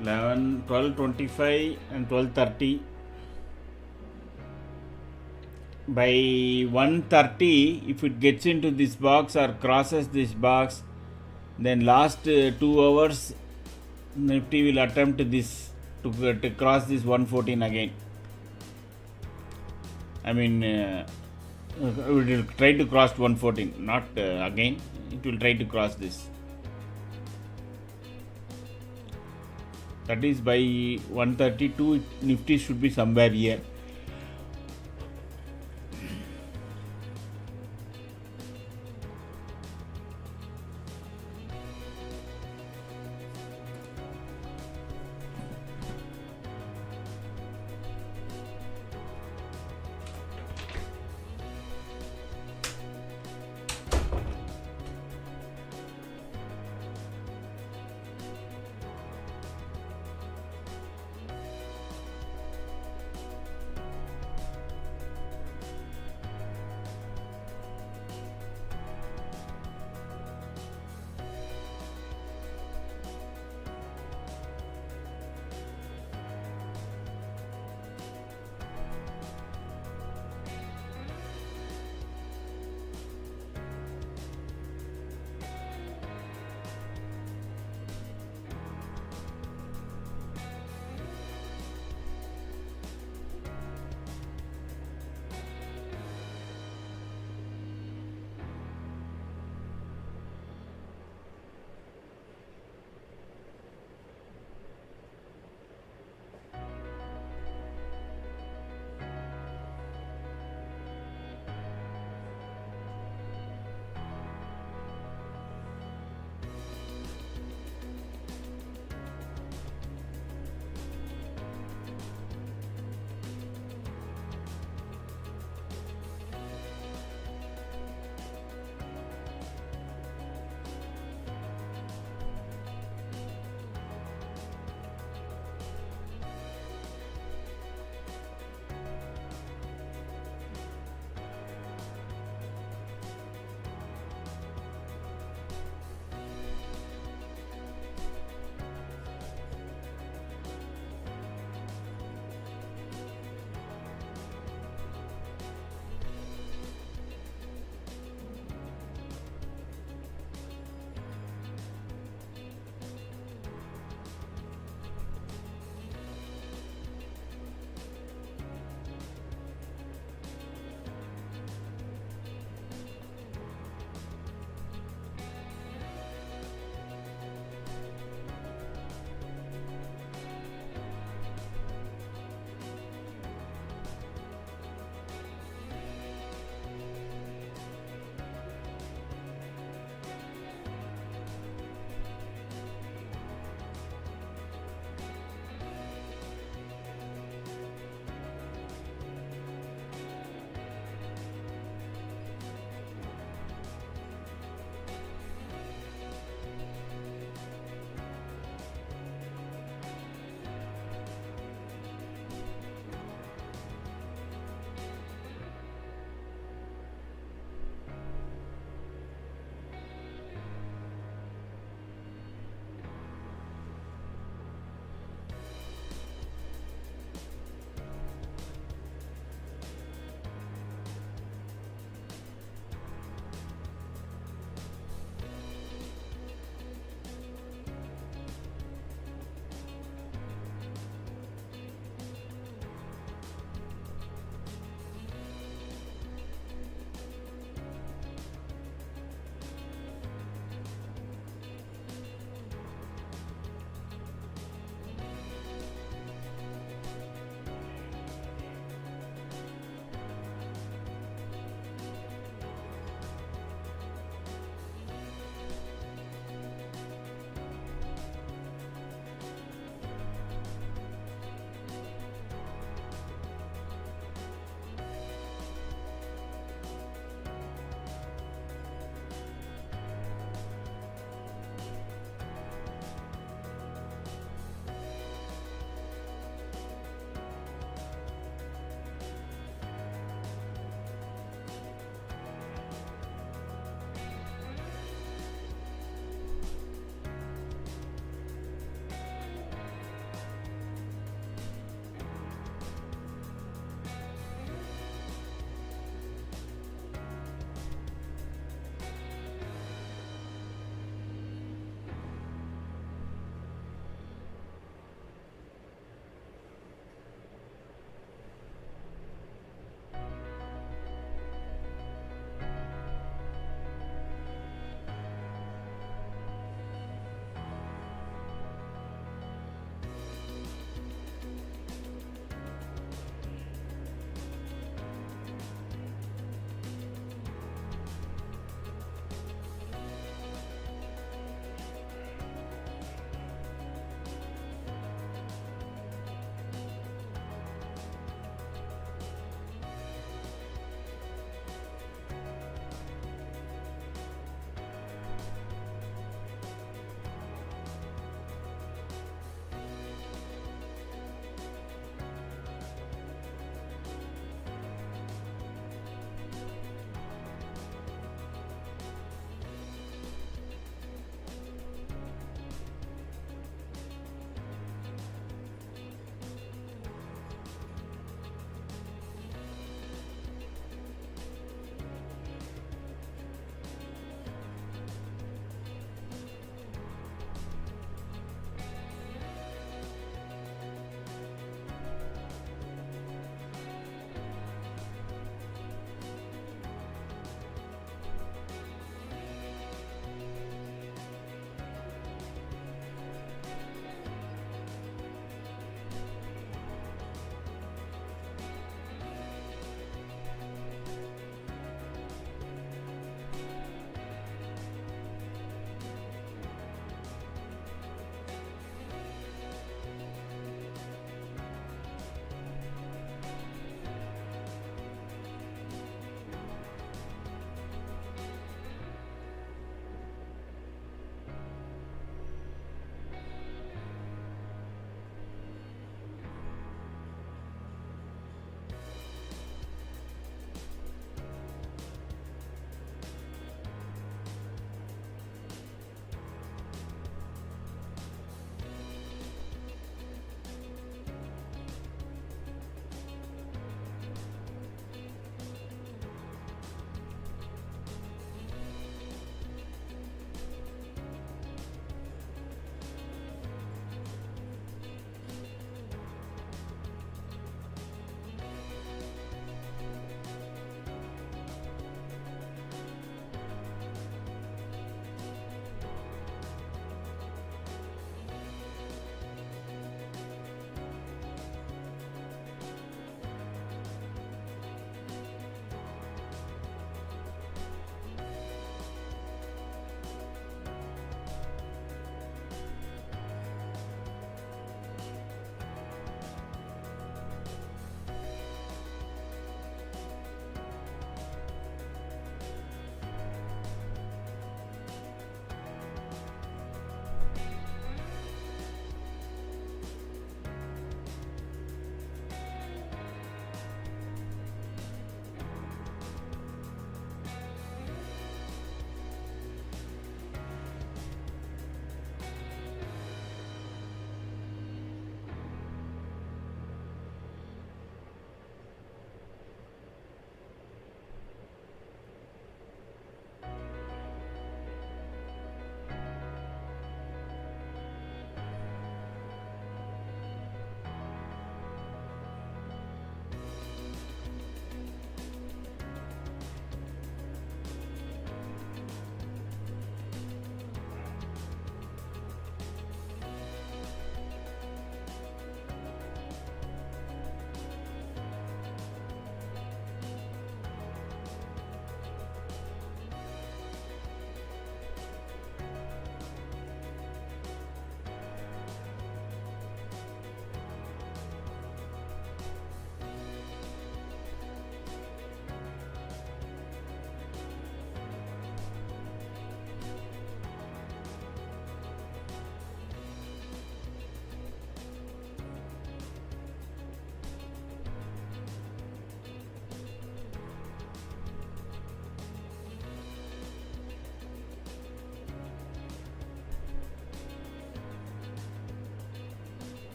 S1: 11, 12:25 and 12:30. By 1:30, if it gets into this box or crosses this box, then last 2 hours Nifty will attempt this to cross this 114 again. I mean, it will try to cross 114, not again. It will try to cross this. That is by 132, Nifty should be somewhere here.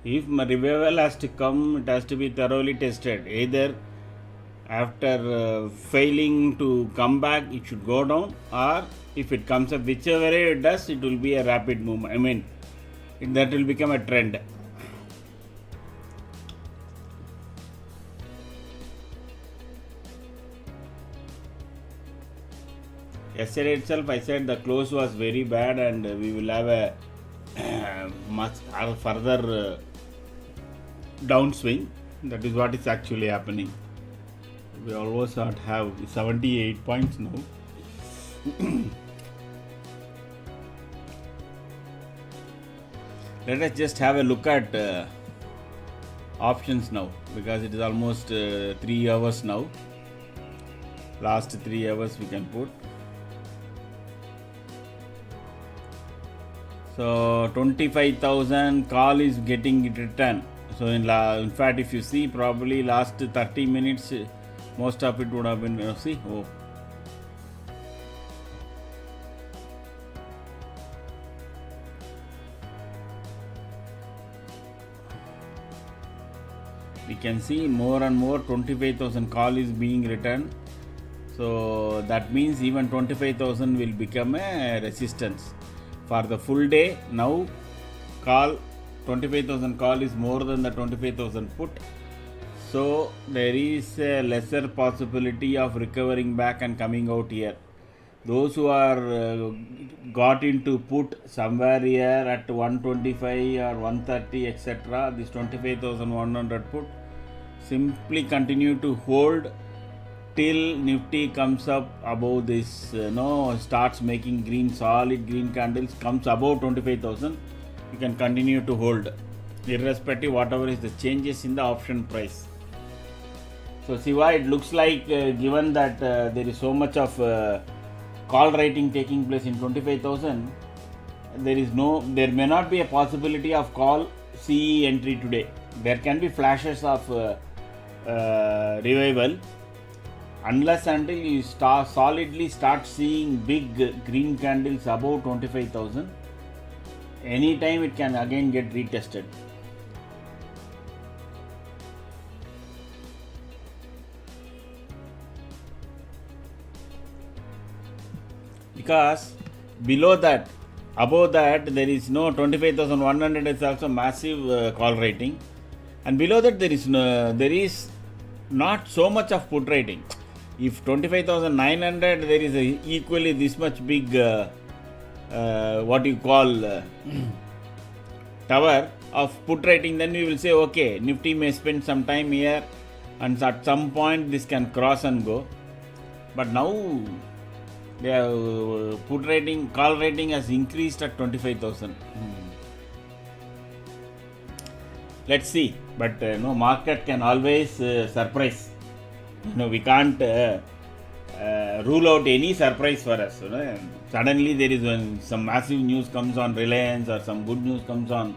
S1: If revival has to come, it has to be thoroughly tested. Either after failing to come back, it should go down, or if it comes up, whichever it does, it will be a rapid movement. I mean, that will become a trend. Yesterday itself, I said the close was very bad, and we will have a much further downswing. That is what is actually happening. We almost have 78 points now. Let us just have a look at options now, because it is almost 3 hours now. Last 3 hours we can put. So 25,000 call is getting returned. So in fact, if you see, probably last 30 minutes, most of it would have been, see, oh. We can see more and more 25,000 call is being returned. So that means even 25,000 will become a resistance. For the full day, now call 25,000 call is more than the 25,000 put. So there is a lesser possibility of recovering back and coming out here. Those who are got into put somewhere here at 125 or 130 etc., this 25,100 put, simply continue to hold till Nifty comes up above this, starts making solid green candles, comes above 25,000, you can continue to hold, irrespective whatever is the changes in the option price. So see why it looks like, given that there is so much of call writing taking place in 25,000, there may not be a possibility of call CE entry today. There can be flashes of revival, unless until you solidly start seeing big green candles above 25,000, anytime it can again get retested. Because below that, above that, there is no 25,100 is also massive call rating, and below that there is not so much of put rating. If 25,900, there is equally this much big what you call tower of put rating, then we will say okay, Nifty may spend some time here, and at some point this can cross and go. But now the put rating, call rating has increased at 25,000. Let's see, but no, market can always surprise. We can't rule out any surprise for us. Suddenly there is some massive news comes on Reliance, or some good news comes on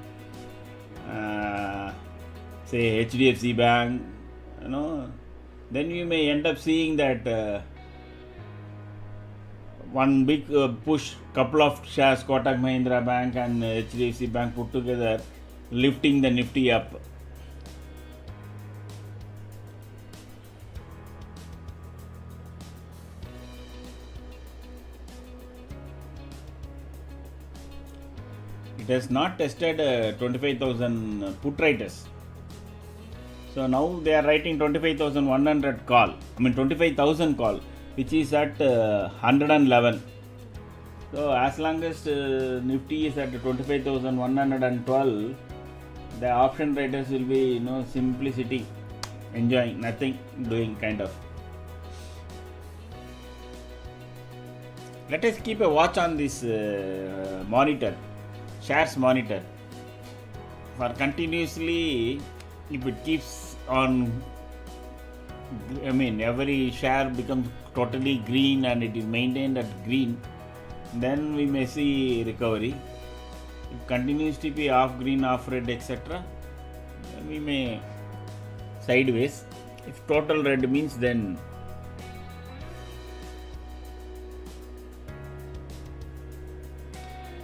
S1: say HDFC Bank, then we may end up seeing that one big push, couple of shares, Kotak Mahindra Bank and HDFC Bank put together, lifting the Nifty up. It has not tested 25,000 put writers. So now they are writing 25,100 call. 25,000 call, which is at 111. So as long as Nifty is at 25,112, the option traders will be simply sitting, enjoying, nothing doing kind of. Let us keep a watch on this monitor, shares monitor, for continuously, if it keeps on, every share becomes totally green and it is maintained at green, then we may see recovery. If continues to be off green, off red, etc., then we may sideways. If total red means, then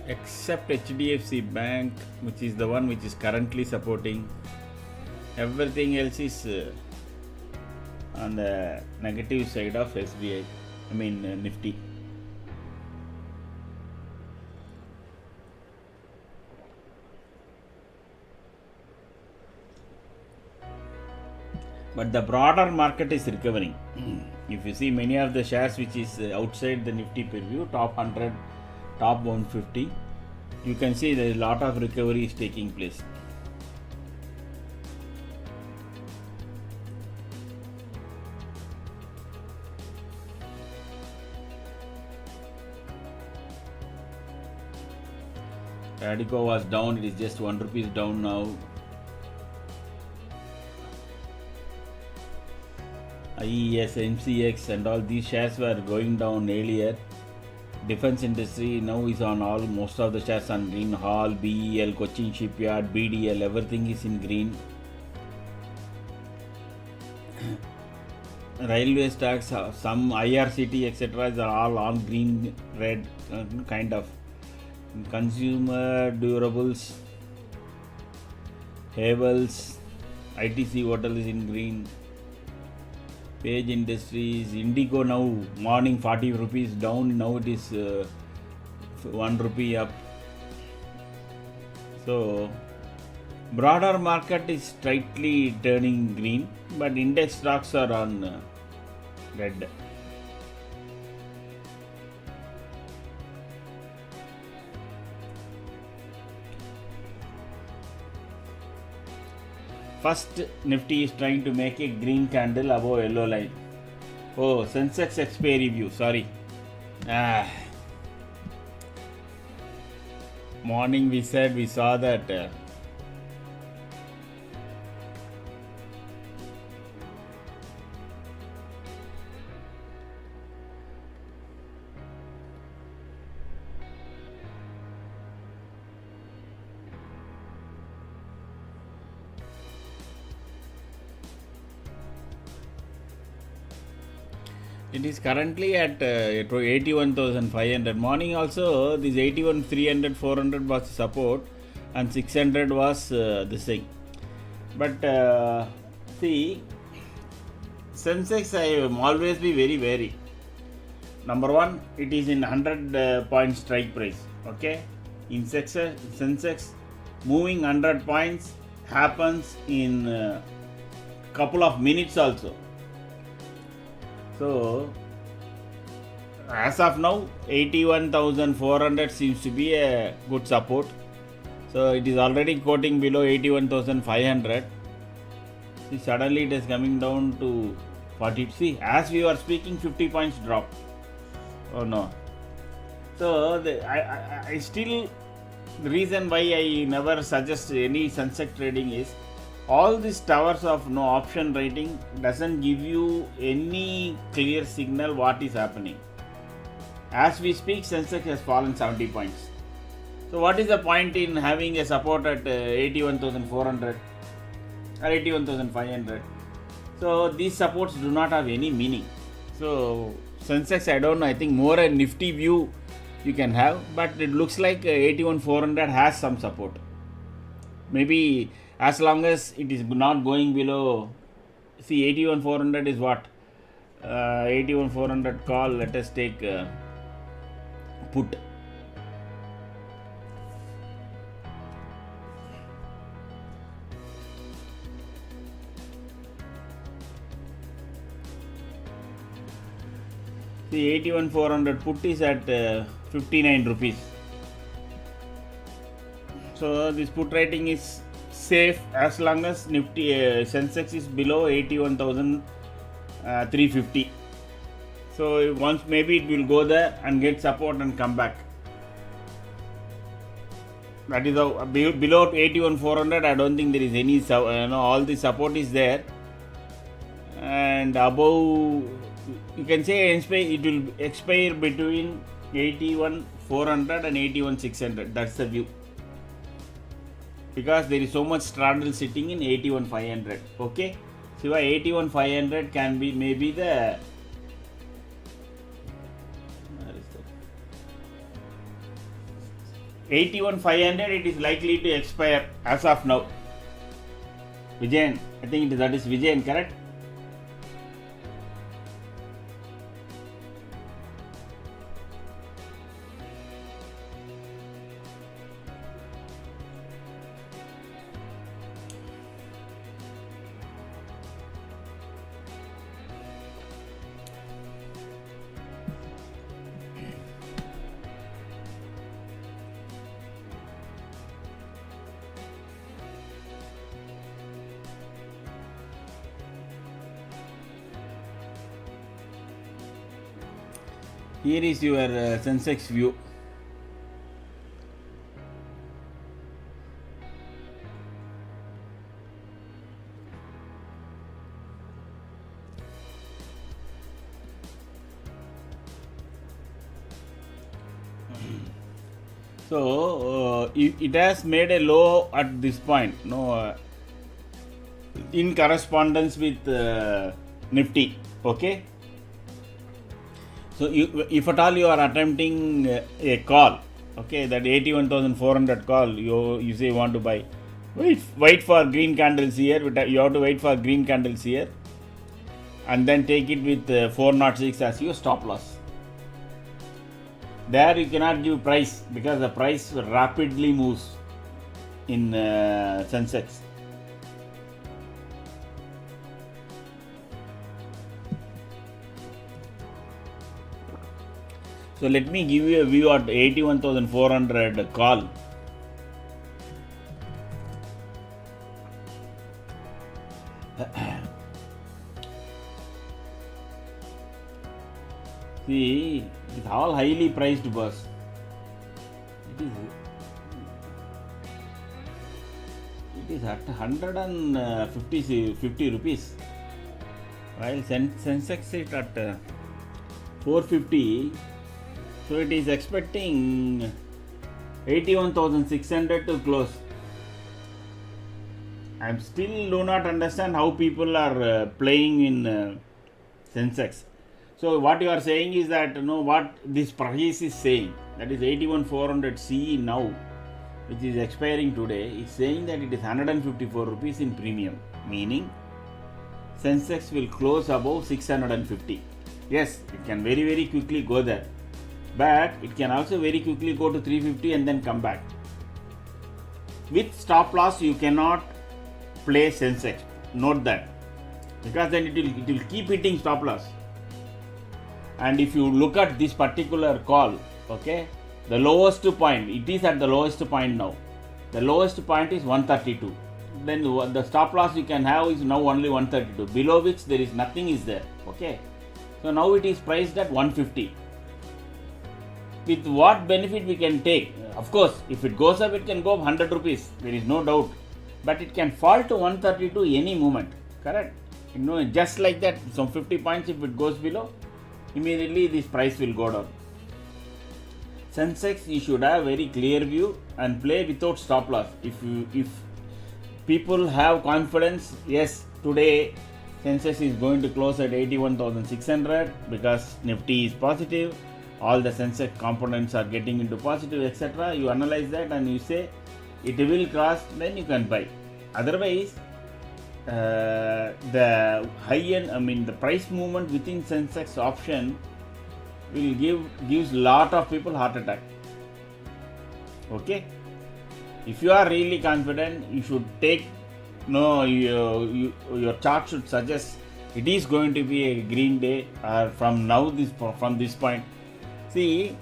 S1: except HDFC Bank, which is the one which is currently supporting. Everything else is on the negative side of SBI, Nifty. But the broader market is recovering. If you see many of the shares which is outside the Nifty preview, top 100, top 150, you can see there is a lot of recovery is taking place. Radico was down, it is just 1 rupees down now. IES, MCX and all these shares were going down earlier. Defense industry now is on all, most of the shares on green. Hall, BEL, Cochin Shipyard, BDL, everything is in green. Railway stocks, some IRCT etc. are all on green, red kind of. Consumer durables, Havels, ITC Hotel is in green. Page Industries, Indigo now morning 40 rupees down, now it is 1 rupee up. So broader market is slightly turning green, but index stocks are on red. First, Nifty is trying to make a green candle above yellow line. Oh, Sensex expiry view, sorry. Morning we said we saw that it is currently at 81,500. Morning also this 81,300, 400 was support and 600 was this thing. But see, Sensex I will always be very wary. Number one, it is in 100 point strike price. Okay, in Sensex moving 100 points happens in couple of minutes also. So as of now 81,400 seems to be a good support. So it is already quoting below 81,500. See, suddenly it is coming down to 40. See, as we were speaking, 50 points drop. Oh no. So I still, the reason why I never suggest any Sensex trading is all these towers of no option rating doesn't give you any clear signal what is happening. As we speak, Sensex has fallen 70 points. So what is the point in having a support at 81,400 or 81,500? So these supports do not have any meaning. So Sensex, I don't know, I think more a Nifty view you can have, but it looks like 81,400 has some support. Maybe as long as it is not going below, see 81,400 is what? 81,400 call, let us take put. See 81,400 put is at 59 rupees. So this put rating is safe as long as Nifty Sensex is below 81,350. So once maybe it will go there and get support and come back. That is how below 81,400 I don't think there is any all the support is there, and above you can say it will expire between 81,400 and 81,600. That's the view, because there is so much straddle sitting in 81,500. Okay, so 81,500 can be maybe the 81,500 it is likely to expire as of now. Vijayan, I think that is Vijayan, correct? Here is your Sensex view. So it has made a low at this point, in correspondence with Nifty. Okay. So if at all you are attempting a call, okay, that 81,400 call, you say you want to buy, wait for green candles here. You have to wait for green candles here, and then take it with 406 as your stop loss. There you cannot give price because the price rapidly moves in Sensex. So let me give you a view at 81,400 call. See, it's all highly priced bus. It is at 150 rupees. While Sensex is at 450. So it is expecting 81,600 to close. I still do not understand how people are playing in Sensex. So what you are saying is that what this price is saying, that is 81,400 CE now, which is expiring today, is saying that it is 154 rupees in premium, meaning Sensex will close above 650. Yes, it can very very quickly go there. But it can also very quickly go to 350 and then come back. With stop loss, you cannot play Sensex. Note that, because then it will keep hitting stop loss. And if you look at this particular call, okay, the lowest point, it is at the lowest point now. The lowest point is 132. Then the stop loss you can have is now only 132. Below which there is nothing is there. Okay, so now it is priced at 150. With what benefit we can take? Of course, if it goes up, it can go up 100 rupees. There is no doubt. But it can fall to 132 any moment. Correct? Just like that, some 50 points if it goes below, immediately this price will go down. Sensex, you should have very clear view and play without stop loss. If people have confidence, yes, today Sensex is going to close at 81,600 because Nifty is positive. All the Sensex components are getting into positive, etc. You analyze that and you say it will cross, then you can buy. Otherwise, the the price movement within Sensex option will gives lot of people heart attack. Okay, if you are really confident, you should take. Your chart should suggest it is going to be a green day from this point. See,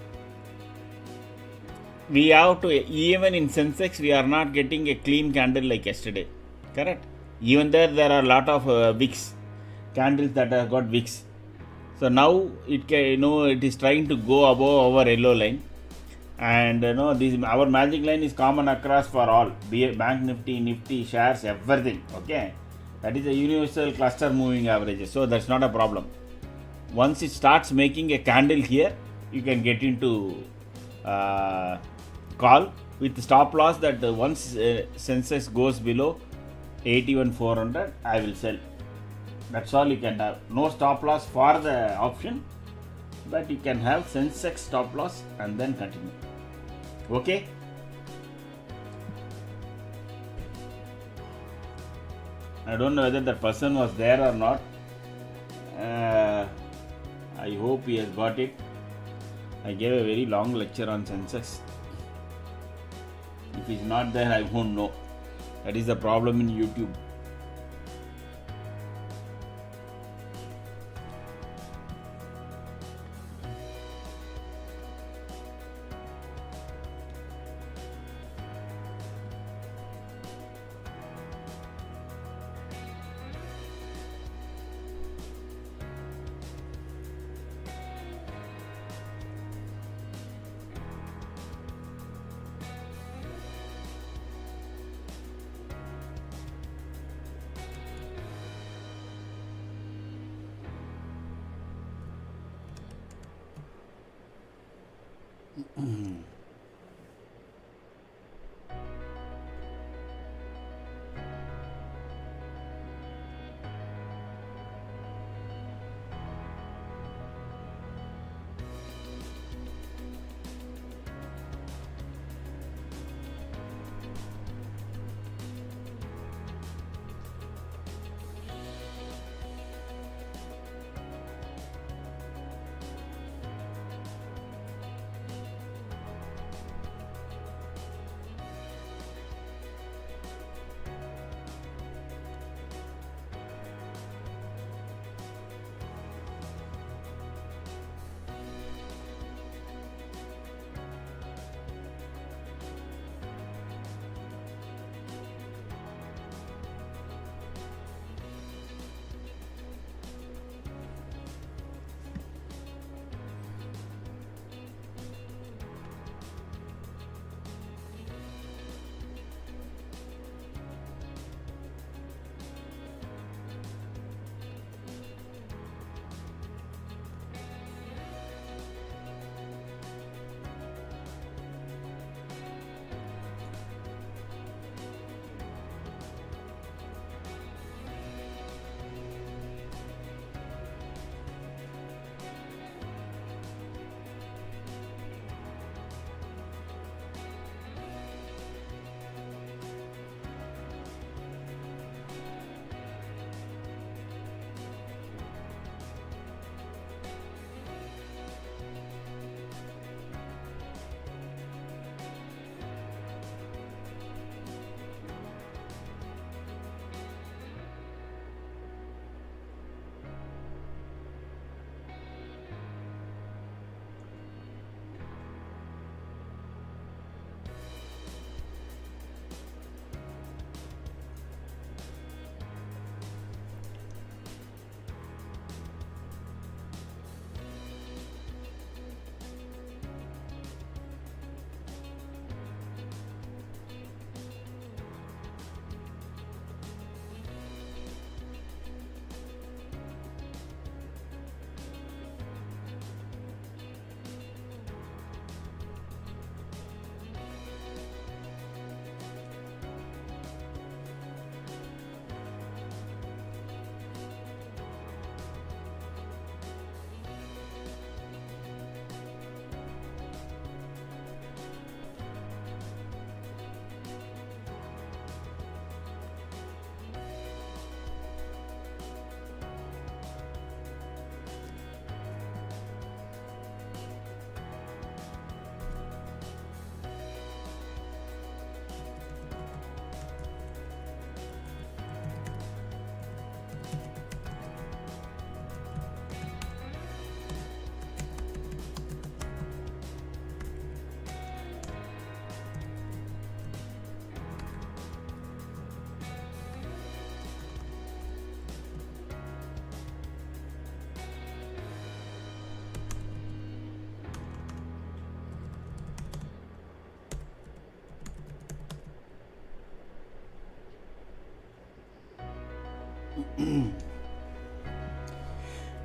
S1: we have to, even in Sensex, we are not getting a clean candle like yesterday. Correct? Even there are a lot of wicks, candles that have got wicks. So now it is trying to go above our yellow line. And our magic line is common across for all, be it Bank Nifty, shares, everything. Okay? That is a universal cluster moving averages. So that's not a problem. Once it starts making a candle here, you can get into call with stop loss that once Sensex goes below 81,400, I will sell. That's all you can have. No stop loss for the option, but you can have Sensex stop loss and then continue. Okay, I don't know whether that person was there or not. I hope he has got it. I gave a very long lecture on Sensex. If he's not there, I won't know. That is the problem in YouTube.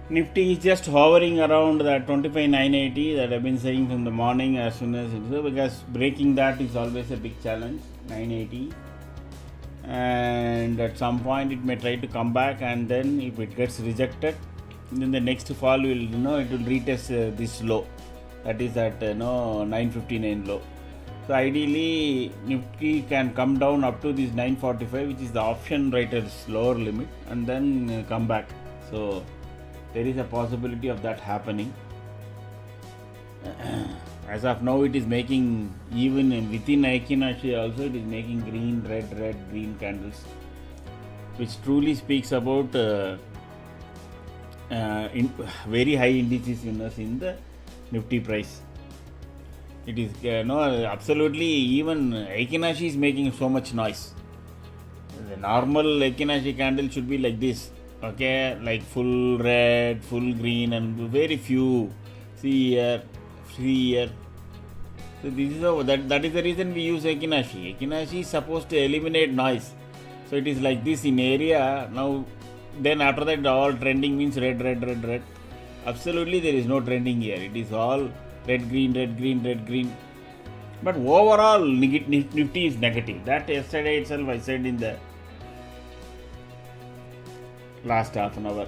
S2: Nifty is just hovering around that 25,980 that I've been saying from the morning as soon as it's because breaking that is always a big challenge, 980. And at some point it may try to come back, and then if it gets rejected, then the next fall will, it will retest this low. That is that 959 low. So ideally Nifty can come down up to this 945, which is the option writer's lower limit, and then come back. So there is a possibility of that happening. As of now, it is making, even within Aikinashi also, it is making green, red, green candles, which truly speaks about very high indices in the Nifty price. It is absolutely, even Aikinashi is making so much noise. The normal Aikinashi candle should be like this, okay, like full red, full green, and very few. See here, see here. So this is that is the reason we use Aikinashi. Aikinashi is supposed to eliminate noise. So it is like this in area. Now, then after that, all trending means red. Absolutely, there is no trending here. It is all red, green. But overall, Nifty is negative. That yesterday itself I said in the last half an hour.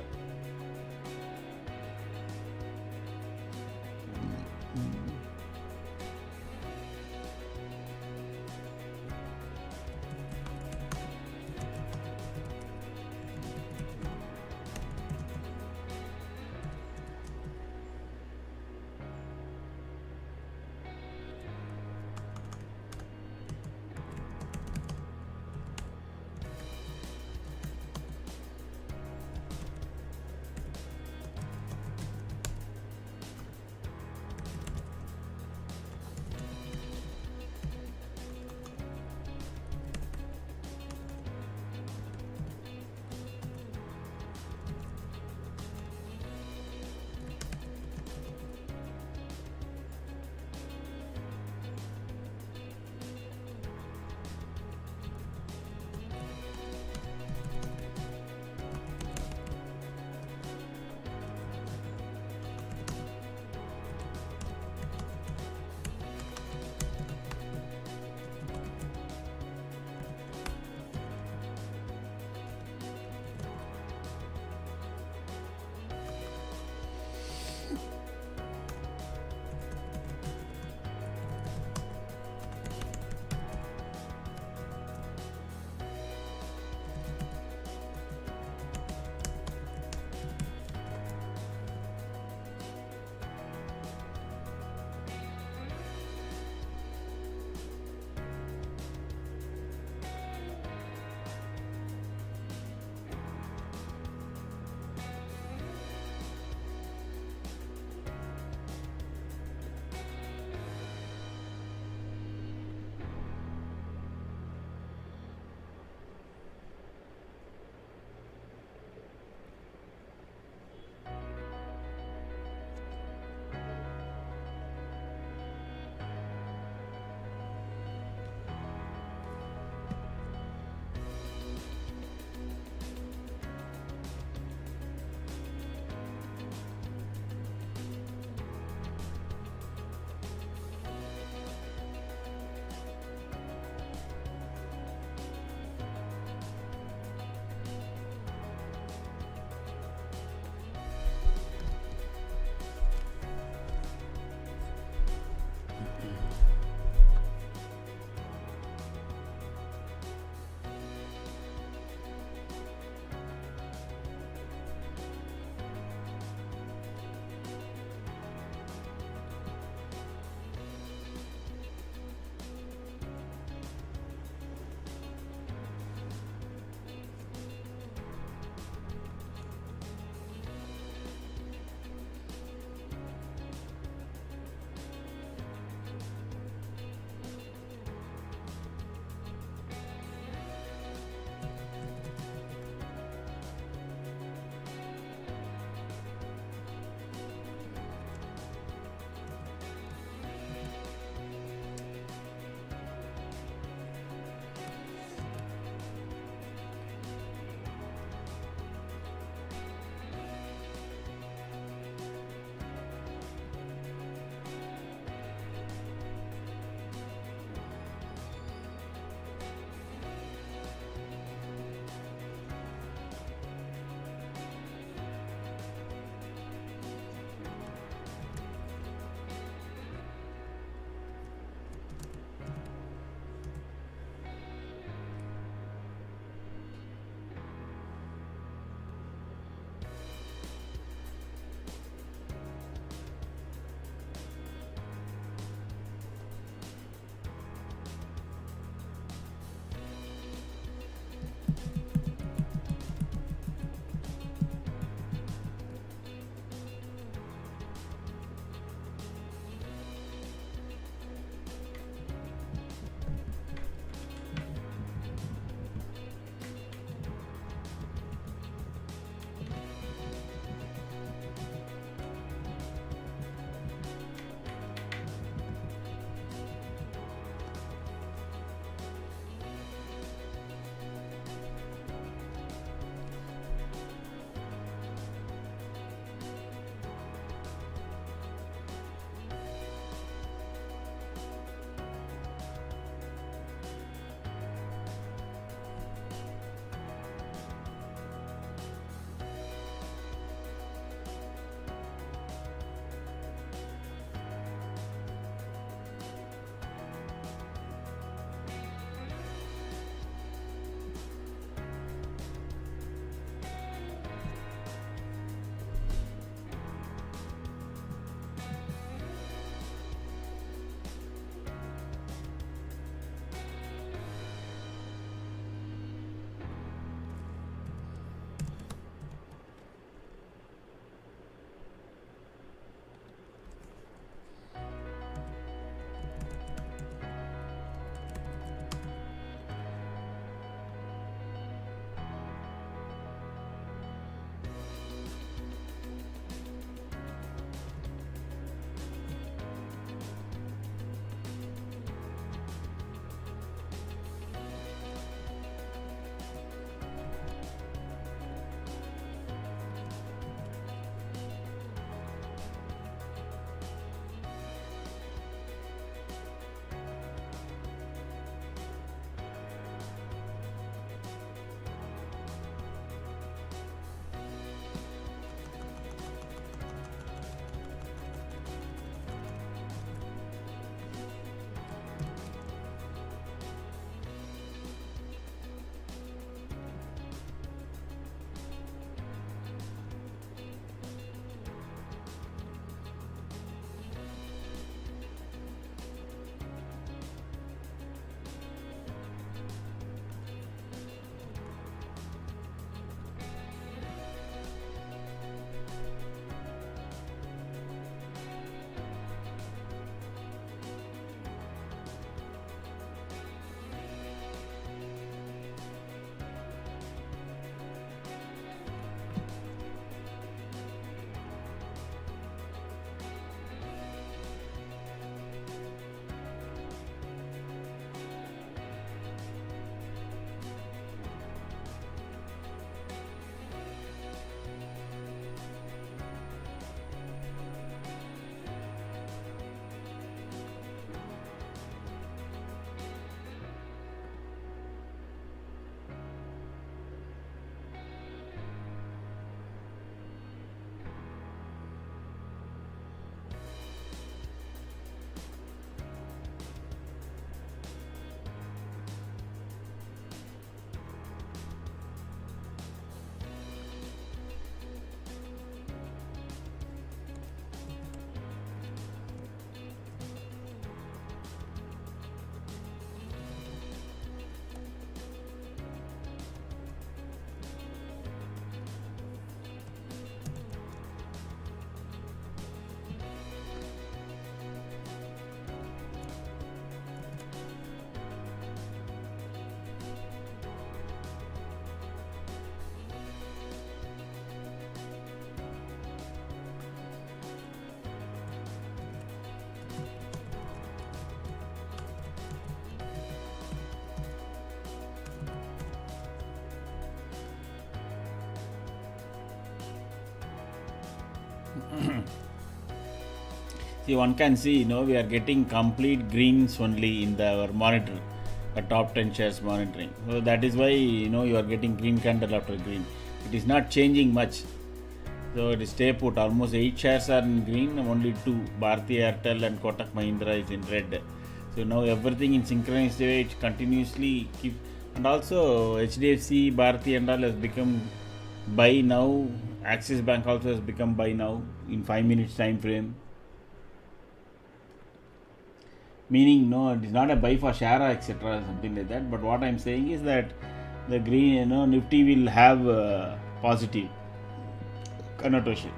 S2: See, one can see, we are getting complete greens only in our monitor, the top 10 shares monitoring. So that is why, you are getting green candle after green. It is not changing much. So it is stay put. Almost 8 shares are in green, only 2, Bharti Airtel and Kotak Mahindra is in red. So now everything in synchronized way, it continuously keep. And also HDFC, Bharti and all has become buy now. Axis Bank also has become buy now in 5 minutes time frame. Meaning, no, it is not a buy for share etc. something like that. But what I am saying is that the green, Nifty will have positive connotation.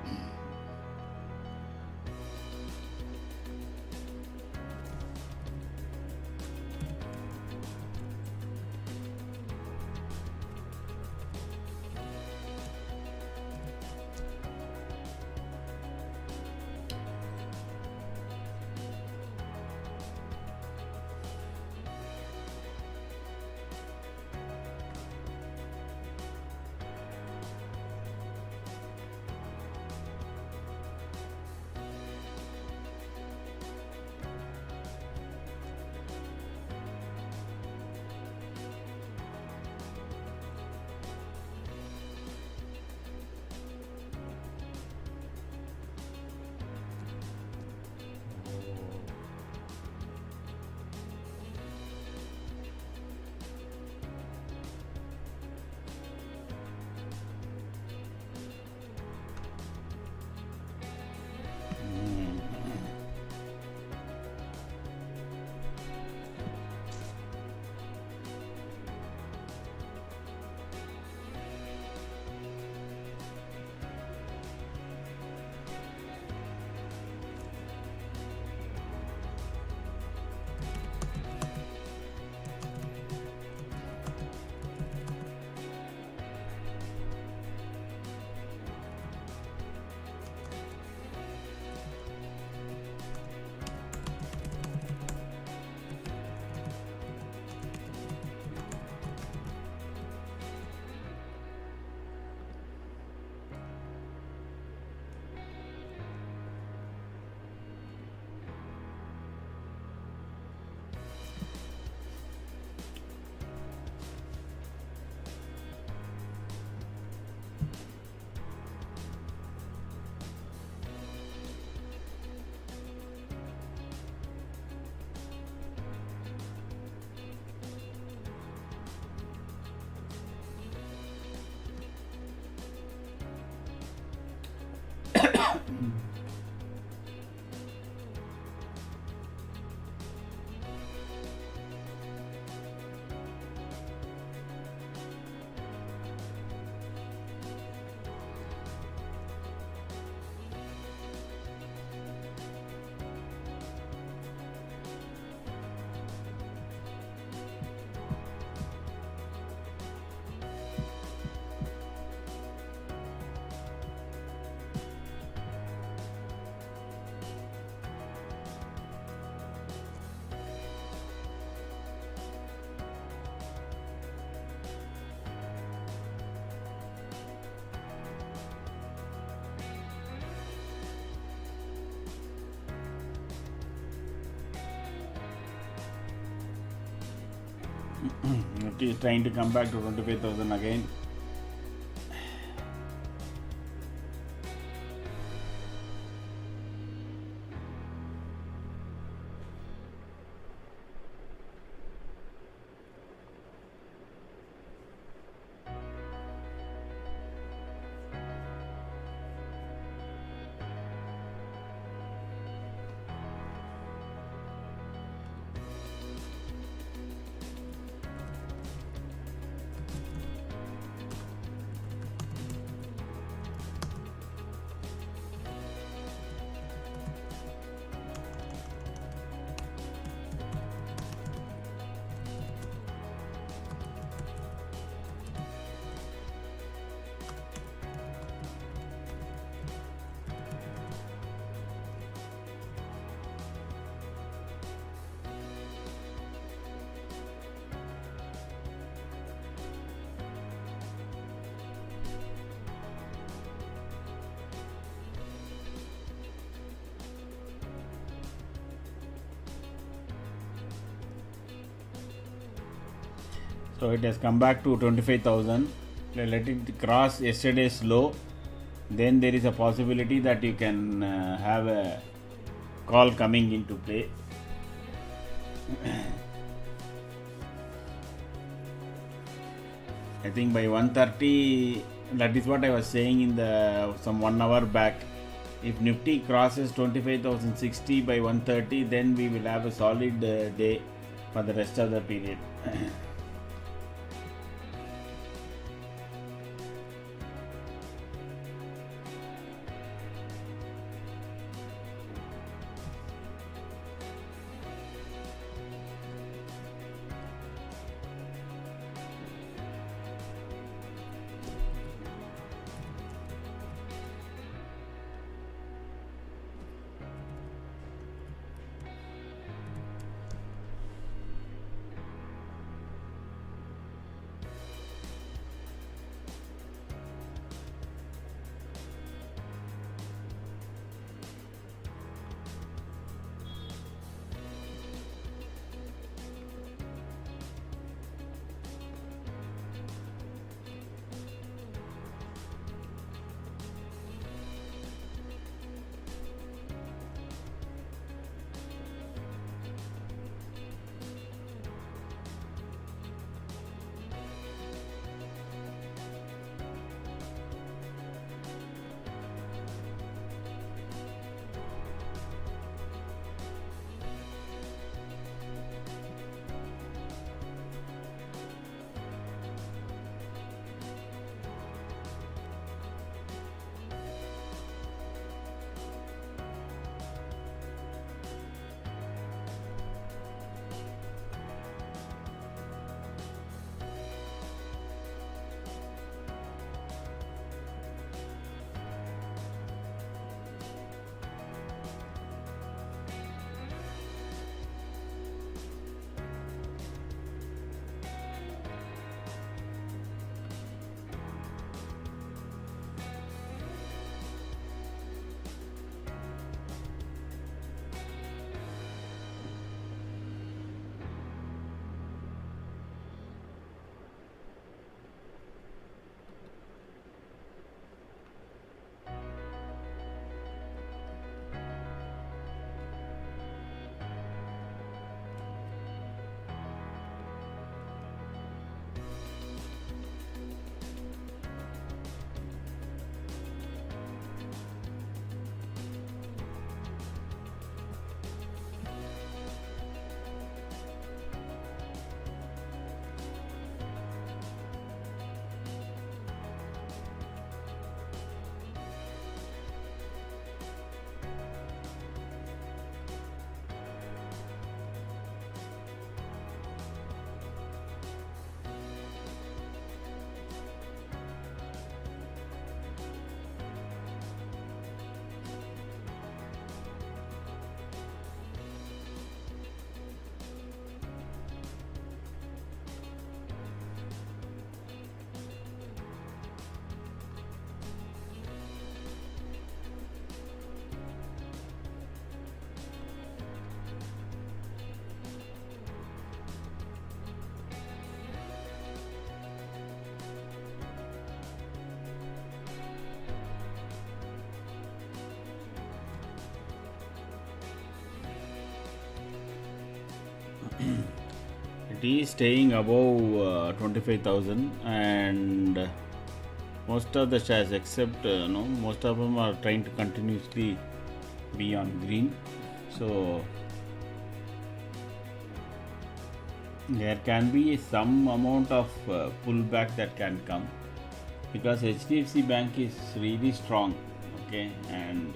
S2: Nifty is trying to come back to 25,000 again. So it has come back to 25,000. Let it cross yesterday's low. Then there is a possibility that you can have a call coming into play. I think by 1:30, that is what I was saying in the some 1 hour back. If Nifty crosses 25,060 by 1:30, then we will have a solid day for the rest of the period. It is staying above 25,000, and most of the shares except no, most of them are trying to continuously be on green. So there can be some amount of pullback that can come, because HDFC Bank is really strong, okay, and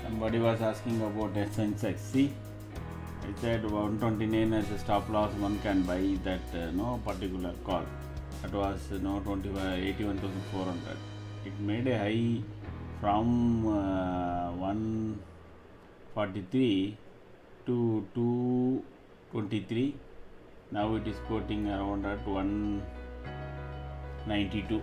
S2: Somebody was asking about Sensex. See, I said 129 as a stop loss. One can buy that no particular call. That was 81,400. It made a high from 143 to 223. Now it is quoting around at 192.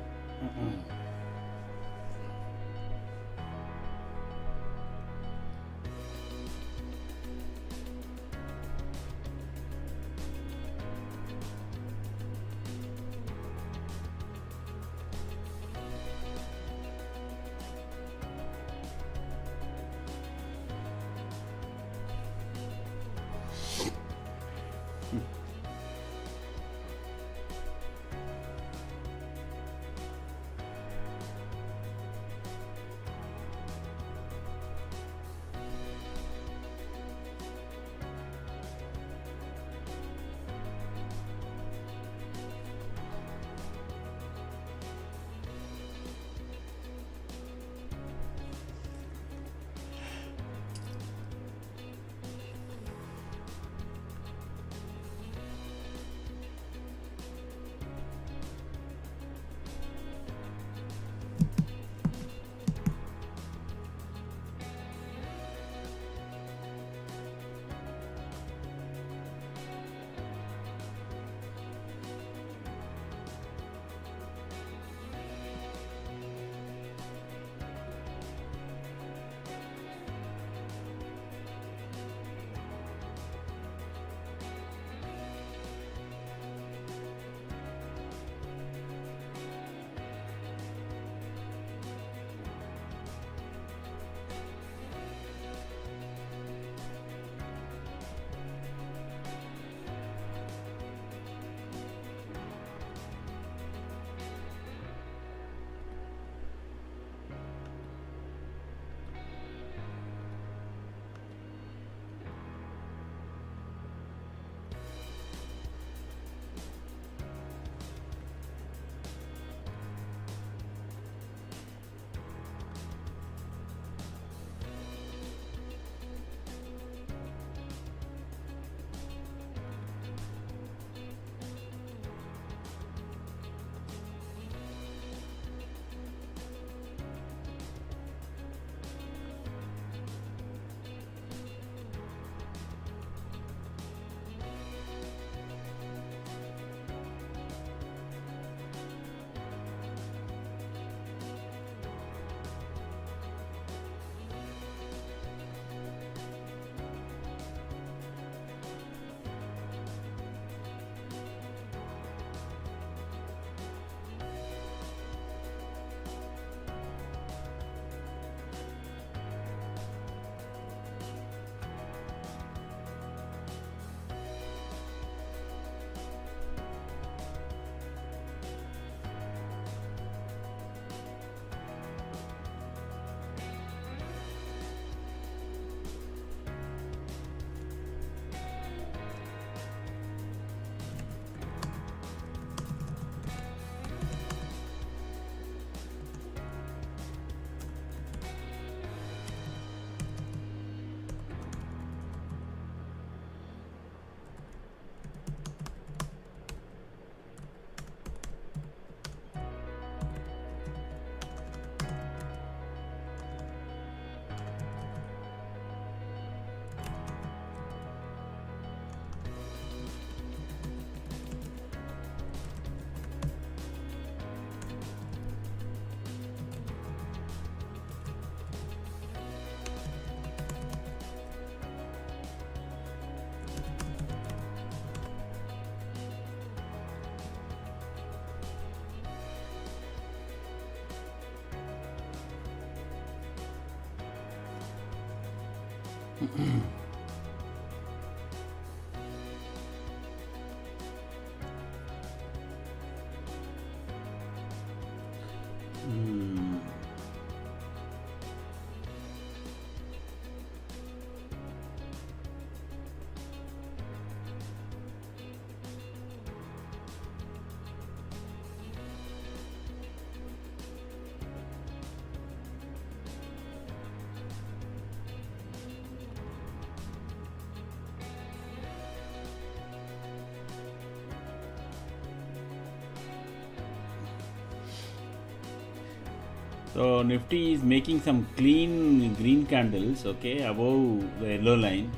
S2: So Nifty is making some clean green candles, okay, above the yellow line,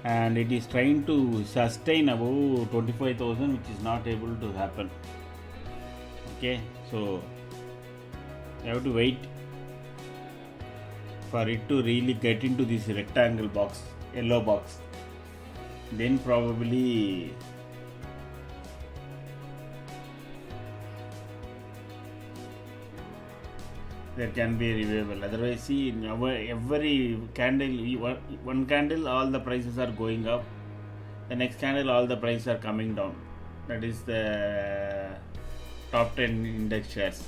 S2: and it is trying to sustain above 25,000, which is not able to happen. Okay, so you have to wait for it to really get into this rectangle box, yellow box. Then probably there can be a revival. Otherwise, see, in every candle, one candle, all the prices are going up. The next candle, all the prices are coming down. That is the top 10 index shares.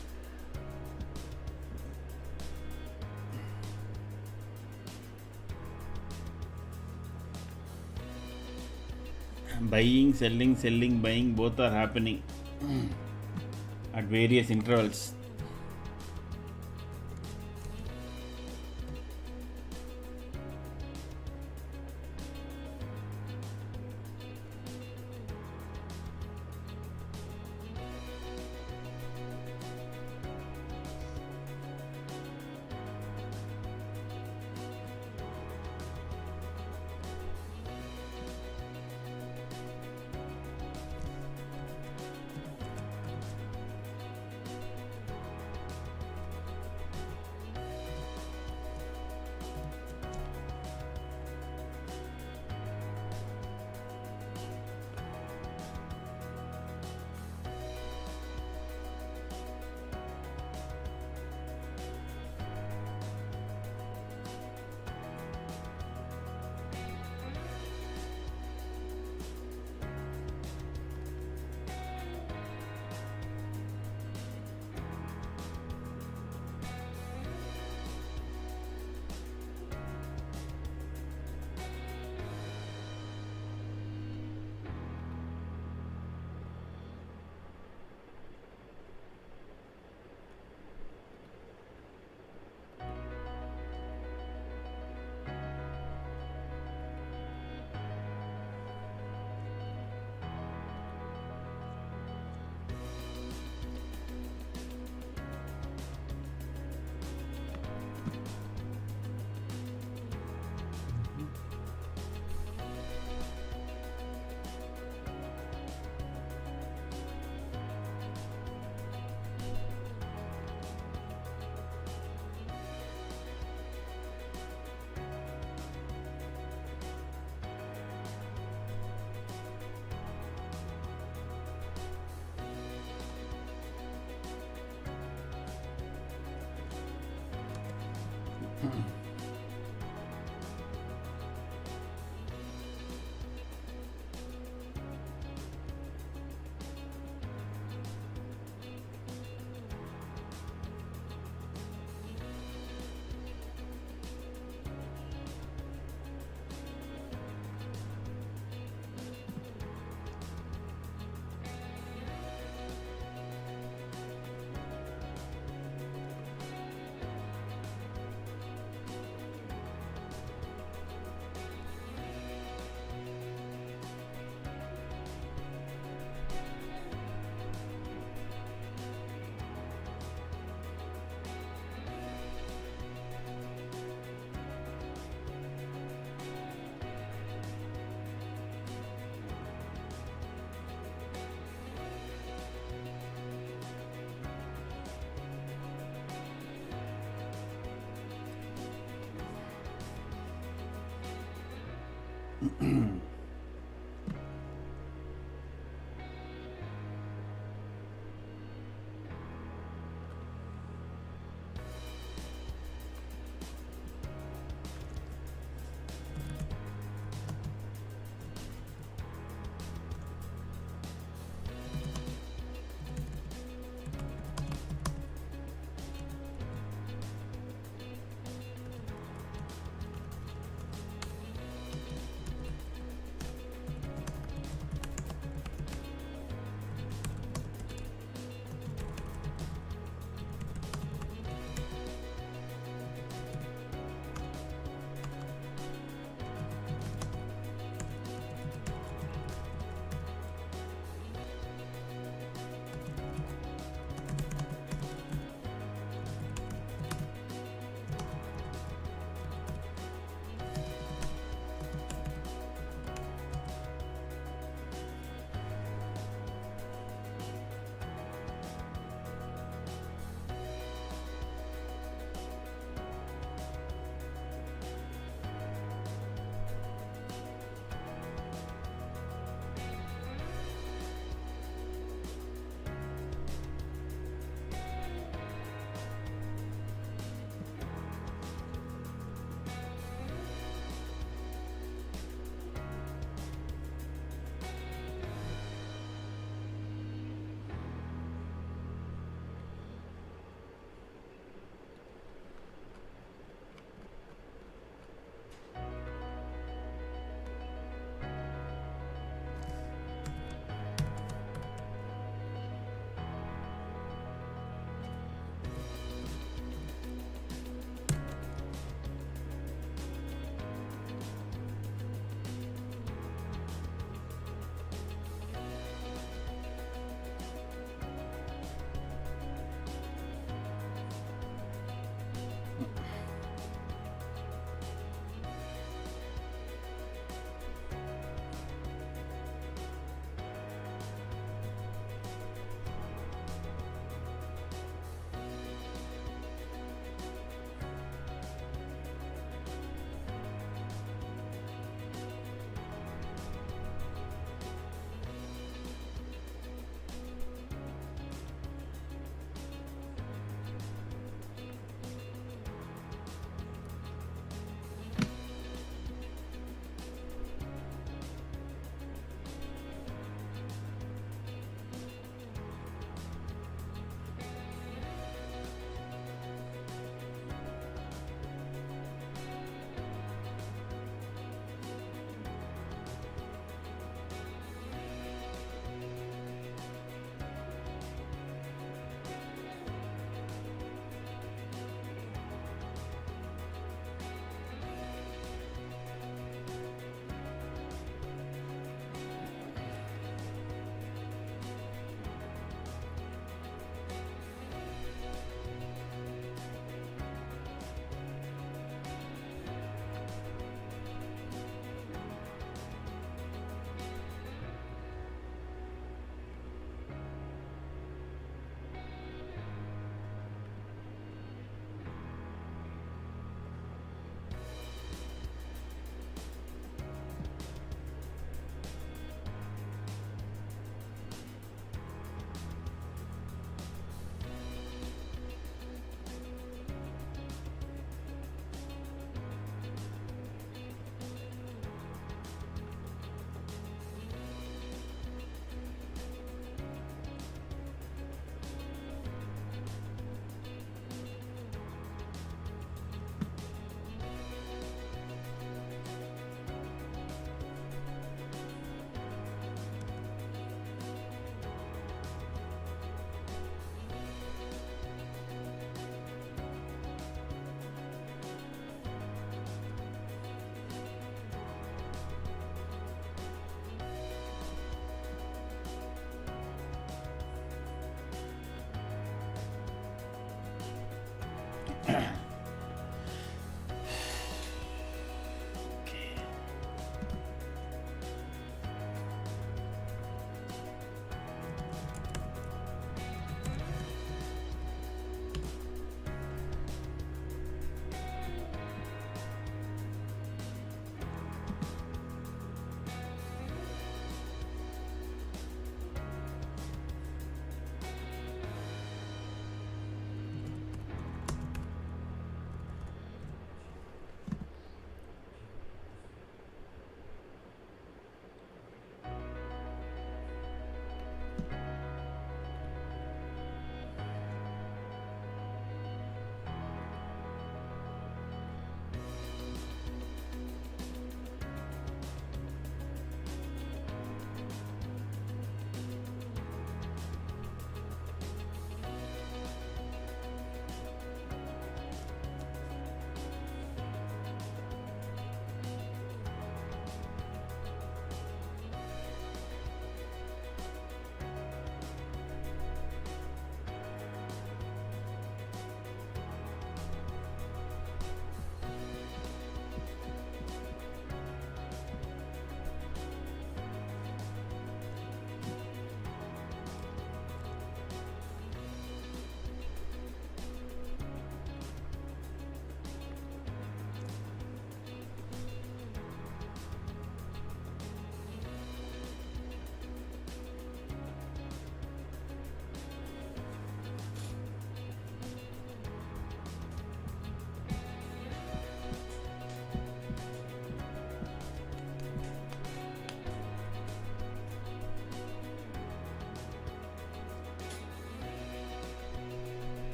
S2: Buying, selling, buying, both are happening at various intervals.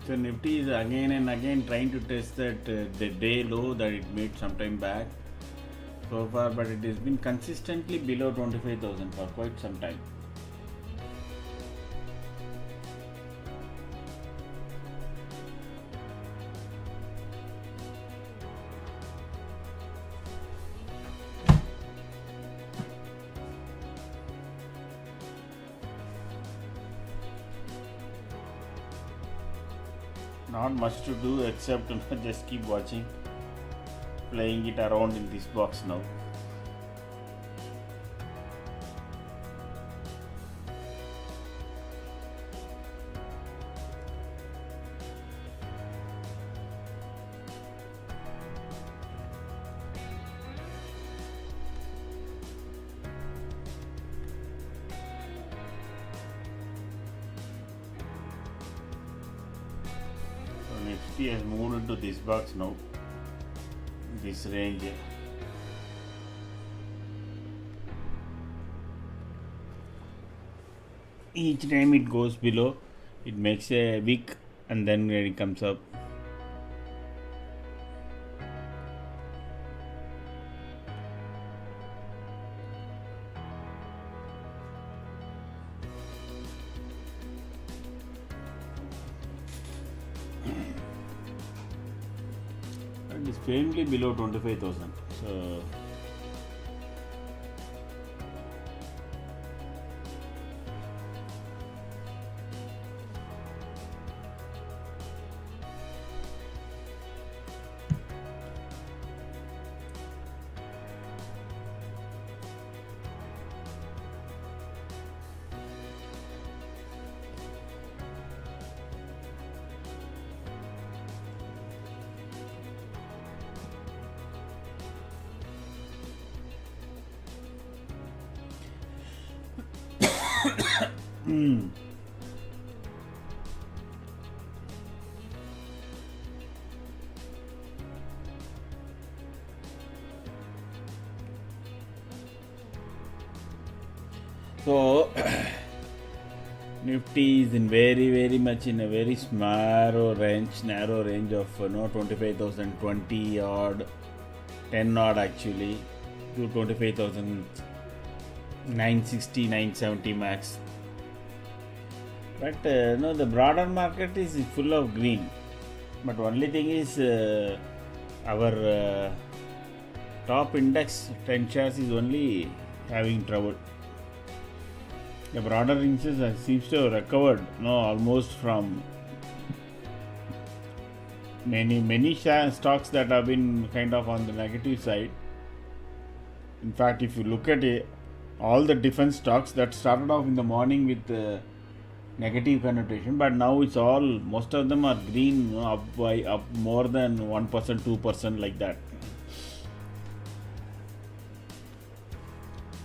S2: So Nifty is again and again trying to test that the day low that it made some time back so far, but it has been consistently below 25,000 for quite some time. Not much to do except just keep watching, playing it around in this box now. So Nifty has moved into this box now, this range. Each time it goes below, it makes a wick and then it comes up. It is faintly below 25,000. So So Nifty is in very much in a very narrow range of 25,000, 20 odd, 10 odd actually, to 25,000, 960, 970 max. But the broader market is full of green. But only thing is our top index 10 shares is only having trouble. The broader indices seems to have recovered almost from many stocks that have been kind of on the negative side. In fact, if you look at it, all the defense stocks that started off in the morning with negative connotation, but now it's all, most of them are green, up more than 1%, 2% like that.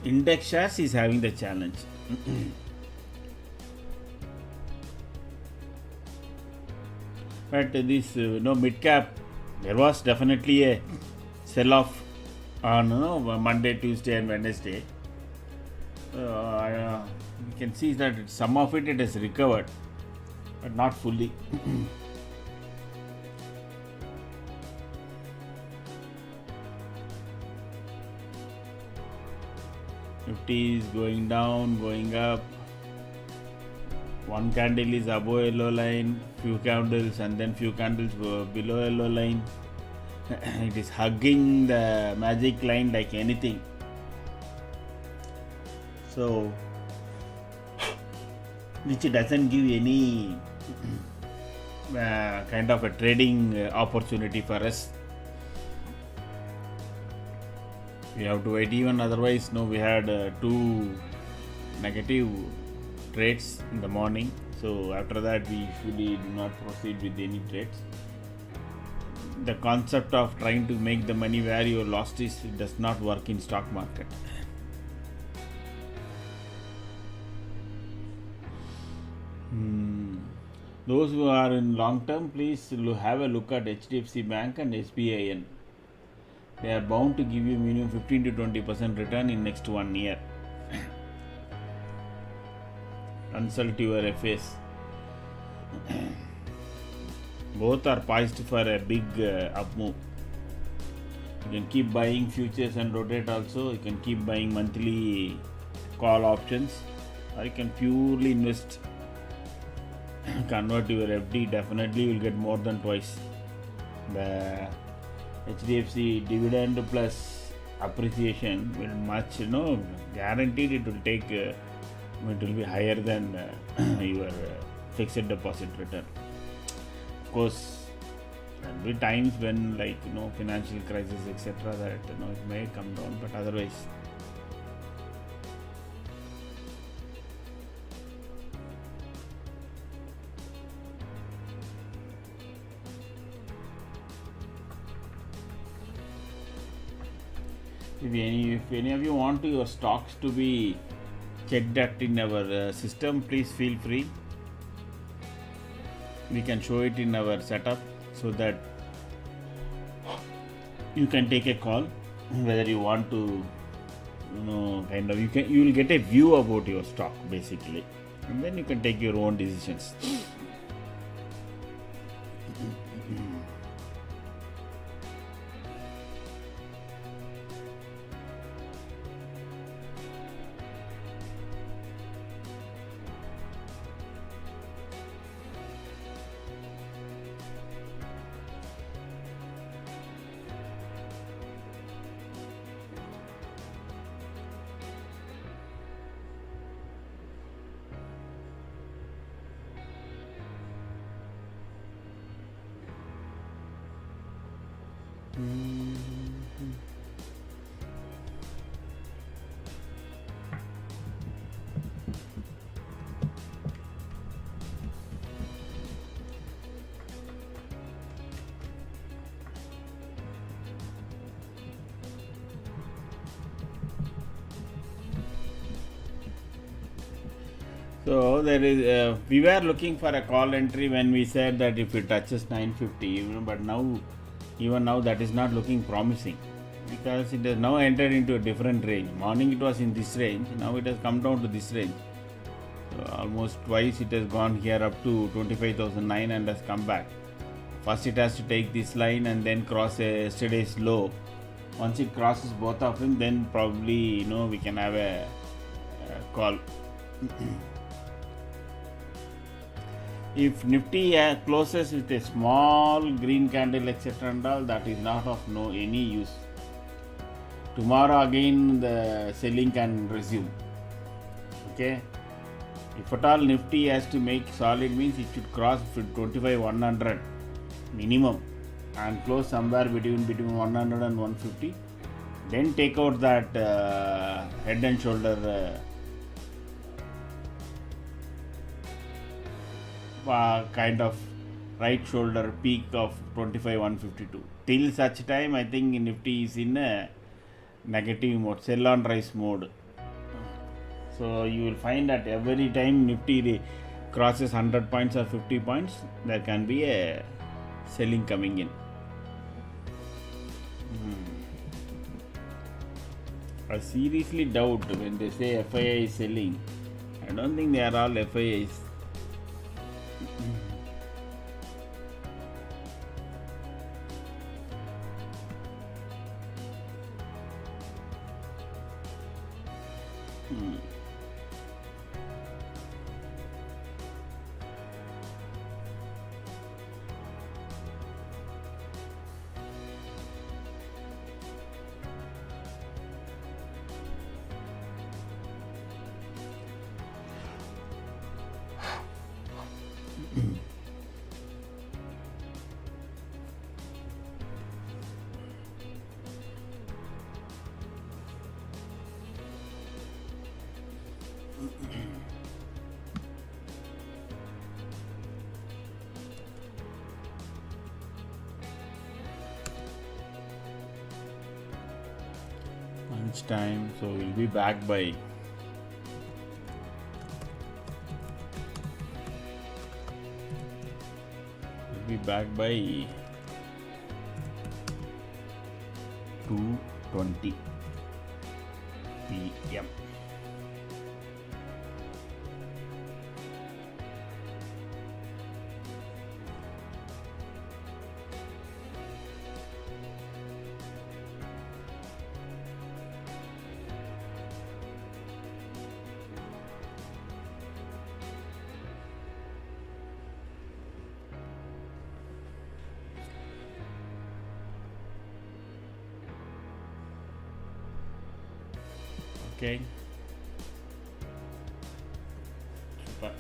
S2: Index shares is having the challenge. But this mid cap, there was definitely a sell off on Monday, Tuesday and Wednesday. You can see that some of it has recovered, but not fully. Nifty is going down, going up. One candle is above yellow line, few candles and then few candles below yellow line. It is hugging the magic line like anything. So, which doesn't give any kind of a trading opportunity for us. We have to wait even, otherwise we had two negative trades in the morning, so after that we usually do not proceed with any trades. The concept of trying to make the money where you lost is, it does not work in stock market. Those who are in long term, please have a look at HDFC Bank and SBIN. They are bound to give you minimum 15 to 20% return in next 1 year. Consult your FAs. Both are poised for a big up move. You can keep buying futures and rotate also. You can keep buying monthly call options, or you can purely invest, convert your FD. Definitely you will get more than twice the HDFC dividend plus appreciation will much, guaranteed it will take, it will be higher than your fixed deposit return. Of course, there will be times when, financial crisis, etc., that it may come down, but otherwise. If any of you want your stocks to be checked at in our system, please feel free. We can show it in our setup so that you can take a call whether you want to, you will get a view about your stock basically, and then you can take your own decisions. So there is, we were looking for a call entry when we said that if it touches 950, but now, even now, that is not looking promising because it has now entered into a different range. Morning it was in this range, now it has come down to this range. So almost twice it has gone here up to 25,009 and has come back. First it has to take this line and then cross yesterday's low. Once it crosses both of them, then probably we can have a call. If Nifty closes with a small green candle, etc., and all, that is not of any use. Tomorrow again the selling can resume. Okay. If at all Nifty has to make solid, means it should cross 25,100 minimum and close somewhere between 100 and 150. Then take out that head and shoulder kind of right shoulder peak of 25,152. Till such time, I think Nifty is in a negative mode, sell on rise mode. So you will find that every time Nifty crosses 100 points or 50 points, there can be a selling coming in. I seriously doubt when they say FII is selling. I don't think they are all FIIs. Time, so we'll be back by be back by 2:20 p.m.
S1: Okay. Super.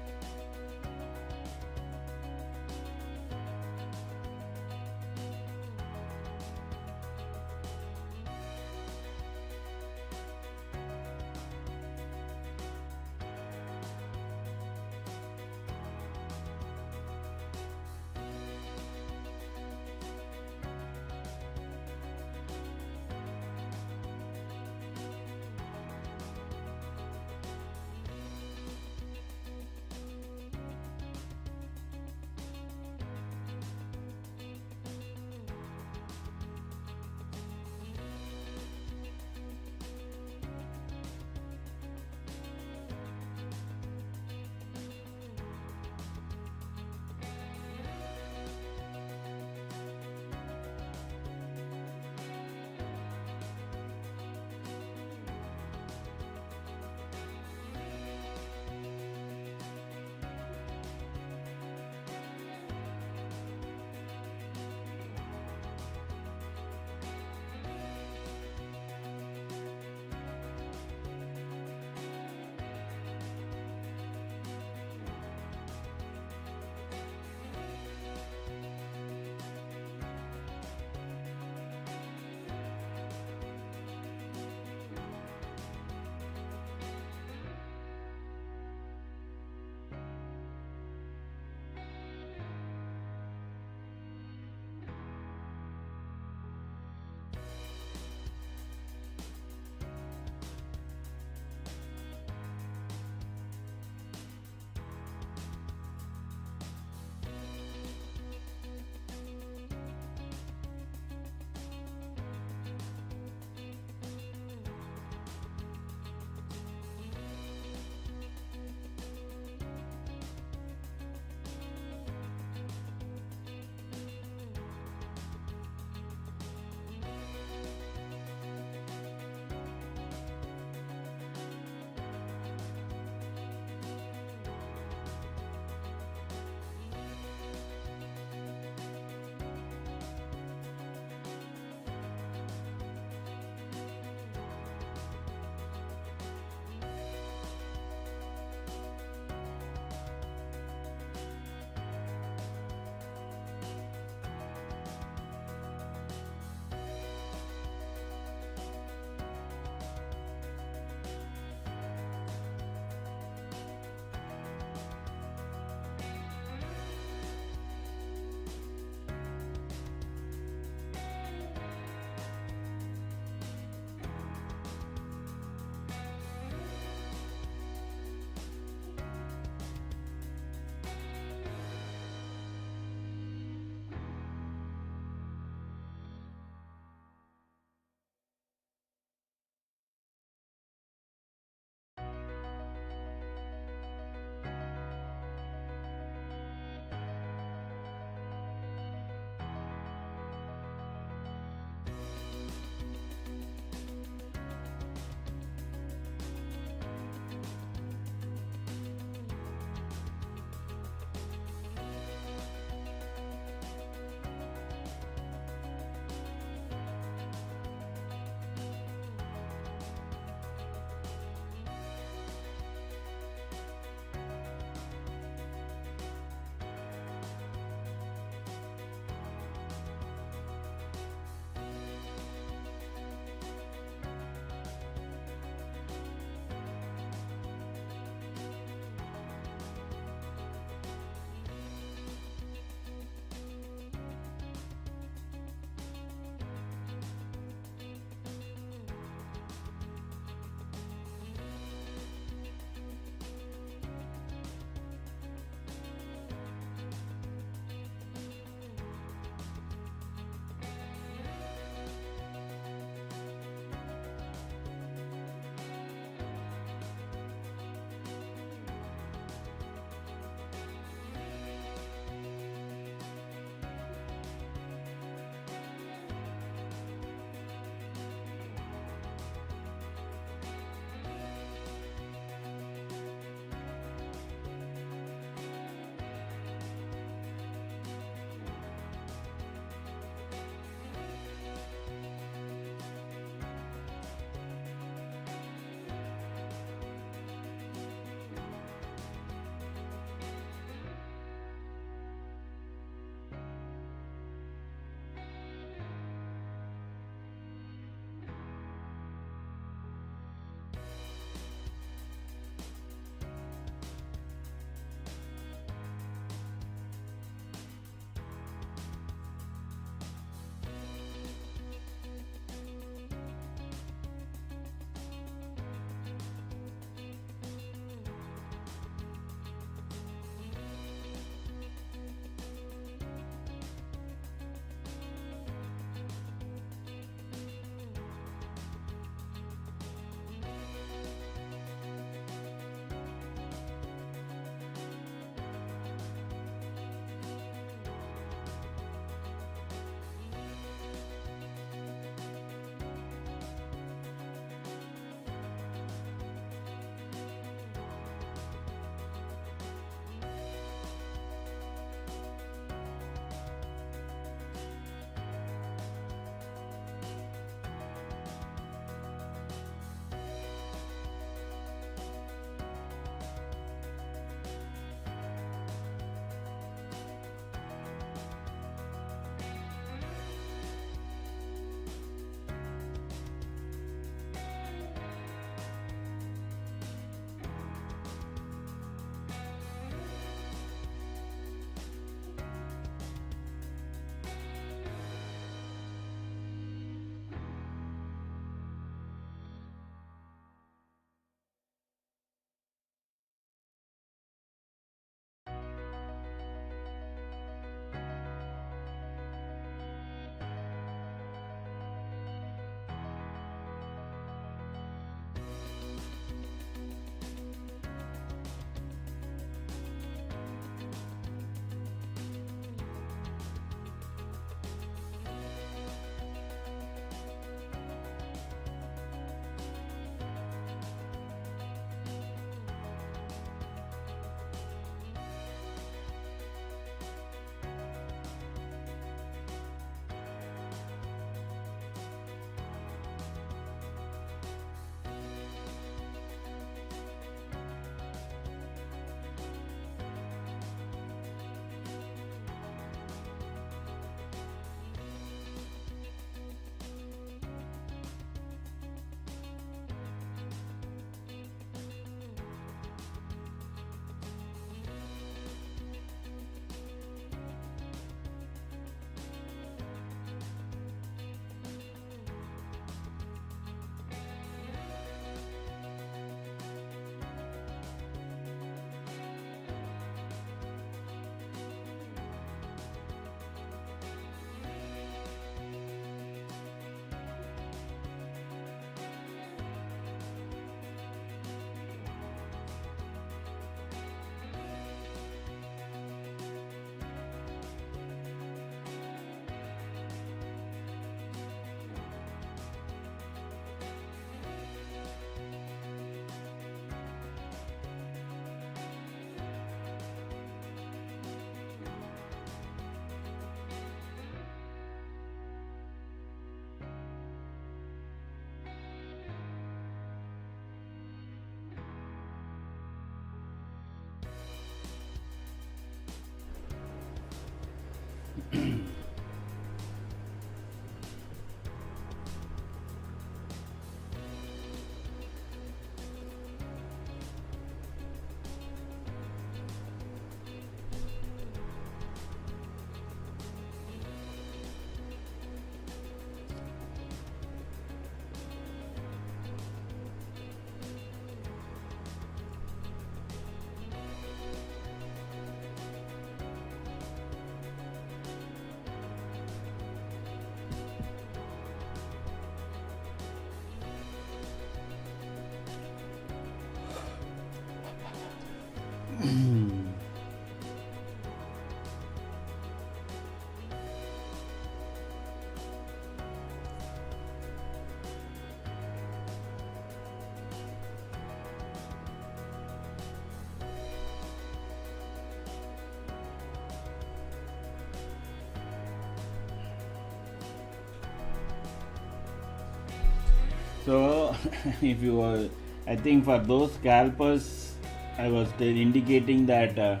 S2: So if you were, I think for those scalpers, I was indicating that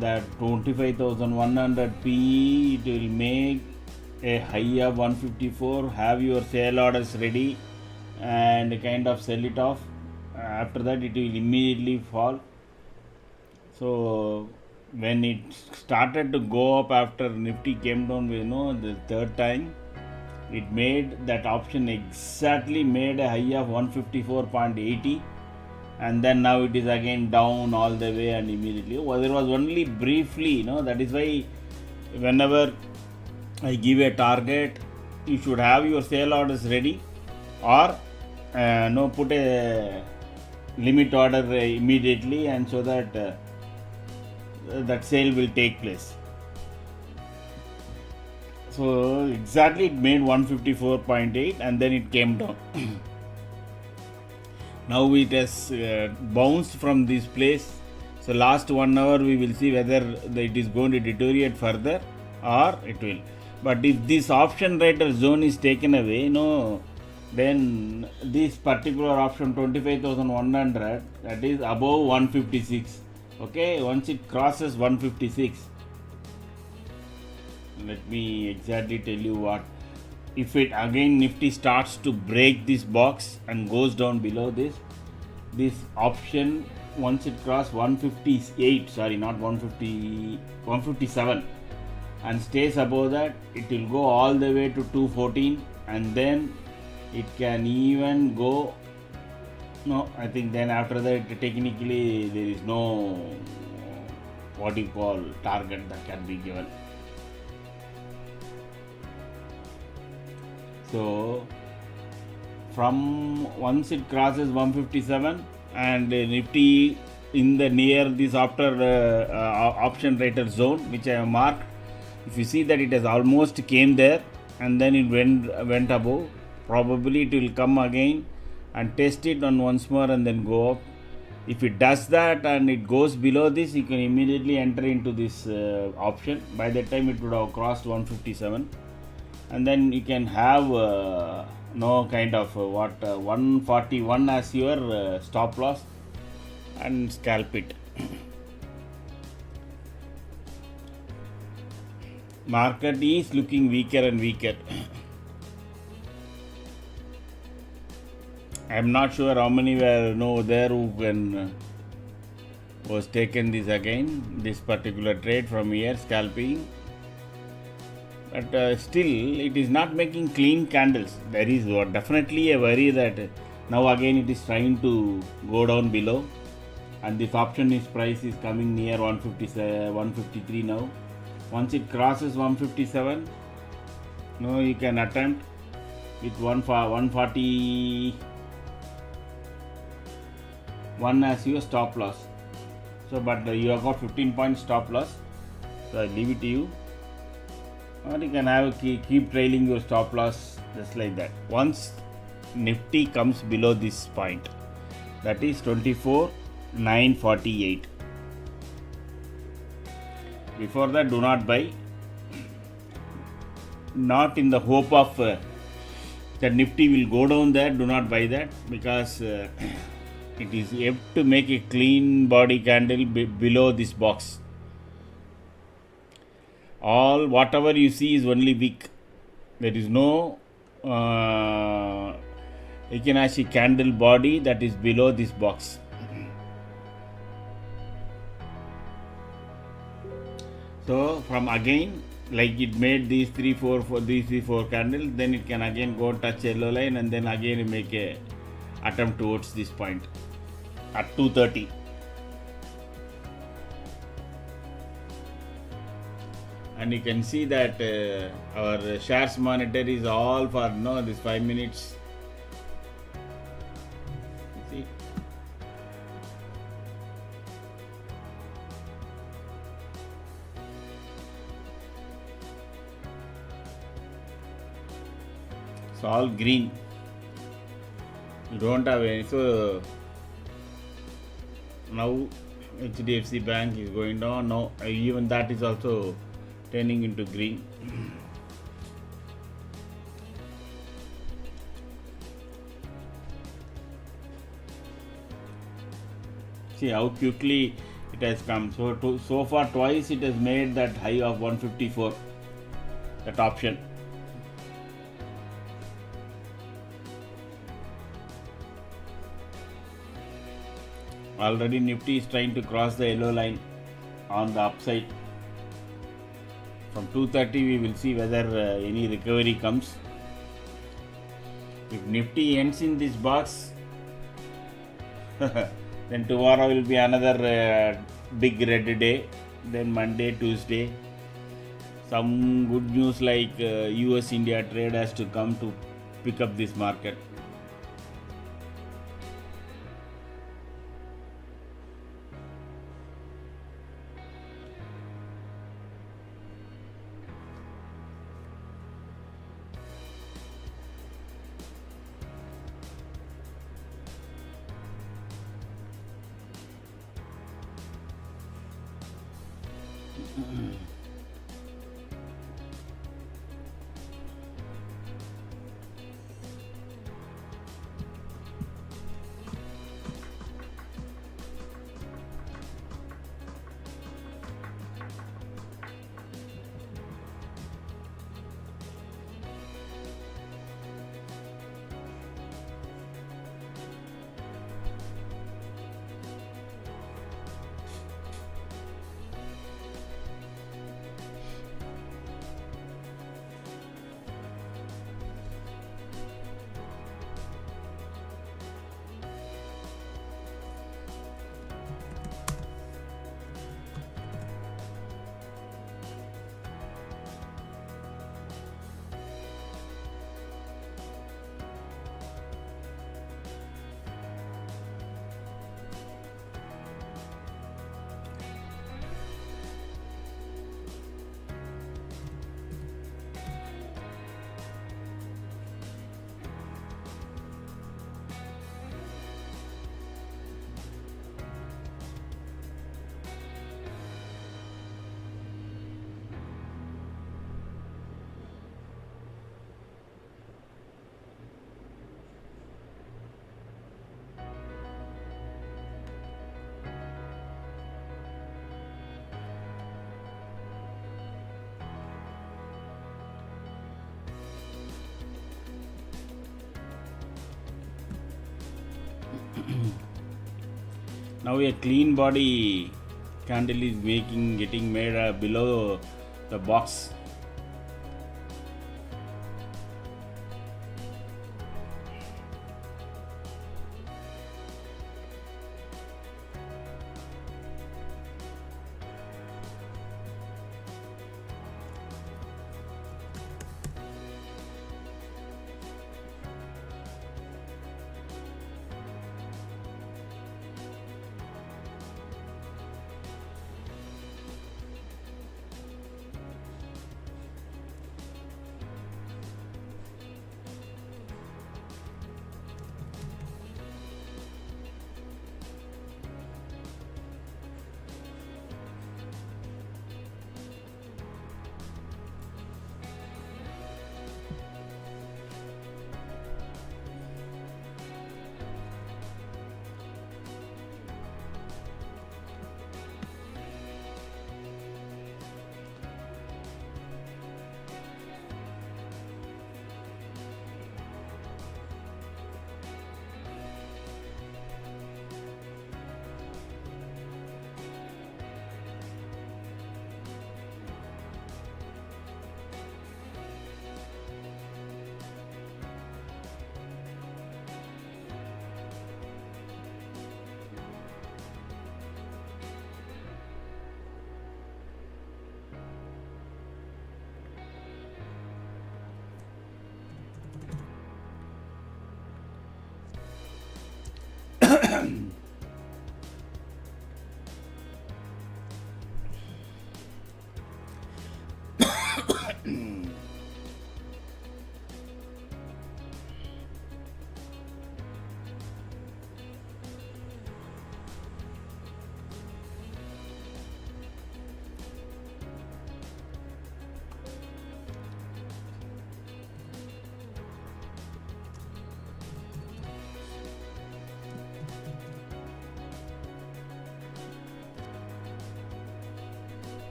S2: that 25,100 PE, it will make a high of 154. Have your sale orders ready and kind of sell it off. After that, it will immediately fall. So when it started to go up after Nifty came down, the third time, it made that option exactly made a high of 154.80, and then now it is again down all the way and immediately. Well, there was only briefly, that is why whenever I give a target, you should have your sale orders ready, or put a limit order immediately, and so that that sale will take place. So exactly it made 154.8 and then it came down. Now it has bounced from this place. So last 1 hour we will see whether it is going to deteriorate further or it will. But if this option writer zone is taken away, then this particular option 25,100, that is above 156. Okay, once it crosses 156, let me exactly tell you what. If it again Nifty starts to break this box and goes down below this option, once it crosses 158, sorry, not 150, 157, and stays above that, it will go all the way to 214, and then it can even go. No, I think then after that technically there is no what you call target that can be given. So from once it crosses 157 and Nifty in the near this after option rater zone which I have marked, if you see that it has almost came there and then it went above, probably it will come again and test it on once more and then go up. If it does that and it goes below this, you can immediately enter into this option. By that time it would have crossed 157, and then you can have kind of 141 as your stop loss and scalp it. Market is looking weaker and weaker. I am not sure how many were there who can was taken this particular trade from here, scalping. But still it is not making clean candles. There is definitely a worry that now again it is trying to go down below, and this option price is coming near 157, 153 now. Once it crosses 157, you can attempt with 141 as your stop loss. So but you have got 15 point stop loss, so I leave it to you, or you can have keep trailing your stop loss just like that. Once Nifty comes below this point, that is 24,948, before that do not buy. Not in the hope of that Nifty will go down there, do not buy that, because it is yet to make a clean body candle below this box. All whatever you see is only wick. There is no Ikinashi candle body that is below this box. So from again, like it made these three four candles, then it can again go touch yellow line and then again make a attempt towards this point at 230. And you can see that our shares monitor is all for this 5 minutes. See, it's all green. You don't have any. So now HDFC Bank is going down. Now even that is also turning into green. See how quickly it has come. So far twice it has made that high of 154, that option. Already Nifty is trying to cross the yellow line on the upside. From 230 we will see whether any recovery comes. If Nifty ends in this box, then tomorrow will be another big red day. Then Monday, Tuesday, some good news like US India trade has to come to pick up this market. Now a clean body candle is getting made below the box.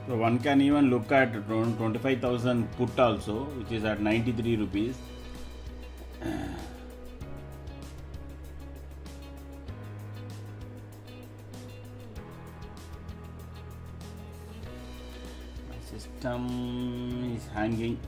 S2: So one can even look at 25,000 put also, which is at 93 rupees. My system is hanging.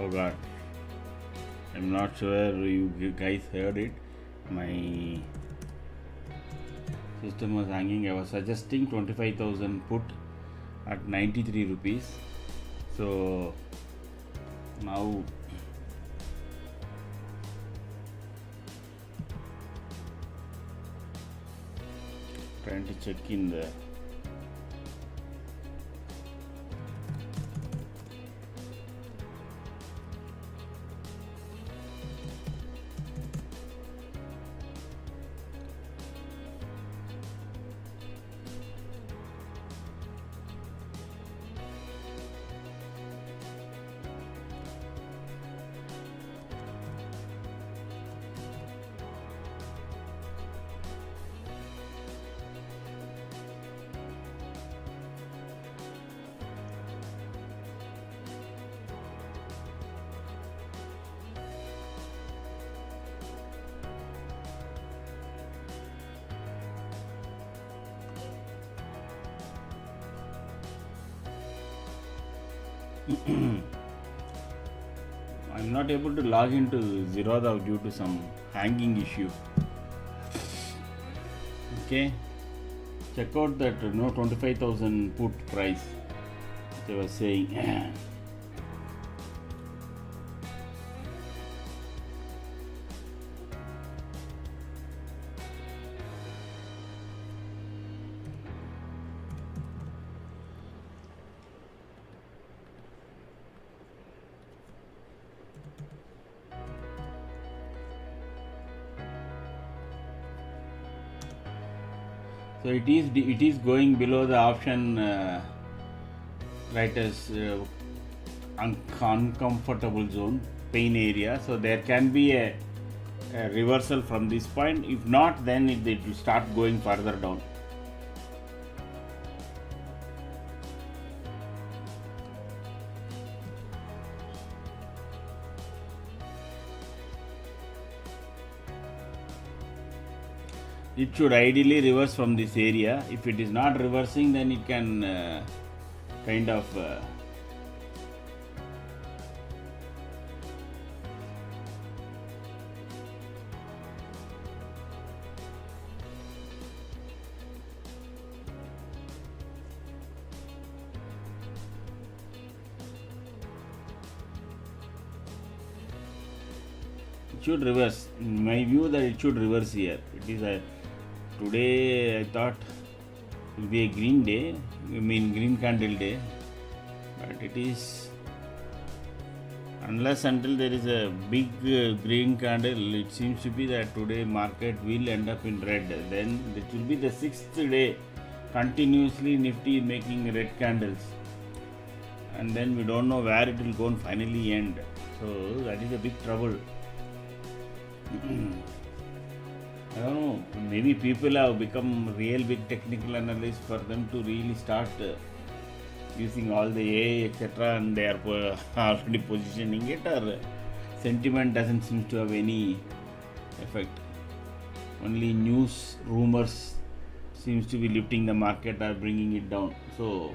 S2: Oh god, I'm not sure you guys heard it. My system was hanging. I was suggesting 25,000 put at 93 rupees. So now trying to check in the I'm not able to log into Zerodha due to some hanging issue. Okay, check out that 25,000 put price which I was saying. So it is going below the option right as uncomfortable zone, pain area. So there can be a reversal from this point. If not, then it will start going further down. It should ideally reverse from this area. If it is not reversing, then it can kind of it should reverse. In my view, that it should reverse here. It is a today I thought it will be a green day, green candle day, but it is, unless until there is a big green candle, it seems to be that today market will end up in red. Then it will be the 6th day continuously Nifty making red candles, and then we don't know where it will go and finally end. So that is a big trouble. I don't know, maybe people have become real big technical analysts for them to really start using all the AI etc., and they are already positioning it, or sentiment doesn't seem to have any effect. Only news, rumors seems to be lifting the market or bringing it down. So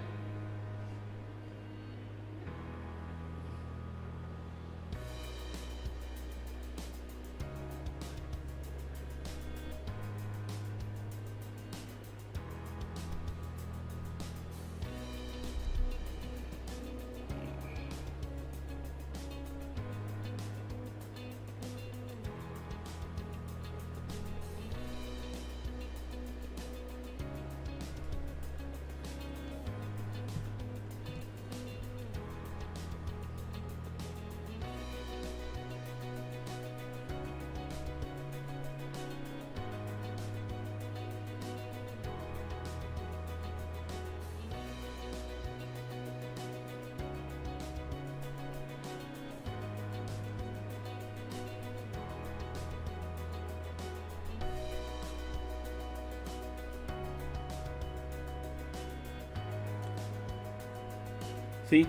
S2: See,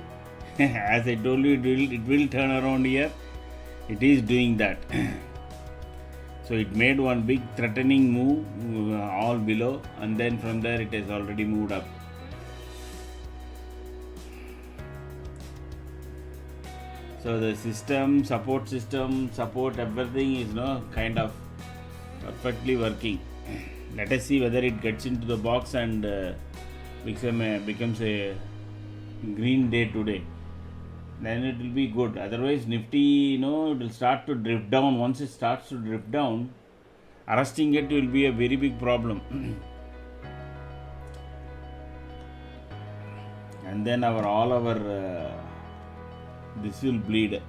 S2: as I told you, it will turn around here. It is doing that. So it made one big threatening move all below, and then from there it has already moved up. So the support everything is kind of perfectly working. Let us see whether it gets into the box and becomes a green day today. Then it will be good. Otherwise, Nifty, it will start to drift down. Once it starts to drift down, arresting it will be a very big problem. And then all our this will bleed.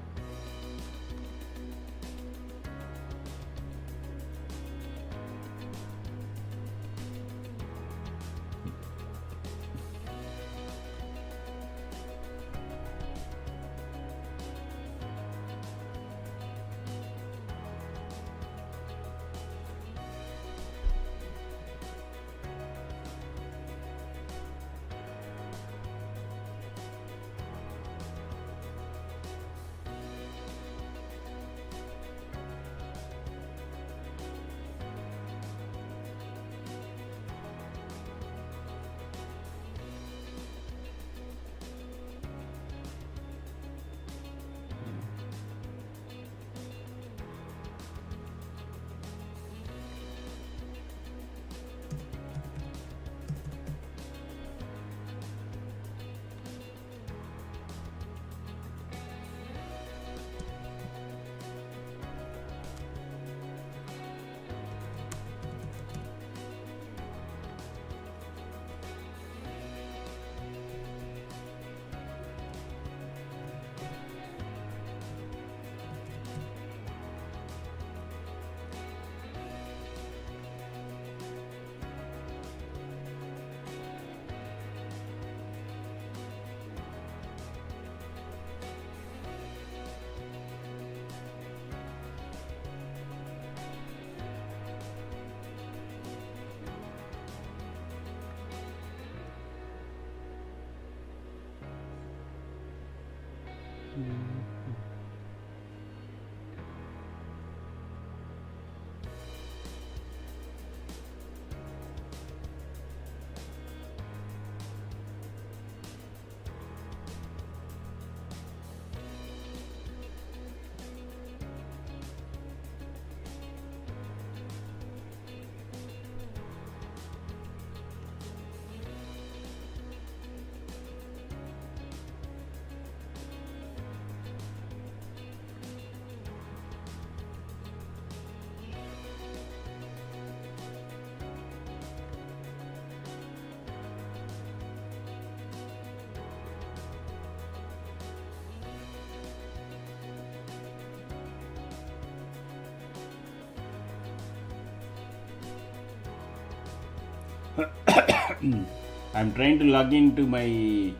S2: I'm trying to log into my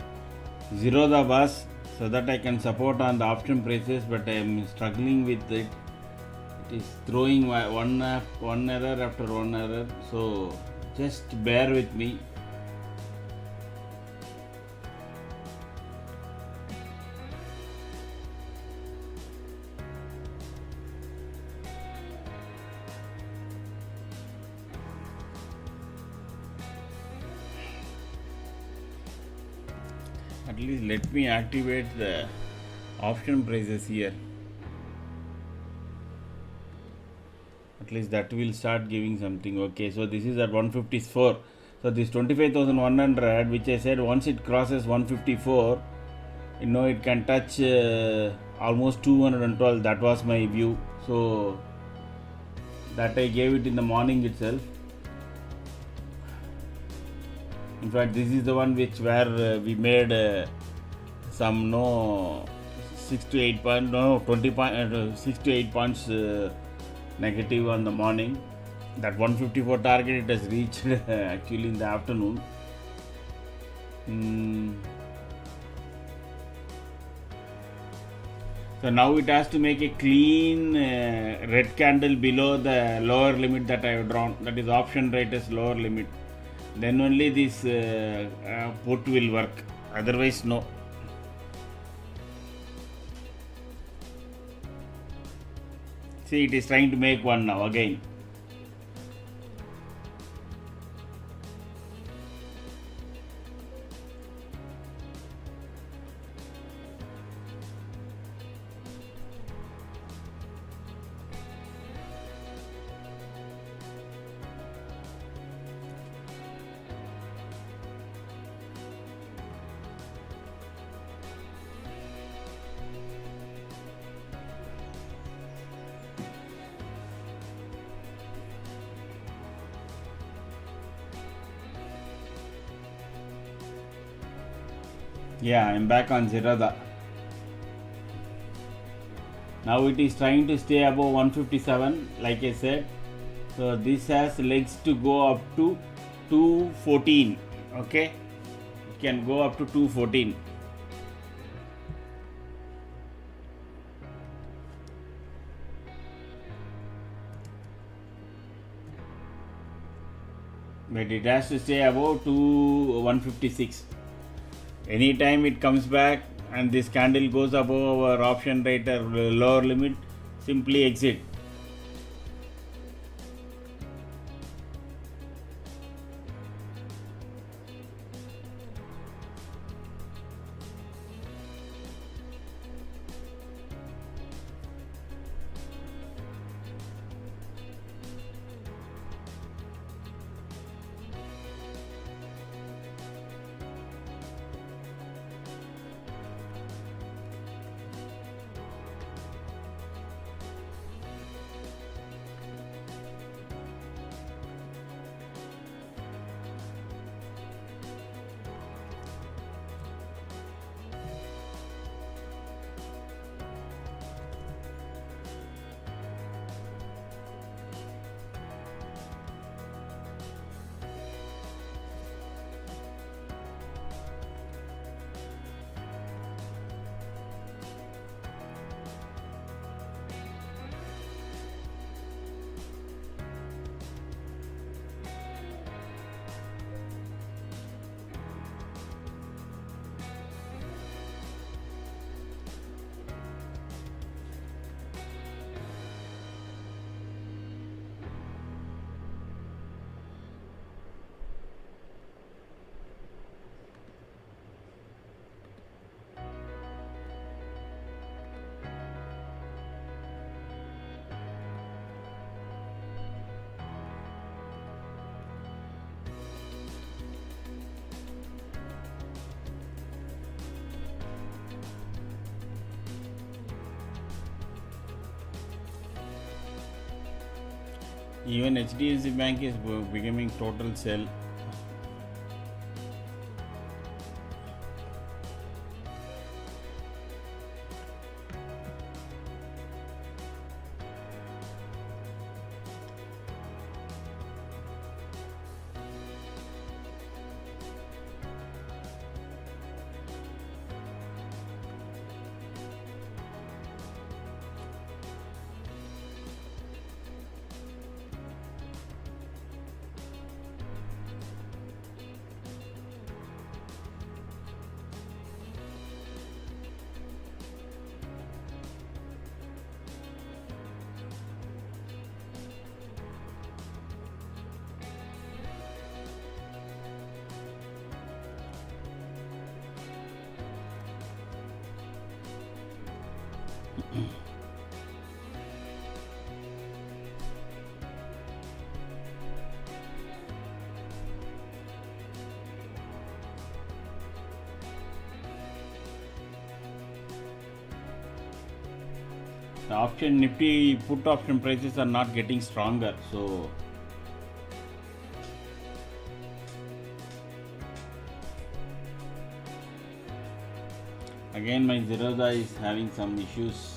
S2: Zerodha bus so that I can support on the option prices, but I am struggling with it. It is throwing one error after one error, so just bear with me. At least let me activate the option prices here. At least that will start giving something. Okay, so this is at 154. So this 25,100, which I said once it crosses 154, it can touch almost 212. That was my view. So that I gave it in the morning itself. In fact, this is the one where we made some 6 to 8 points, 6 to 8 points negative on the morning. That 154 target it has reached actually in the afternoon. So now it has to make a clean red candle below the lower limit that I have drawn. That is option rate as lower limit. Then only this put will work. Otherwise, no. See, it is trying to make one now again. Yeah, I'm back on Zirada. Now it is trying to stay above 157, like I said. So this has legs to go up to 214. Okay, it can go up to 214. But it has to stay above to 156. Anytime it comes back and this candle goes above our option rate or lower limit, simply exit. Even HDFC Bank is becoming total sell. The option Nifty put option prices are not getting stronger, so again my Zerodha is having some issues.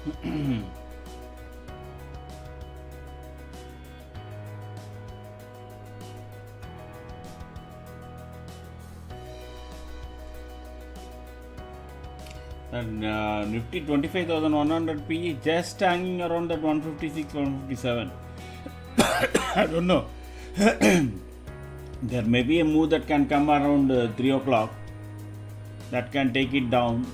S2: And Nifty 25,100 PE just hanging around that 156, 157. I don't know. There may be a move that can come around 3 o'clock that can take it down.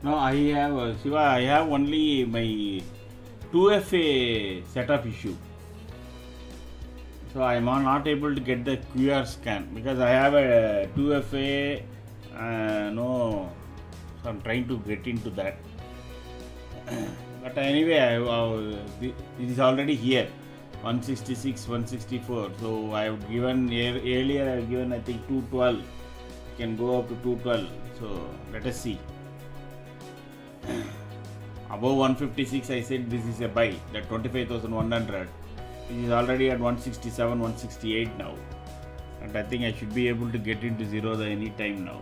S2: No, I have Shiva. I have only my 2FA setup issue. So I am not able to get the QR scan because I have a 2FA. No, so I'm trying to get into that. But anyway, it is already here. 166, 164. So I have given earlier. I have given I think 212. It can go up to 212. So let us see. Above 156, I said this is a buy. That 25,100. It is already at 167, 168 now. And I think I should be able to get into zero any time now.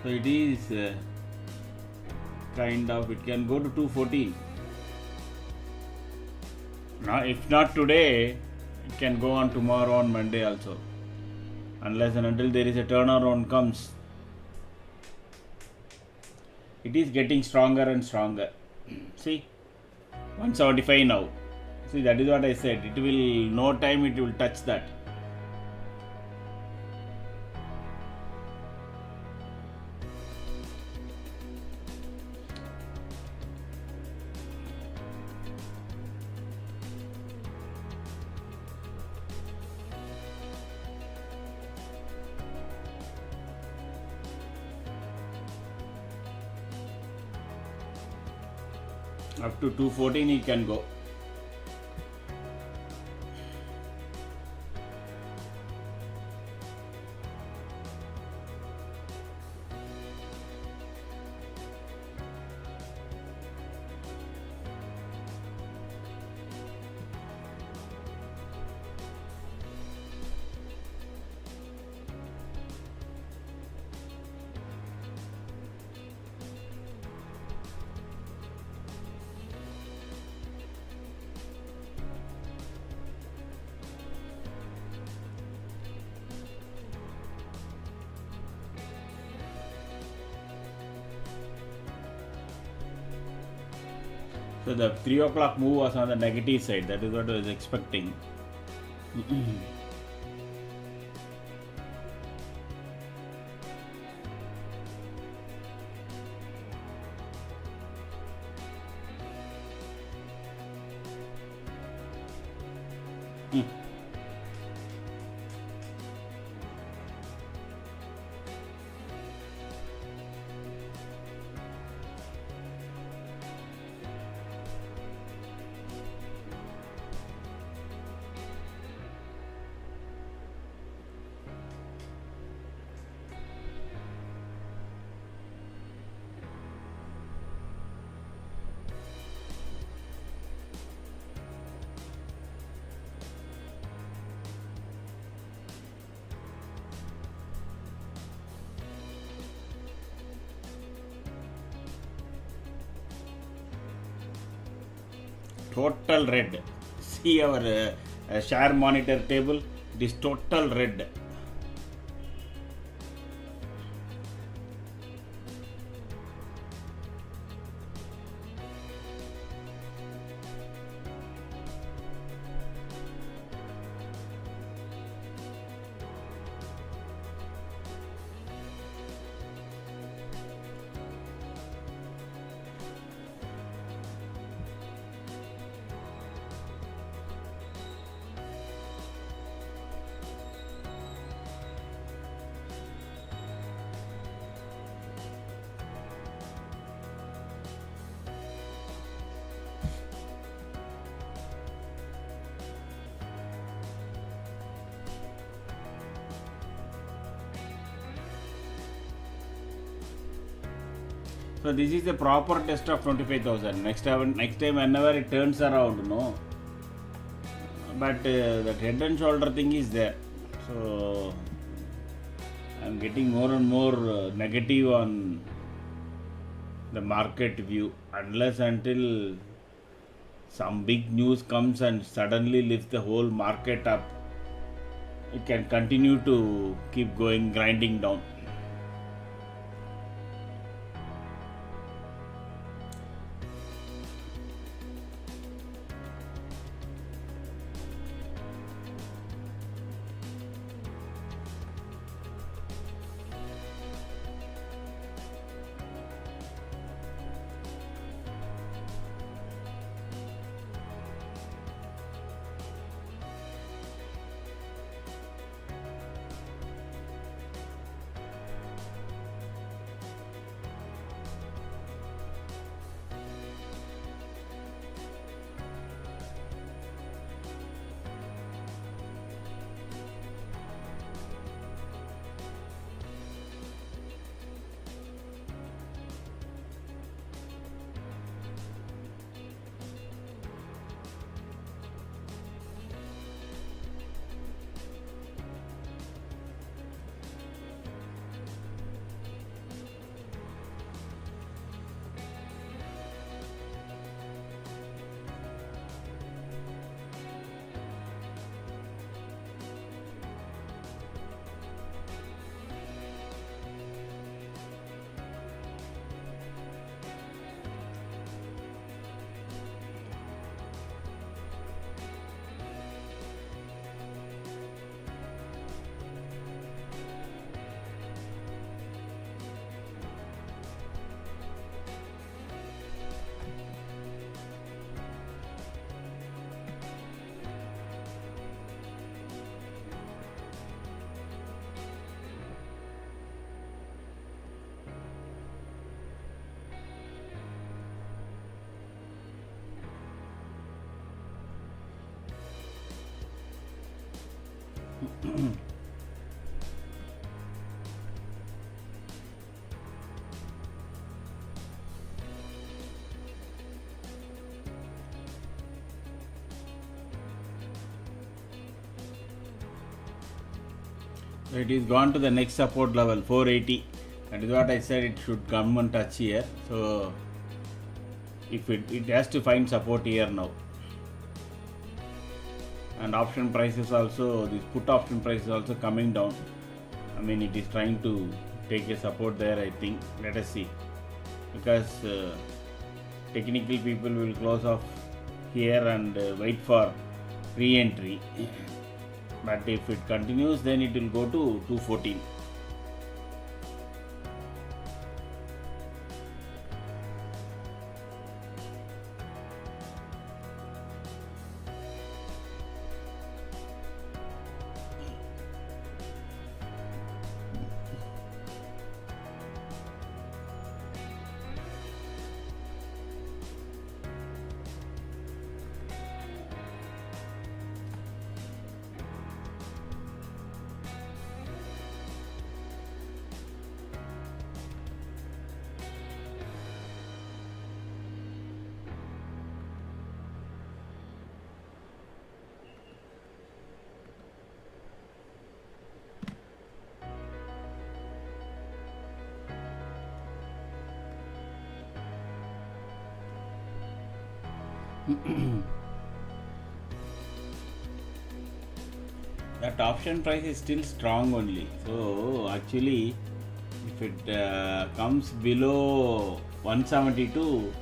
S2: So it is kind of, it can go to 214. Now, if not today, it can go on tomorrow, on Monday also. Unless and until there is a turnaround comes. It is getting stronger and stronger. See, 175 now. See, that is what I said. It will, no time it will touch that. Up to 214 it can go. So the 3 o'clock move was on the negative side. That is what I was expecting. Total red. See our share monitor table. It is total red. So this is the proper test of 25,000. Next time whenever it turns around, no. But that head and shoulder thing is there. So I'm getting more and more negative on the market view, unless until some big news comes and suddenly lifts the whole market up. It can continue to keep going, grinding down. It is gone to the next support level, 480. That is what I said, it should come and touch here. So if it has to find support here now. And option prices also, this put option price is also coming down. I mean, it is trying to take a support there, I think. Let us see. Because technical people will close off here and wait for re-entry. But if it continues, then it will go to 214. That option price is still strong only. So actually, if it comes below 172,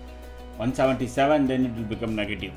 S2: 177, then it will become negative.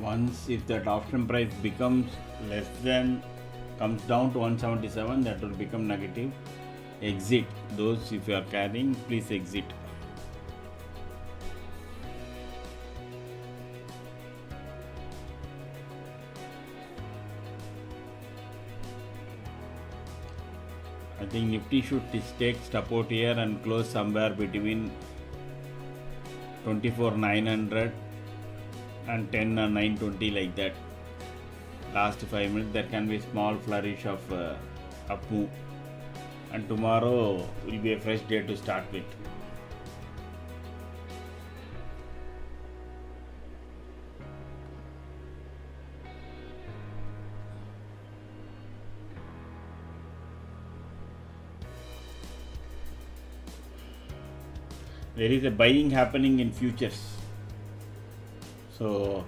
S2: Once if that option price becomes less than, comes down to 177, that will become negative. Exit. Those if you are carrying, please exit. I think Nifty should take support here and close somewhere between 24,900 and 10,920, like that. Last 5 minutes there can be small flourish of up move, and tomorrow will be a fresh day to start with. There is a buying happening in futures, so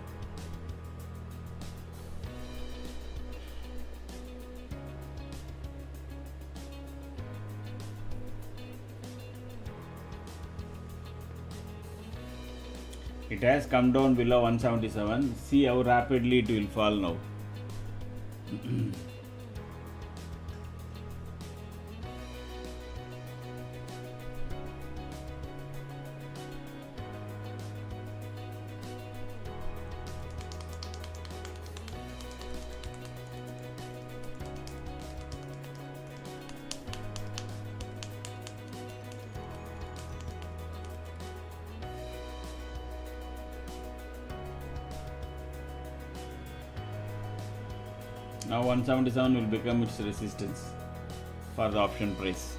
S2: it has come down below 177. See how rapidly it will fall now. Now 177 will become its resistance for the option price.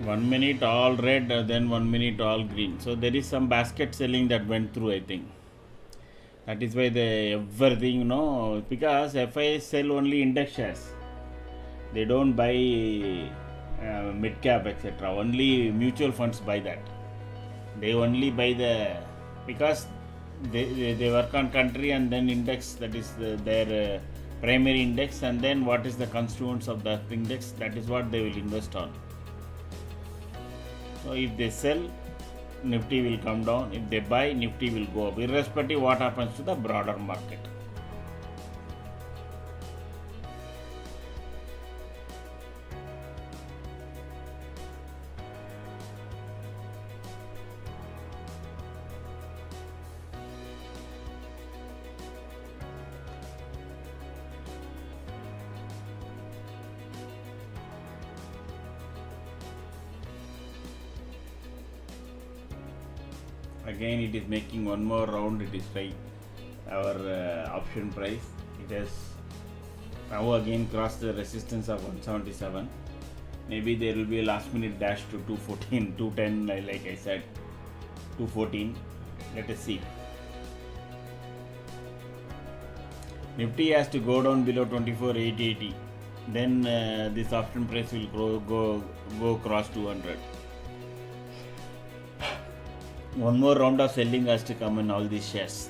S2: One minute all red, then 1 minute all green. So there is some basket selling that went through, I think. That is why everything, because FIs sell only index shares. They don't buy mid cap, etc. Only mutual funds buy that. They only buy because they work on country and then index, that is their primary index, and then what is the constituents of that index, that is what they will invest on. So if they sell, Nifty will come down. If they buy, Nifty will go up, irrespective what happens to the broader market. Again it is making one more round. It is right, our option price. It has now again crossed the resistance of 177. Maybe there will be a last minute dash to 214, 210, like I said, 214. Let us see. Nifty has to go down below 24,880. Then this option price will go cross 200. One more round of selling has to come in all these shares.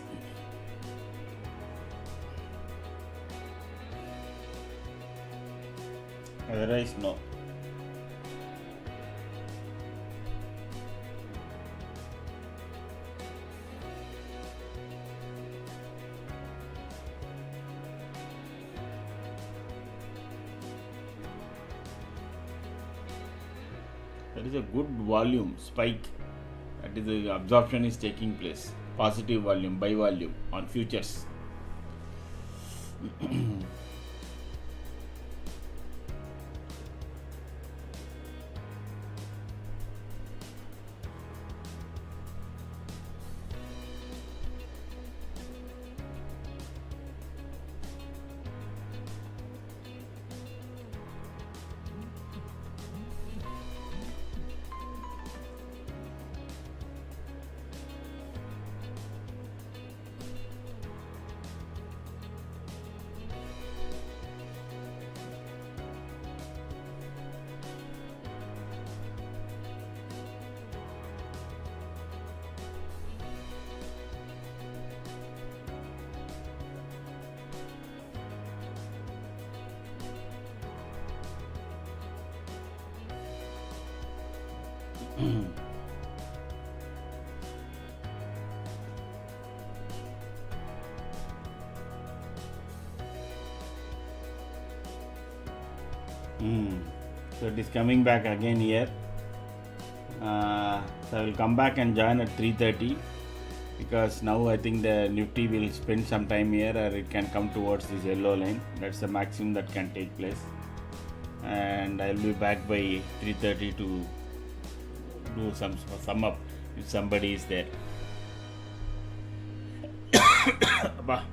S2: Otherwise, no. There is a good volume spike. That is, the absorption is taking place. Positive volume, buy volume on futures. So it is coming back again here. So I will come back and join at 3:30 because now I think the Nifty will spend some time here, or it can come towards this yellow line. That's the maximum that can take place. And I'll be back by 3:30 to do some sum up if somebody is there. Abba.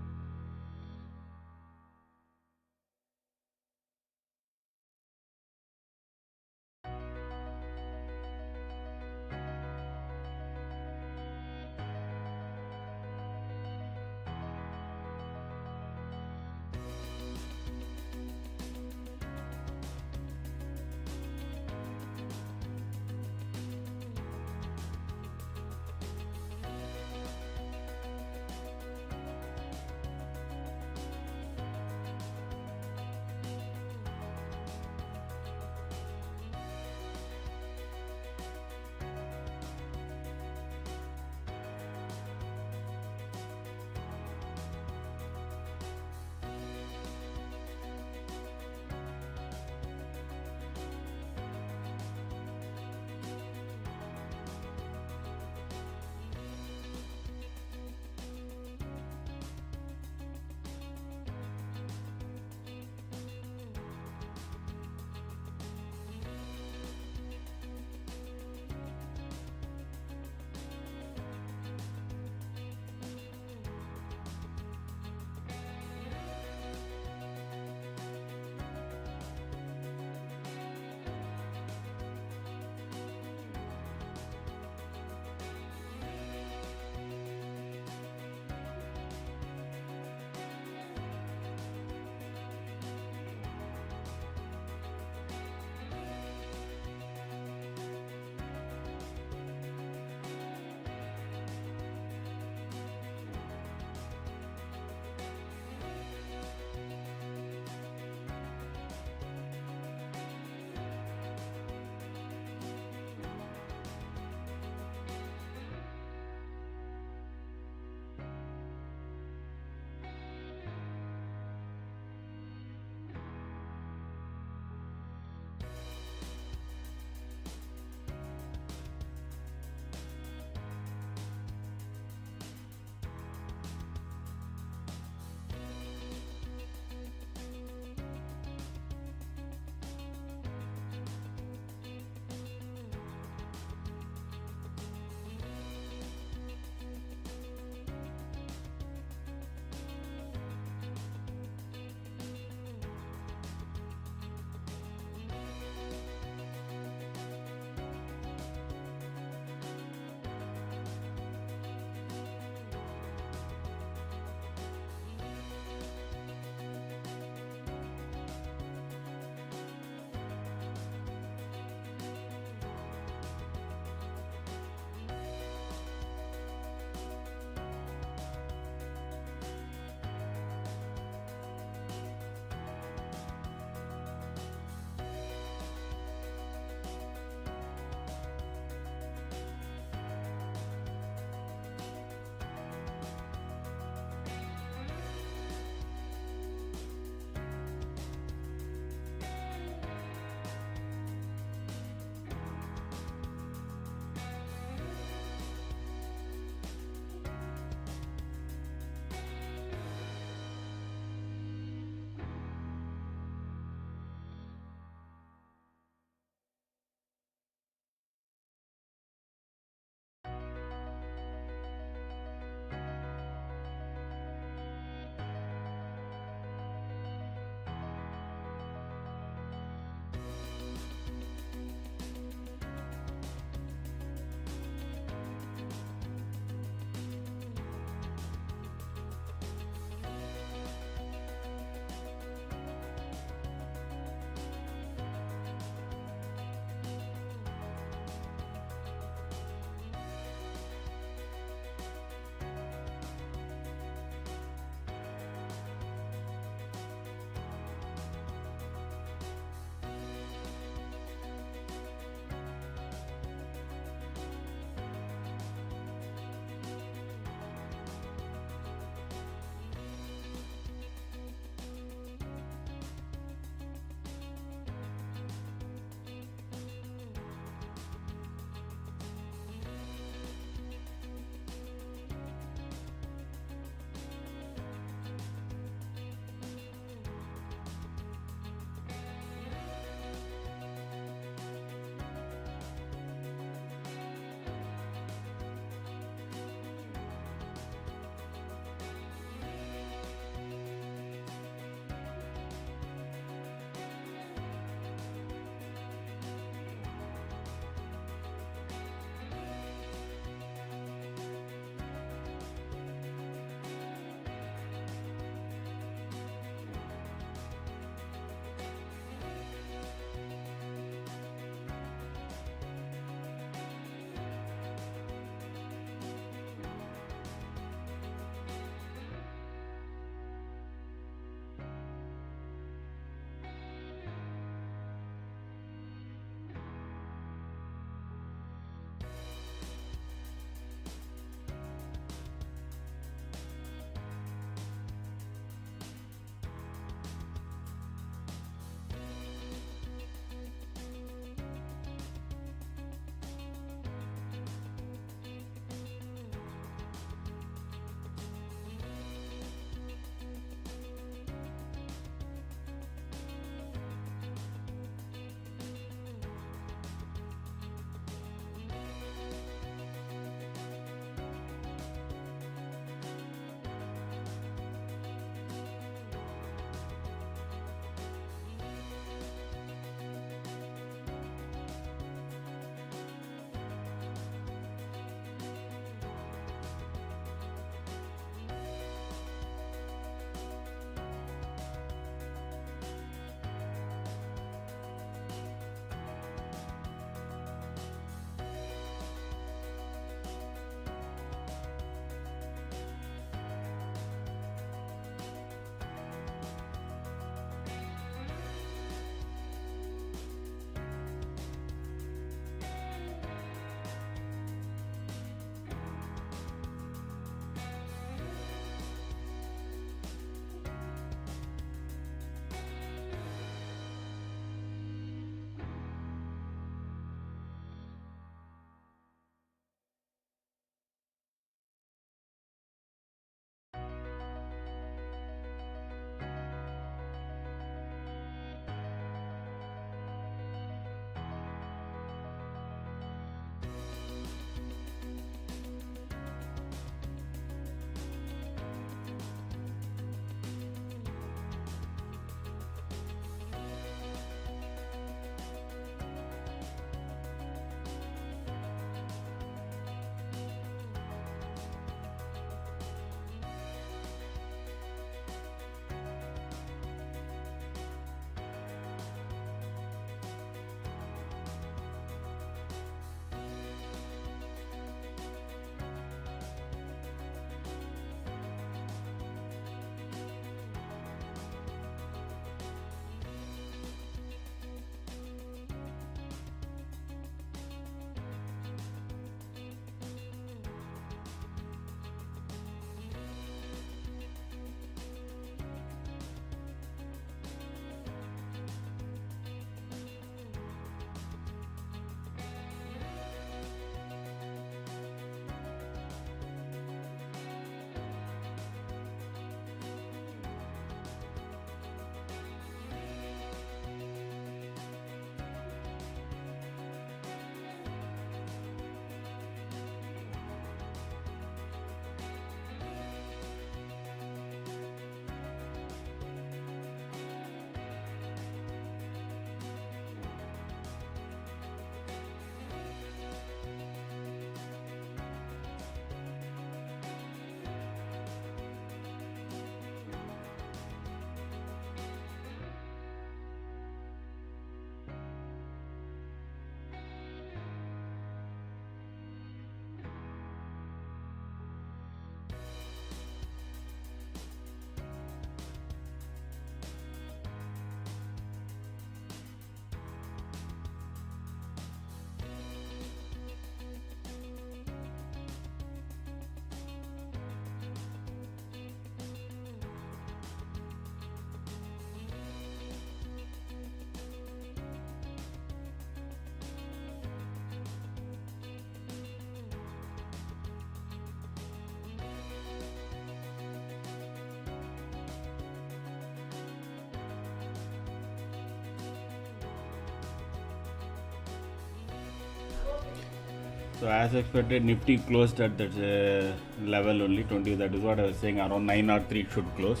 S2: So as expected, Nifty closed at that level only 20. That is what I was saying. Around 903 it should close.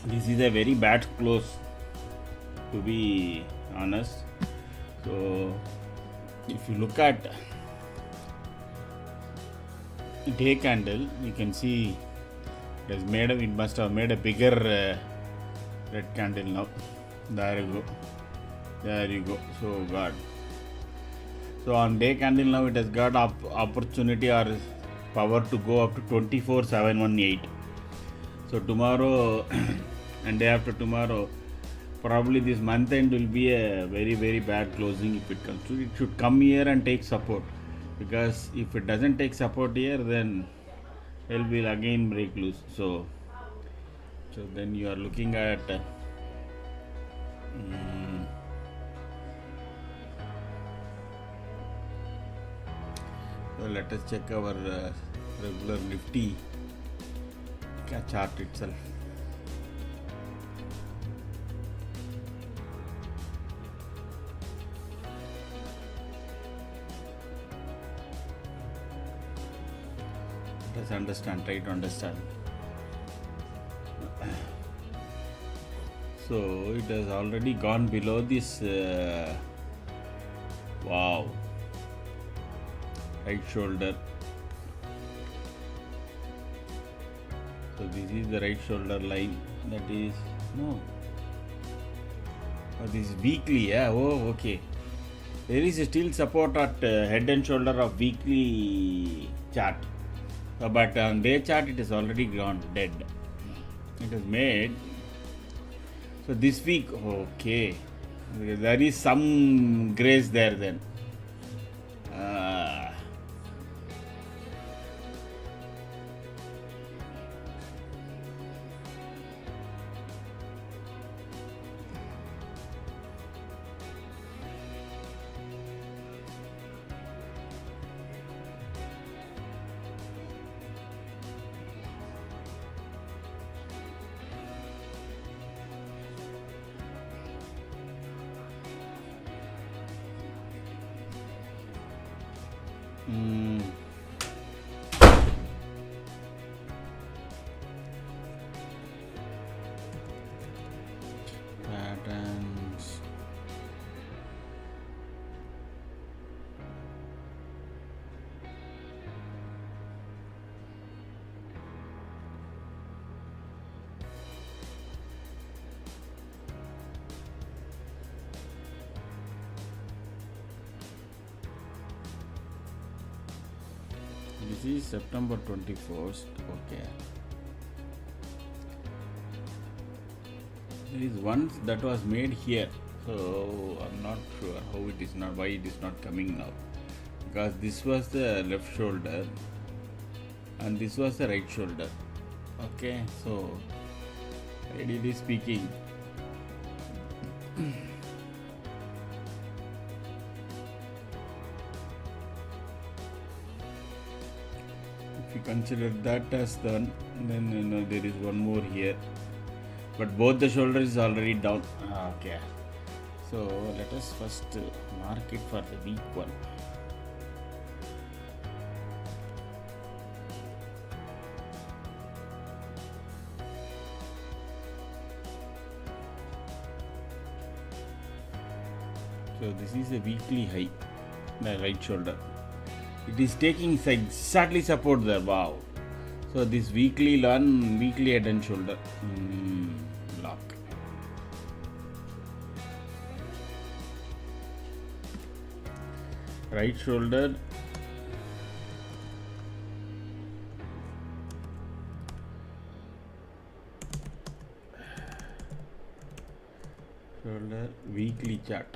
S2: This is a very bad close, to be honest. So if you look at day candle, you can see it must have made a bigger red candle now. There you go. So God. So on day candle now it has got opportunity or power to go up to 24,718. So tomorrow and day after tomorrow, probably this month end will be a very, very bad closing if it comes to. It should come here and take support, because if it doesn't take support here, then it will again break loose. So then you are looking at so let us check our regular Nifty chart itself. Let us try to understand. So it has already gone below this wow, right shoulder. So this is the right shoulder line. That is this is weekly. Yeah. Oh, okay. There is still support at head and shoulder of weekly chart. But on day chart it is already gone dead. It is made. So this week, okay, there is some grace there then. Patterns. This is September 21st. Okay. There is one that was made here. So I'm not sure why it is not coming now. Because this was the left shoulder and this was the right shoulder. Okay. So ideally speaking, if you consider that as done, then there is one more here, but both the shoulders is already down. Okay, so let us first mark it for the weak one. So this is a weekly high, the right shoulder. It is taking exactly support there. Wow. So this weekly head and shoulder lock. Right shoulder. Shoulder weekly chart.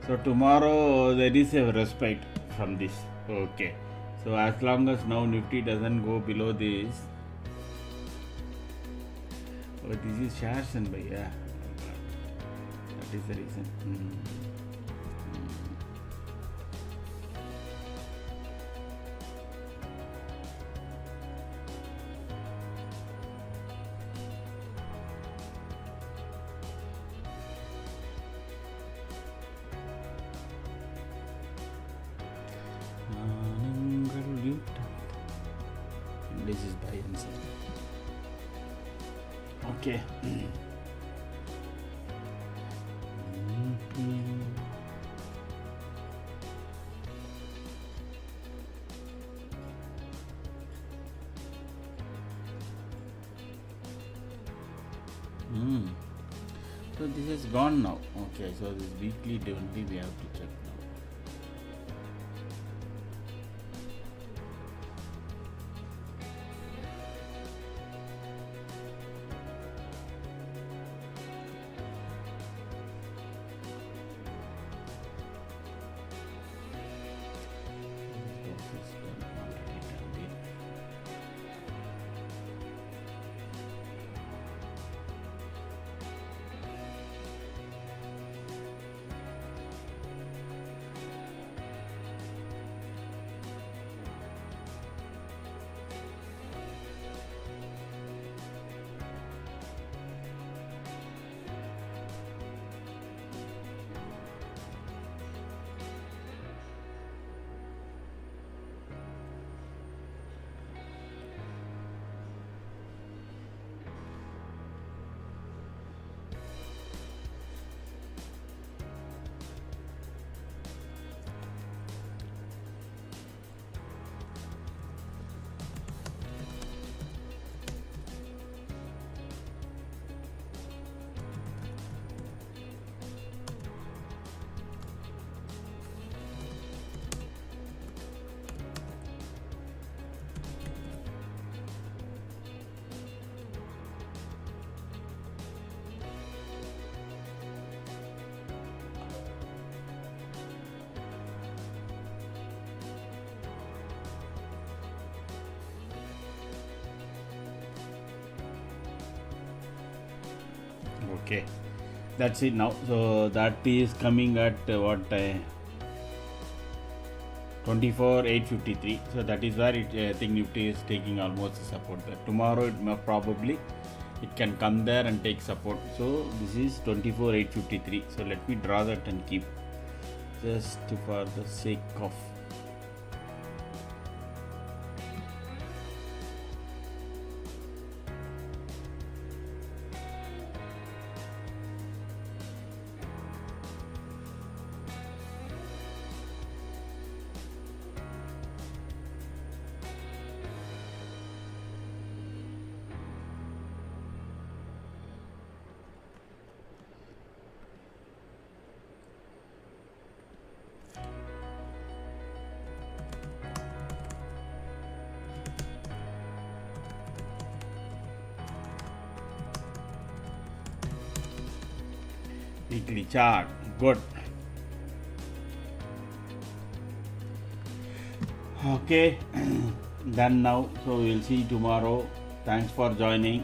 S2: So tomorrow there is a respite from this. Okay. So as long as now Nifty doesn't go below this. Oh, this is shares and buy. Yeah. That is the reason. and sell. Okay. So this is gone now. Okay, so this weekly only we have to check now. Okay, that's it now. So that is coming at 24,853. So that is where I think Nifty is taking almost support there. Tomorrow probably it can come there and take support. So this is 24,853. So let me draw that and keep just for the sake of. Weekly chart, good. Okay, done now. So we'll see tomorrow. Thanks for joining.